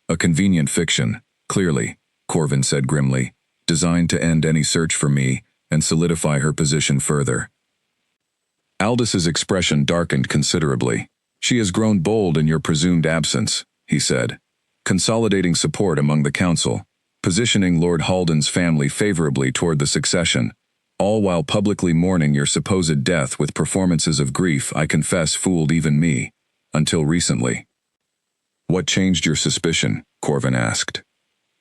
A convenient fiction, clearly, Corvin said grimly, designed to end any search for me and solidify her position further. Aldis's expression darkened considerably. She has grown bold in your presumed absence, he said, consolidating support among the council, positioning Lord Halden's family favorably toward the succession, all while publicly mourning your supposed death with performances of grief I confess fooled even me. Until recently. What changed your suspicion? Corvin asked.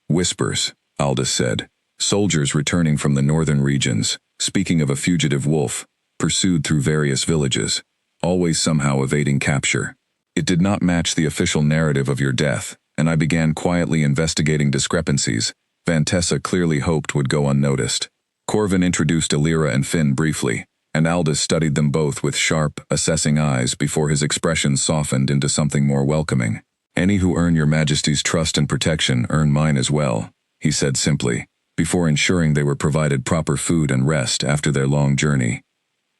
Whispers, Aldous said. Soldiers returning from the northern regions, speaking of a fugitive wolf, pursued through various villages, always somehow evading capture. It did not match the official narrative of your death, and I began quietly investigating discrepancies Vantessa clearly hoped would go unnoticed. Corvin introduced Elira and Finn briefly, and Aldous studied them both with sharp, assessing eyes before his expression softened into something more welcoming. Any who earn your Majesty's trust and protection earn mine as well, he said simply, before ensuring they were provided proper food and rest after their long journey.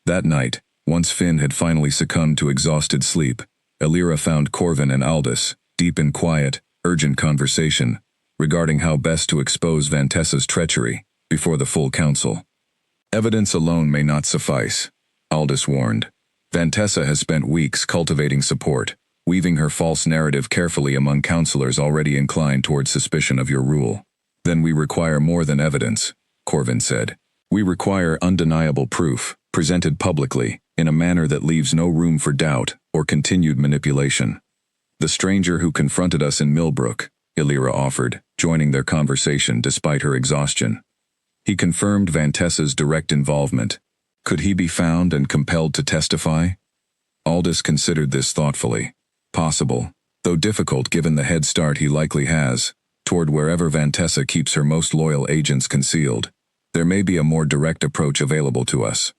That night, once Finn had finally succumbed to exhausted sleep, Elira found Corvin and Aldous, deep in quiet, urgent conversation regarding how best to expose Vantessa's treachery before the full council. Evidence alone may not suffice, Aldous warned. Vantessa has spent weeks cultivating support, weaving her false narrative carefully among counselors already inclined toward suspicion of your rule. Then we require more than evidence, Corvin said. We require undeniable proof, presented publicly, in a manner that leaves no room for doubt or continued manipulation. The stranger who confronted us in Millbrook, Illyra offered, joining their conversation despite her exhaustion. He confirmed Vantessa's direct involvement. Could he be found and compelled to testify? Aldous considered this thoughtfully. Possible, though difficult given the head start he likely has, toward wherever Vantessa keeps her most loyal agents concealed. There may be a more direct approach available to us.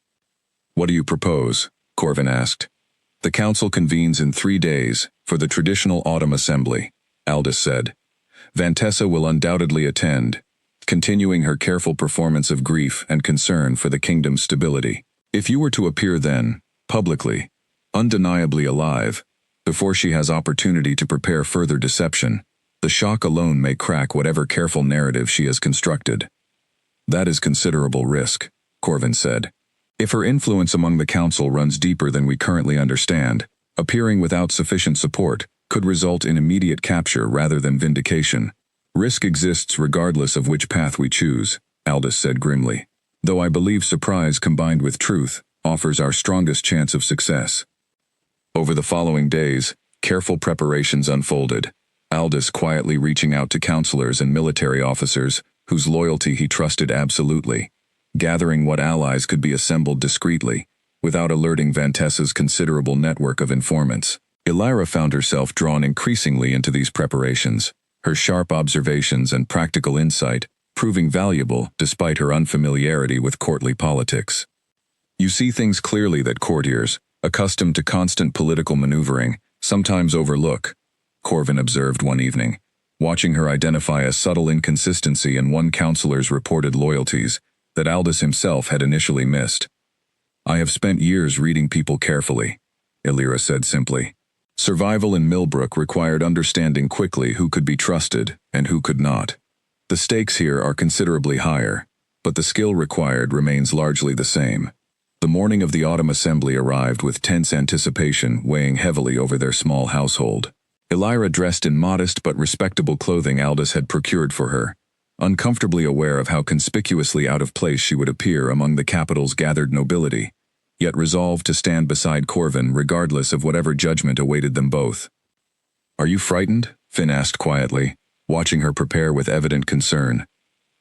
What do you propose? Corvin asked. The council convenes in 3 days for the traditional autumn assembly, Aldous said. Vantessa will undoubtedly attend, continuing her careful performance of grief and concern for the kingdom's stability. If you were to appear then, publicly, undeniably alive, before she has opportunity to prepare further deception, the shock alone may crack whatever careful narrative she has constructed. That is considerable risk, Corvin said. If her influence among the council runs deeper than we currently understand, appearing without sufficient support could result in immediate capture rather than vindication. Risk exists regardless of which path we choose, Aldous said grimly. Though I believe surprise combined with truth offers our strongest chance of success. Over the following days, careful preparations unfolded, Aldous quietly reaching out to counselors and military officers whose loyalty he trusted absolutely, gathering what allies could be assembled discreetly, without alerting Vantessa's considerable network of informants. Illyra found herself drawn increasingly into these preparations, her sharp observations and practical insight proving valuable despite her unfamiliarity with courtly politics. You see things clearly that courtiers, accustomed to constant political maneuvering, sometimes overlook, Corvin observed one evening, watching her identify a subtle inconsistency in one counselor's reported loyalties that Aldous himself had initially missed. I have spent years reading people carefully, Illyra said simply. Survival in Millbrook required understanding quickly who could be trusted and who could not. The stakes here are considerably higher, but the skill required remains largely the same. The morning of the autumn assembly arrived with tense anticipation weighing heavily over their small household. Illyra dressed in modest but respectable clothing Aldous had procured for her, uncomfortably aware of how conspicuously out of place she would appear among the capital's gathered nobility, yet resolved to stand beside Corvin regardless of whatever judgment awaited them both. Are you frightened? Finn asked quietly, watching her prepare with evident concern.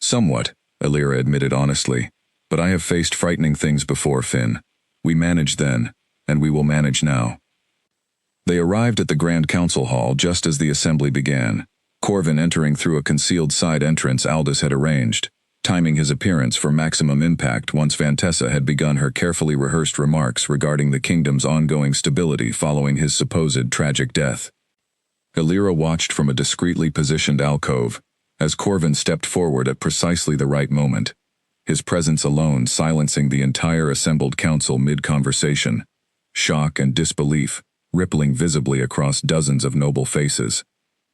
Somewhat, Illyra admitted honestly, but I have faced frightening things before, Finn. We managed then, and we will manage now. They arrived at the Grand Council Hall just as the assembly began, Corvin entering through a concealed side entrance Aldous had arranged, timing his appearance for maximum impact once Vantessa had begun her carefully rehearsed remarks regarding the kingdom's ongoing stability following his supposed tragic death. Illyra watched from a discreetly positioned alcove, as Corvin stepped forward at precisely the right moment, his presence alone silencing the entire assembled council mid-conversation, shock and disbelief rippling visibly across dozens of noble faces,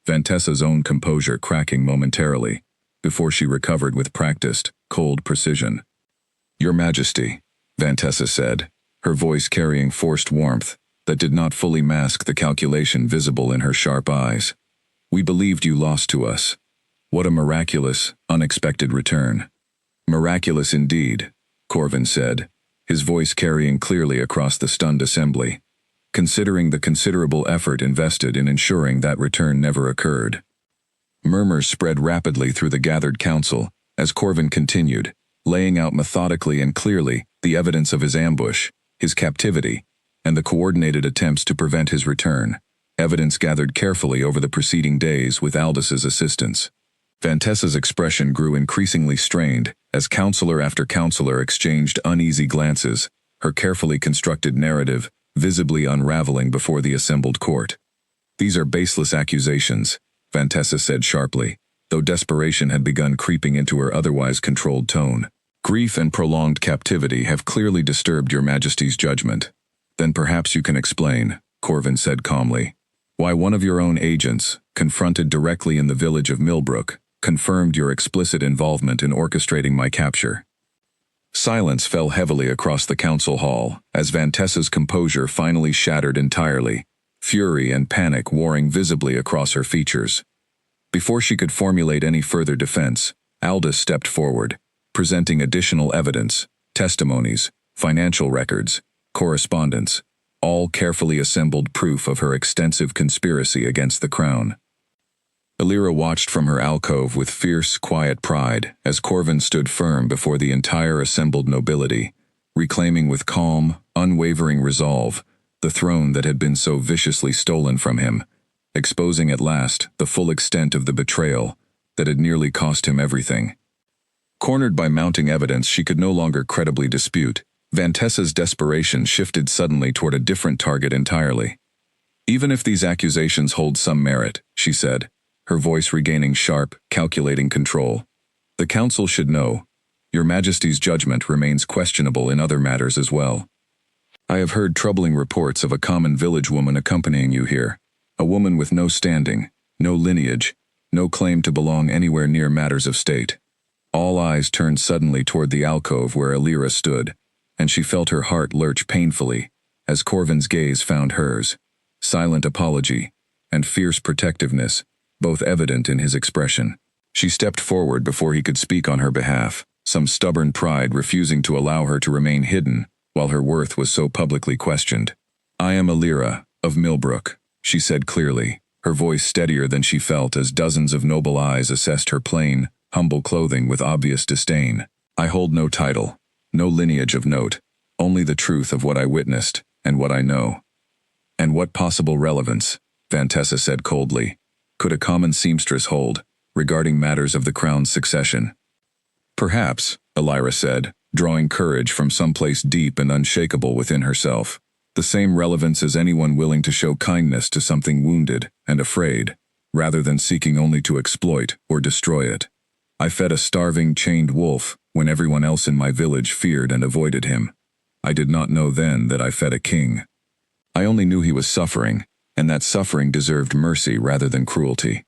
Vantessa's own composure cracking momentarily, before she recovered with practiced, cold precision. Your Majesty, Vantessa said, her voice carrying forced warmth that did not fully mask the calculation visible in her sharp eyes. We believed you lost to us. What a miraculous, unexpected return. Miraculous indeed, Corvin said, his voice carrying clearly across the stunned assembly, considering the considerable effort invested in ensuring that return never occurred. Murmurs spread rapidly through the gathered council as Corvin continued, laying out methodically and clearly the evidence of his ambush, his captivity, and the coordinated attempts to prevent his return, evidence gathered carefully over the preceding days with Aldous' assistance. Vantessa's expression grew increasingly strained as counselor after counselor exchanged uneasy glances, her carefully constructed narrative visibly unraveling before the assembled court. These are baseless accusations, Vantessa said sharply, though desperation had begun creeping into her otherwise controlled tone. Grief and prolonged captivity have clearly disturbed your Majesty's judgment. Then perhaps you can explain, Corvin said calmly. Why one of your own agents, confronted directly in the village of Millbrook, confirmed your explicit involvement in orchestrating my capture. Silence fell heavily across the council hall as Vantessa's composure finally shattered entirely, fury and panic warring visibly across her features. Before she could formulate any further defense, Aldous stepped forward, presenting additional evidence, testimonies, financial records, correspondence, all carefully assembled proof of her extensive conspiracy against the crown. Illyra watched from her alcove with fierce, quiet pride as Corvin stood firm before the entire assembled nobility, reclaiming with calm, unwavering resolve the throne that had been so viciously stolen from him, exposing at last the full extent of the betrayal that had nearly cost him everything. Cornered by mounting evidence she could no longer credibly dispute, Vantessa's desperation shifted suddenly toward a different target entirely. Even if these accusations hold some merit, she said, her voice regaining sharp, calculating control, the council should know, Your Majesty's judgment remains questionable in other matters as well. I have heard troubling reports of a common village woman accompanying you here, a woman with no standing, no lineage, no claim to belong anywhere near matters of state. All eyes turned suddenly toward the alcove where Illyra stood, and she felt her heart lurch painfully as Corvin's gaze found hers, silent apology and fierce protectiveness, both evident in his expression. She stepped forward before he could speak on her behalf, some stubborn pride refusing to allow her to remain hidden while her worth was so publicly questioned. I am Illyra, of Millbrook, she said clearly, her voice steadier than she felt as dozens of noble eyes assessed her plain, humble clothing with obvious disdain. I hold no title, no lineage of note, only the truth of what I witnessed and what I know. And what possible relevance, Vantessa said coldly, could a common seamstress hold regarding matters of the crown's succession? Perhaps, Illyra said, drawing courage from someplace deep and unshakable within herself, the same relevance as anyone willing to show kindness to something wounded and afraid, rather than seeking only to exploit or destroy it. I fed a starving, chained wolf when everyone else in my village feared and avoided him. I did not know then that I fed a king. I only knew he was suffering, and that suffering deserved mercy rather than cruelty.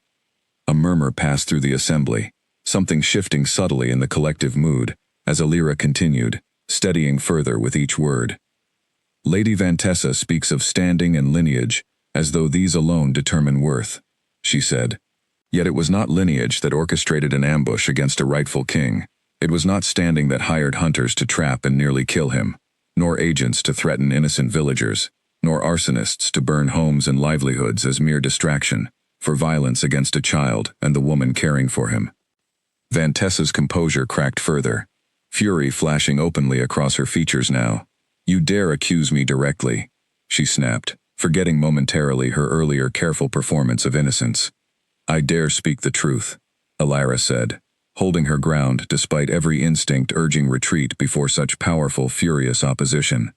A murmur passed through the assembly, something shifting subtly in the collective mood, as Illyra continued, steadying further with each word. Lady Vantessa speaks of standing and lineage, as though these alone determine worth, she said. Yet it was not lineage that orchestrated an ambush against a rightful king. It was not standing that hired hunters to trap and nearly kill him, nor agents to threaten innocent villagers, nor arsonists to burn homes and livelihoods as mere distraction, for violence against a child and the woman caring for him. Vantessa's composure cracked further, fury flashing openly across her features now. You dare accuse me directly, she snapped, forgetting momentarily her earlier careful performance of innocence. I dare speak the truth, Illyra said, holding her ground despite every instinct urging retreat before such powerful, furious opposition.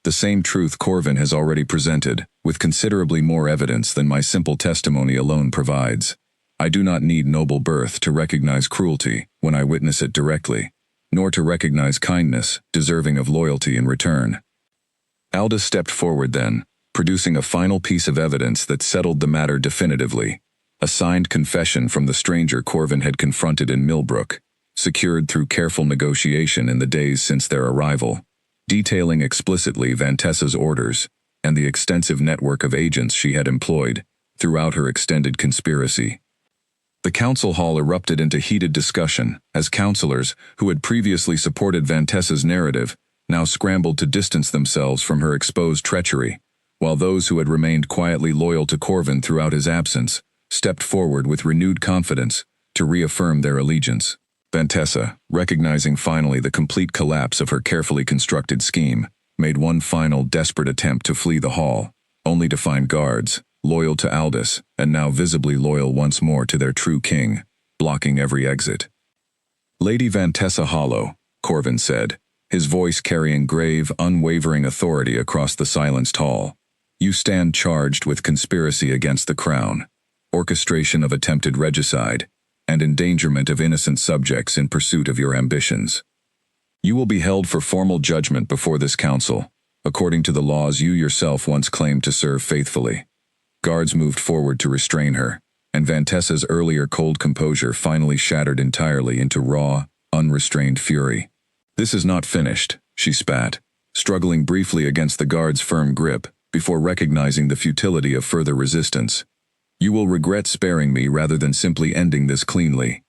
The same truth Corvin has already presented, with considerably more evidence than my simple testimony alone provides. I do not need noble birth to recognize cruelty when I witness it directly, nor to recognize kindness deserving of loyalty in return. Aldous stepped forward then, producing a final piece of evidence that settled the matter definitively. A signed confession from the stranger Corvin had confronted in Millbrook, secured through careful negotiation in the days since their arrival, detailing explicitly Vantessa's orders and the extensive network of agents she had employed throughout her extended conspiracy. The council hall erupted into heated discussion as councillors who had previously supported Vantessa's narrative now scrambled to distance themselves from her exposed treachery, while those who had remained quietly loyal to Corvin throughout his absence stepped forward with renewed confidence to reaffirm their allegiance. Vantessa, recognizing finally the complete collapse of her carefully constructed scheme, made one final desperate attempt to flee the hall, only to find guards, loyal to Aldous and now visibly loyal once more to their true king, blocking every exit. Lady Vantessa Hollow, Corvin said, his voice carrying grave, unwavering authority across the silenced hall. You stand charged with conspiracy against the crown, orchestration of attempted regicide, and endangerment of innocent subjects in pursuit of your ambitions. You will be held for formal judgment before this council, according to the laws you yourself once claimed to serve faithfully. Guards moved forward to restrain her, and Vantessa's earlier cold composure finally shattered entirely into raw, unrestrained fury. "This is not finished," she spat, struggling briefly against the guard's firm grip, before recognizing the futility of further resistance. "You will regret sparing me rather than simply ending this cleanly."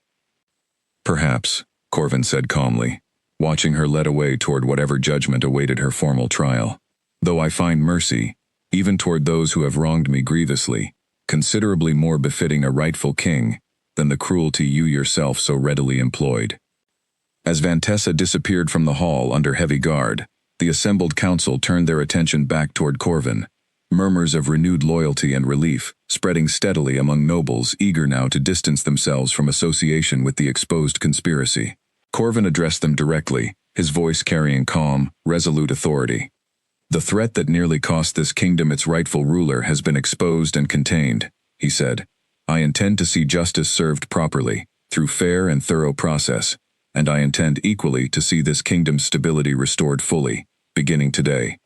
"Perhaps," Corvin said calmly, watching her led away toward whatever judgment awaited her formal trial. "Though I find mercy, even toward those who have wronged me grievously, considerably more befitting a rightful king than the cruelty you yourself so readily employed." As Vantessa disappeared from the hall under heavy guard, the assembled council turned their attention back toward Corvin, murmurs of renewed loyalty and relief spreading steadily among nobles eager now to distance themselves from association with the exposed conspiracy. Corvin addressed them directly, his voice carrying calm, resolute authority. "The threat that nearly cost this kingdom its rightful ruler has been exposed and contained," he said. "I intend to see justice served properly, through fair and thorough process, and I intend equally to see this kingdom's stability restored fully, beginning today."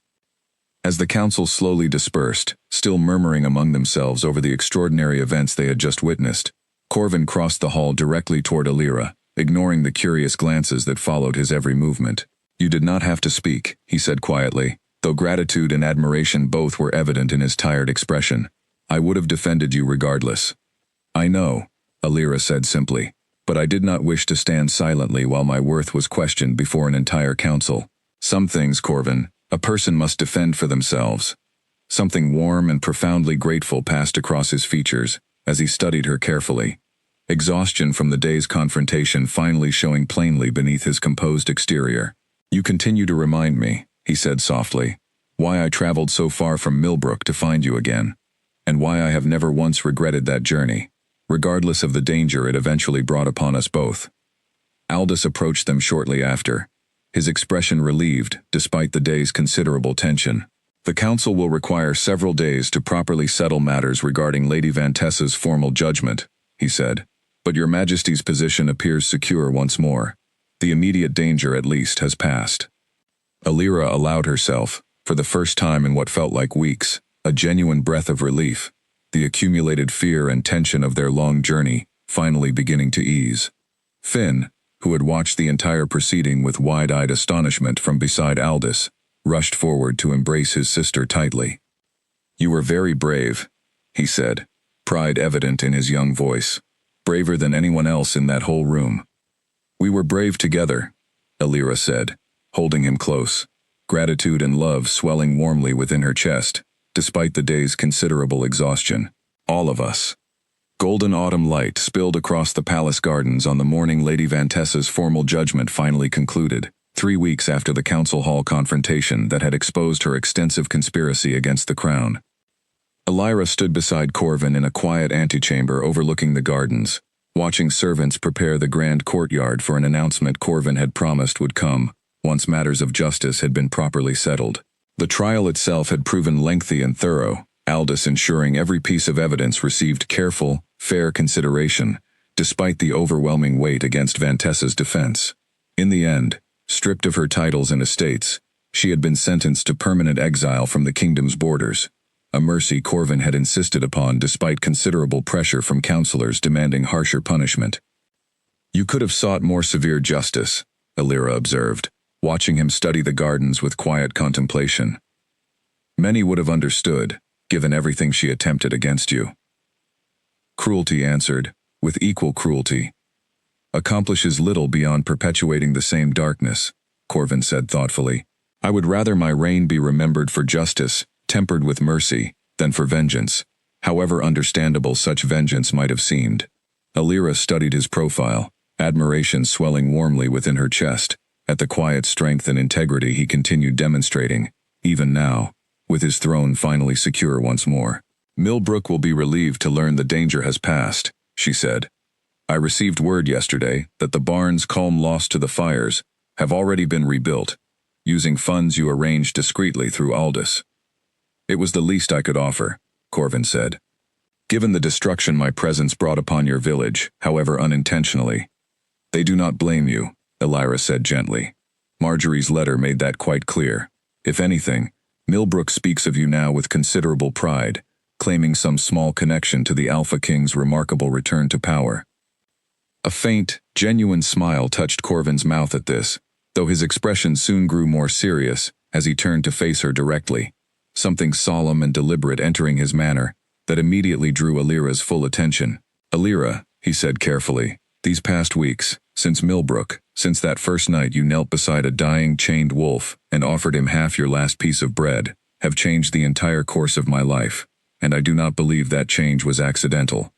As the council slowly dispersed, still murmuring among themselves over the extraordinary events they had just witnessed, Corvin crossed the hall directly toward Alira, ignoring the curious glances that followed his every movement. "You did not have to speak," he said quietly, though gratitude and admiration both were evident in his tired expression. "I would have defended you regardless." "I know," Alira said simply, "but I did not wish to stand silently while my worth was questioned before an entire council. Some things, Corvin, a person must defend for themselves." Something warm and profoundly grateful passed across his features as he studied her carefully, exhaustion from the day's confrontation finally showing plainly beneath his composed exterior. "You continue to remind me," he said softly, "why I traveled so far from Millbrook to find you again, and why I have never once regretted that journey, regardless of the danger it eventually brought upon us both." Aldous approached them shortly after, his expression relieved despite the day's considerable tension. "The council will require several days to properly settle matters regarding Lady Vantessa's formal judgment," he said, "but your Majesty's position appears secure once more. The immediate danger, at least, has passed." Alira allowed herself, for the first time in what felt like weeks, a genuine breath of relief, the accumulated fear and tension of their long journey finally beginning to ease. Finn, who had watched the entire proceeding with wide-eyed astonishment from beside Aldous, rushed forward to embrace his sister tightly. "You were very brave," he said, pride evident in his young voice. "Braver than anyone else in that whole room." "We were brave together," Alira said, holding him close, gratitude and love swelling warmly within her chest, despite the day's considerable exhaustion. "All of us." Golden autumn light spilled across the palace gardens on the morning Lady Vantessa's formal judgment finally concluded, 3 weeks after the council hall confrontation that had exposed her extensive conspiracy against the crown. Alira stood beside Corvin in a quiet antechamber overlooking the gardens, watching servants prepare the grand courtyard for an announcement Corvin had promised would come once matters of justice had been properly settled. The trial itself had proven lengthy and thorough, Aldous ensuring every piece of evidence received careful, fair consideration, despite the overwhelming weight against Vantessa's defense. In the end, stripped of her titles and estates, she had been sentenced to permanent exile from the kingdom's borders, a mercy Corvin had insisted upon despite considerable pressure from counselors demanding harsher punishment. "You could have sought more severe justice," Alira observed, watching him study the gardens with quiet contemplation. "Many would have understood, given everything she attempted against you." "Cruelty," answered, with equal cruelty, "accomplishes little beyond perpetuating the same darkness," Corvin said thoughtfully. "I would rather my reign be remembered for justice, tempered with mercy, than for vengeance, however understandable such vengeance might have seemed." Alira studied his profile, admiration swelling warmly within her chest, at the quiet strength and integrity he continued demonstrating, even now, with his throne finally secure once more. "Millbrook will be relieved to learn the danger has passed," she said. "I received word yesterday that the barns Culm lost to the fires have already been rebuilt, using funds you arranged discreetly through Aldous." "It was the least I could offer," Corvin said. "Given the destruction my presence brought upon your village, however unintentionally." "They do not blame you," Alira said gently. "Marjorie's letter made that quite clear. If anything, Millbrook speaks of you now with considerable pride, claiming some small connection to the Alpha King's remarkable return to power. A faint, genuine smile touched Corvin's mouth at this, though his expression soon grew more serious as he turned to face her directly, something solemn and deliberate entering his manner that immediately drew Alira's full attention. "Alira," he said carefully, "these past weeks, since Millbrook, since that first night you knelt beside a dying, chained wolf and offered him half your last piece of bread, have changed the entire course of my life, and I do not believe that change was accidental."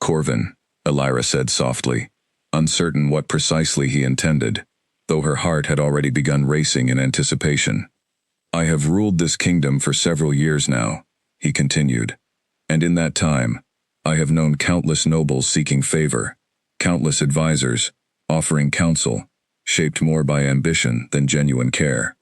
"Corvin," Alira said softly, uncertain what precisely he intended, though her heart had already begun racing in anticipation. "I have ruled this kingdom for several years now," he continued, "and in that time, I have known countless nobles seeking favor, countless advisors, offering counsel, shaped more by ambition than genuine care.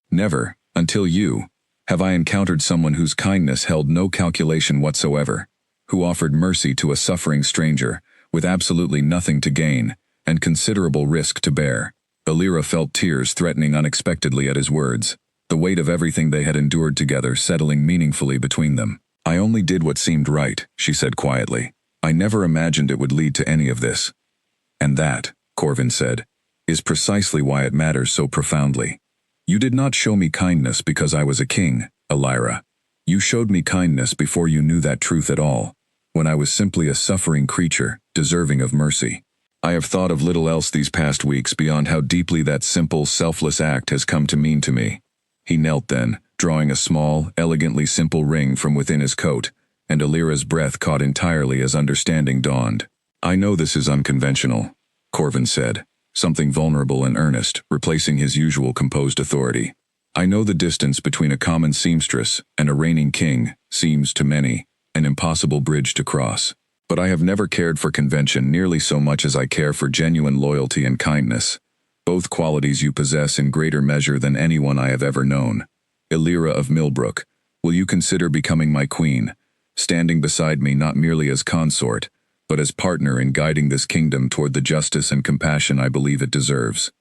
Never, until you, have I encountered someone whose kindness held no calculation whatsoever, who offered mercy to a suffering stranger, with absolutely nothing to gain, and considerable risk to bear." Alira felt tears threatening unexpectedly at his words, the weight of everything they had endured together settling meaningfully between them. "I only did what seemed right," she said quietly. "I never imagined it would lead to any of this. And that," Corvin said, "is precisely why it matters so profoundly. You did not show me kindness because I was a king, Alira. You showed me kindness before you knew that truth at all, when I was simply a suffering creature, deserving of mercy. I have thought of little else these past weeks beyond how deeply that simple, selfless act has come to mean to me." He knelt then, drawing a small, elegantly simple ring from within his coat, and Alira's breath caught entirely as understanding dawned. "I know this is unconventional," Corvin said, something vulnerable and earnest, replacing his usual composed authority. "I know the distance between a common seamstress and a reigning king seems, to many, an impossible bridge to cross. But I have never cared for convention nearly so much as I care for genuine loyalty and kindness, both qualities you possess in greater measure than anyone I have ever known. Alira of Millbrook, will you consider becoming my queen, standing beside me not merely as consort, but as partner in guiding this kingdom toward the justice and compassion I believe it deserves?"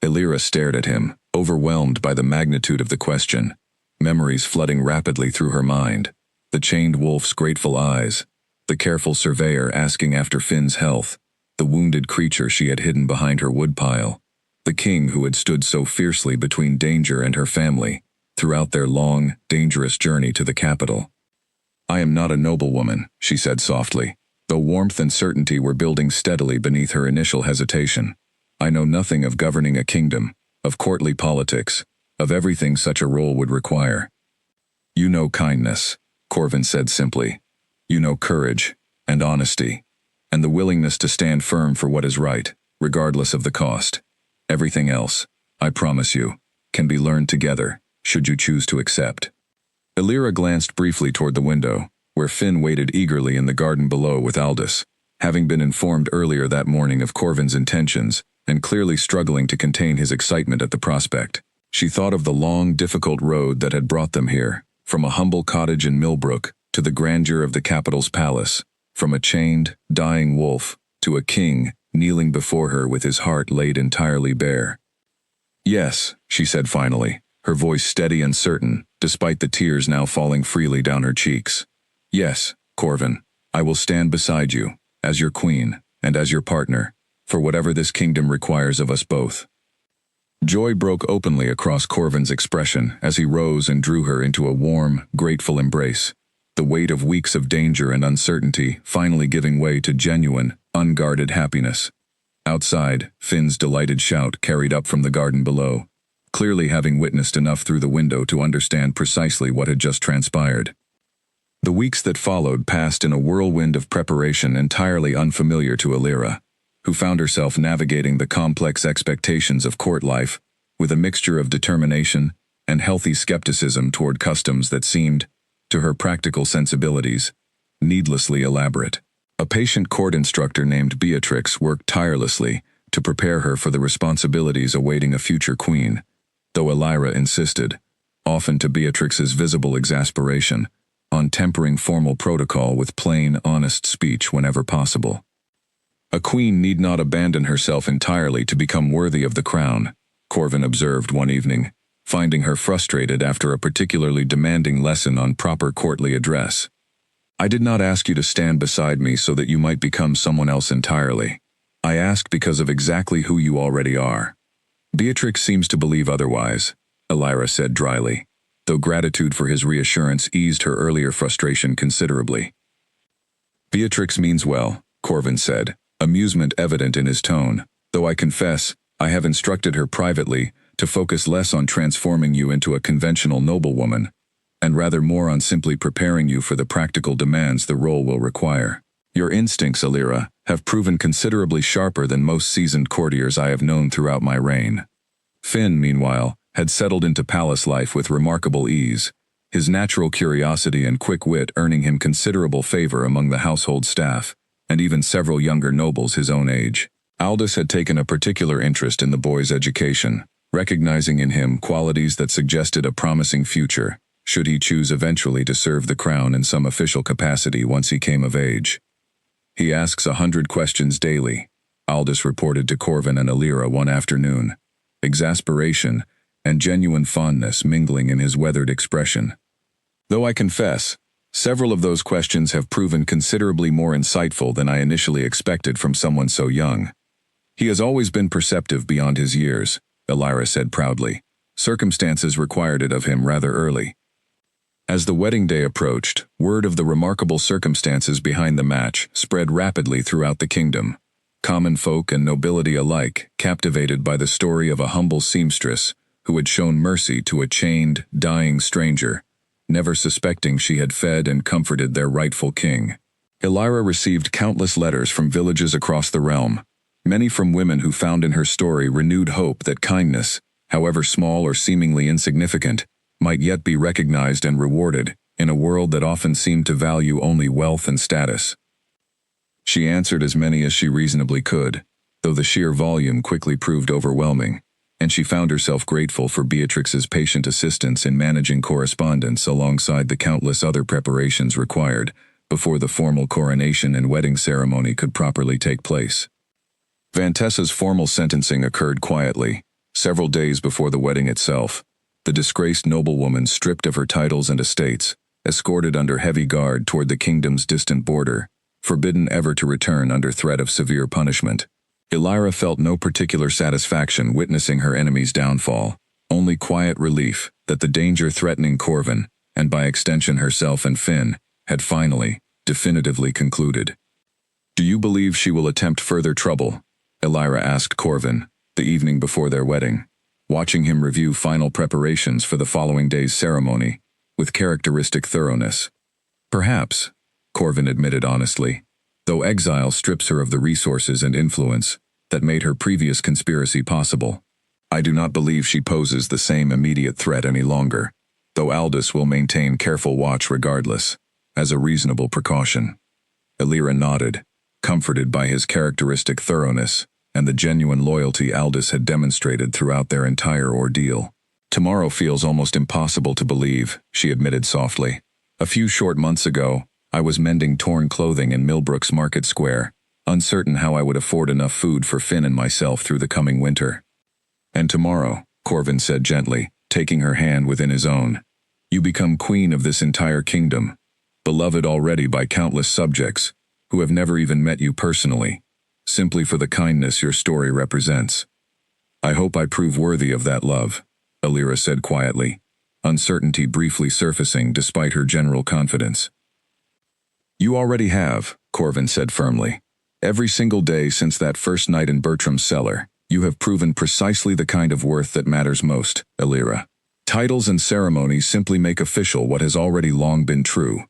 Alira stared at him, overwhelmed by the magnitude of the question, memories flooding rapidly through her mind. The chained wolf's grateful eyes, the careful surveyor asking after Finn's health, the wounded creature she had hidden behind her woodpile, the king who had stood so fiercely between danger and her family throughout their long, dangerous journey to the capital. "I am not a noblewoman," she said softly, though warmth and certainty were building steadily beneath her initial hesitation. "I know nothing of governing a kingdom, of courtly politics, of everything such a role would require." "You know kindness," Corvin said simply. "You know courage, and honesty, and the willingness to stand firm for what is right, regardless of the cost. Everything else, I promise you, can be learned together, should you choose to accept." Alira glanced briefly toward the window, where Finn waited eagerly in the garden below with Aldous, having been informed earlier that morning of Corvin's intentions, and clearly struggling to contain his excitement at the prospect. She thought of the long, difficult road that had brought them here, from a humble cottage in Millbrook to the grandeur of the capital's palace, from a chained, dying wolf to a king kneeling before her with his heart laid entirely bare. "Yes," she said finally, her voice steady and certain, despite the tears now falling freely down her cheeks. "Yes, Corvin, I will stand beside you, as your queen, and as your partner, for whatever this kingdom requires of us both." Joy broke openly across Corvin's expression as he rose and drew her into a warm, grateful embrace, the weight of weeks of danger and uncertainty finally giving way to genuine, unguarded happiness. Outside, Finn's delighted shout carried up from the garden below, clearly having witnessed enough through the window to understand precisely what had just transpired. The weeks that followed passed in a whirlwind of preparation entirely unfamiliar to Alira, who found herself navigating the complex expectations of court life with a mixture of determination and healthy skepticism toward customs that seemed, to her practical sensibilities, needlessly elaborate. A patient court instructor named Beatrix worked tirelessly to prepare her for the responsibilities awaiting a future queen, though Alira insisted, often to Beatrix's visible exasperation, on tempering formal protocol with plain, honest speech whenever possible. "A queen need not abandon herself entirely to become worthy of the crown," Corvin observed one evening, finding her frustrated after a particularly demanding lesson on proper courtly address. "I did not ask you to stand beside me so that you might become someone else entirely. I asked because of exactly who you already are." "Beatrix seems to believe otherwise," Elira said dryly, though gratitude for his reassurance eased her earlier frustration considerably. "Beatrix means well," Corvin said, amusement evident in his tone, "though I confess, I have instructed her privately to focus less on transforming you into a conventional noblewoman, and rather more on simply preparing you for the practical demands the role will require. Your instincts, Elira, have proven considerably sharper than most seasoned courtiers I have known throughout my reign." Finn, meanwhile, had settled into palace life with remarkable ease, his natural curiosity and quick wit earning him considerable favor among the household staff, and even several younger nobles his own age. Aldous had taken a particular interest in the boy's education, recognizing in him qualities that suggested a promising future, should he choose eventually to serve the crown in some official capacity once he came of age. "He asks 100 questions daily," Aldous reported to Corvin and Elira one afternoon, exasperation and genuine fondness mingling in his weathered expression. "Though I confess, several of those questions have proven considerably more insightful than I initially expected from someone so young. He has always been perceptive beyond his years," Elira said proudly. "Circumstances required it of him rather early." As the wedding day approached, word of the remarkable circumstances behind the match spread rapidly throughout the kingdom. Common folk and nobility alike captivated by the story of a humble seamstress who had shown mercy to a chained, dying stranger, never suspecting she had fed and comforted their rightful king. Elira received countless letters from villages across the realm, many from women who found in her story renewed hope that kindness, however small or seemingly insignificant, might yet be recognized and rewarded in a world that often seemed to value only wealth and status. She answered as many as she reasonably could, though the sheer volume quickly proved overwhelming, and she found herself grateful for Beatrix's patient assistance in managing correspondence alongside the countless other preparations required before the formal coronation and wedding ceremony could properly take place. Vantessa's formal sentencing occurred quietly, several days before the wedding itself. The disgraced noblewoman, stripped of her titles and estates, escorted under heavy guard toward the kingdom's distant border, forbidden ever to return under threat of severe punishment. Elira felt no particular satisfaction witnessing her enemy's downfall, only quiet relief that the danger threatening Corvin, and by extension herself and Finn, had finally, definitively concluded. "Do you believe she will attempt further trouble?" Elira asked Corvin, the evening before their wedding, watching him review final preparations for the following day's ceremony, with characteristic thoroughness. "Perhaps," Corvin admitted honestly, "though exile strips her of the resources and influence that made her previous conspiracy possible. I do not believe she poses the same immediate threat any longer, though Aldous will maintain careful watch regardless, as a reasonable precaution." Elira nodded, comforted by his characteristic thoroughness and the genuine loyalty Aldous had demonstrated throughout their entire ordeal. "Tomorrow feels almost impossible to believe," she admitted softly. "A few short months ago, I was mending torn clothing in Millbrook's Market Square, uncertain how I would afford enough food for Finn and myself through the coming winter." "And tomorrow," Corvin said gently, taking her hand within his own, "you become queen of this entire kingdom, beloved already by countless subjects, who have never even met you personally, simply for the kindness your story represents. I hope I prove worthy of that love," Elira said quietly, uncertainty briefly surfacing despite her general confidence. "You already have," Corvin said firmly. "Every single day since that first night in Bertram's cellar, you have proven precisely the kind of worth that matters most, Elira. Titles and ceremonies simply make official what has already long been true."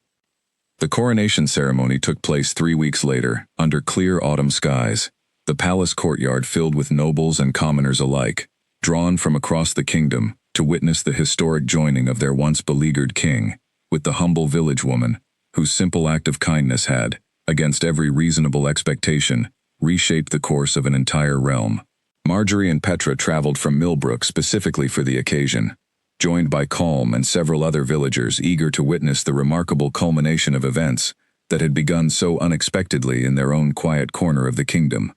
The coronation ceremony took place 3 weeks later, under clear autumn skies, the palace courtyard filled with nobles and commoners alike, drawn from across the kingdom to witness the historic joining of their once beleaguered king with the humble village woman, whose simple act of kindness had, against every reasonable expectation, reshaped the course of an entire realm. Marjorie and Petra traveled from Millbrook specifically for the occasion, joined by Calm and several other villagers eager to witness the remarkable culmination of events that had begun so unexpectedly in their own quiet corner of the kingdom.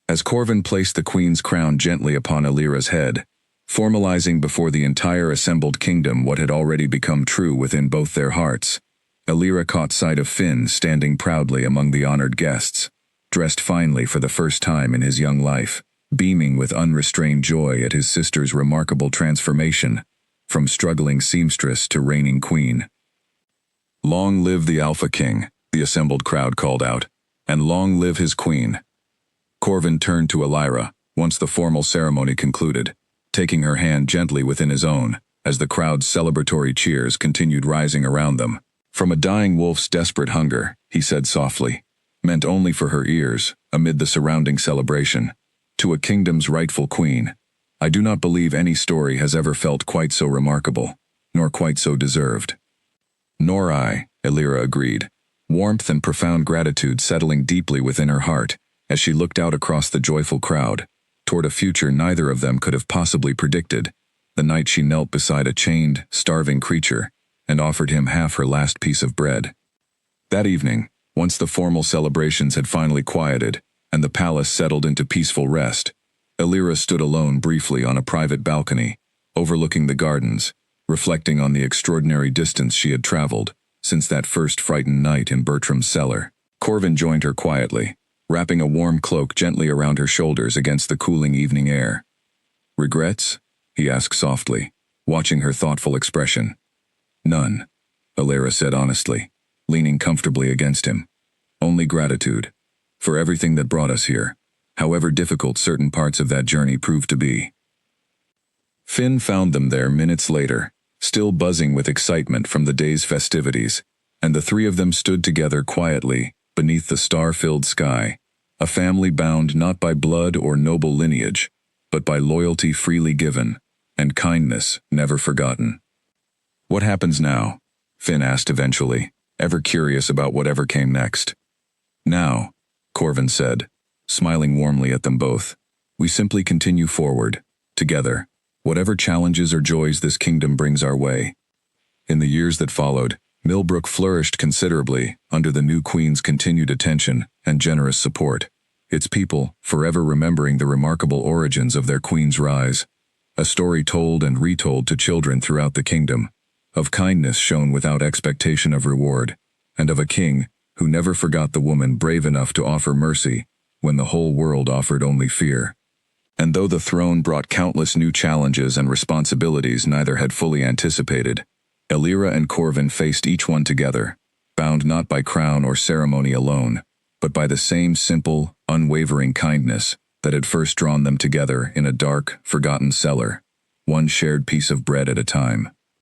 As Corvin placed the queen's crown gently upon Elira's head, formalizing before the entire assembled kingdom what had already become true within both their hearts. Elira caught sight of Finn standing proudly among the honored guests, dressed finely for the first time in his young life, beaming with unrestrained joy at his sister's remarkable transformation, from struggling seamstress to reigning queen. "Long live the Alpha King," the assembled crowd called out, "and long live his queen." Corvin turned to Elira, once the formal ceremony concluded, taking her hand gently within his own, as the crowd's celebratory cheers continued rising around them. "From a dying wolf's desperate hunger," he said softly, meant only for her ears, amid the surrounding celebration, "to a kingdom's rightful queen. I do not believe any story has ever felt quite so remarkable, nor quite so deserved." "Nor I," Elira agreed, warmth and profound gratitude settling deeply within her heart as she looked out across the joyful crowd, toward a future neither of them could have possibly predicted, the night she knelt beside a chained, starving creature and offered him half her last piece of bread. That evening, once the formal celebrations had finally quieted and the palace settled into peaceful rest, Elira stood alone briefly on a private balcony, overlooking the gardens, reflecting on the extraordinary distance she had traveled since that first frightened night in Bertram's cellar. Corvin joined her quietly, wrapping a warm cloak gently around her shoulders against the cooling evening air. "Regrets?" he asked softly, watching her thoughtful expression. "None," Elira said honestly, leaning comfortably against him. "Only gratitude. For everything that brought us here, however difficult certain parts of that journey proved to be." Finn found them there minutes later, still buzzing with excitement from the day's festivities, and the three of them stood together quietly beneath the star-filled sky, a family bound not by blood or noble lineage, but by loyalty freely given, and kindness never forgotten. "What happens now?" Finn asked eventually, ever curious about whatever came next. "Now," Corvin said, smiling warmly at them both, "we simply continue forward, together, whatever challenges or joys this kingdom brings our way." In the years that followed, Millbrook flourished considerably under the new queen's continued attention and generous support, its people forever remembering the remarkable origins of their queen's rise, a story told and retold to children throughout the kingdom, of kindness shown without expectation of reward, and of a king who never forgot the woman brave enough to offer mercy when the whole world offered only fear. And though the throne brought countless new challenges and responsibilities neither had fully anticipated, Elira and Corvin faced each one together, bound not by crown or ceremony alone, but by the same simple, unwavering kindness that had first drawn them together in a dark, forgotten cellar, one shared piece of bread at a time.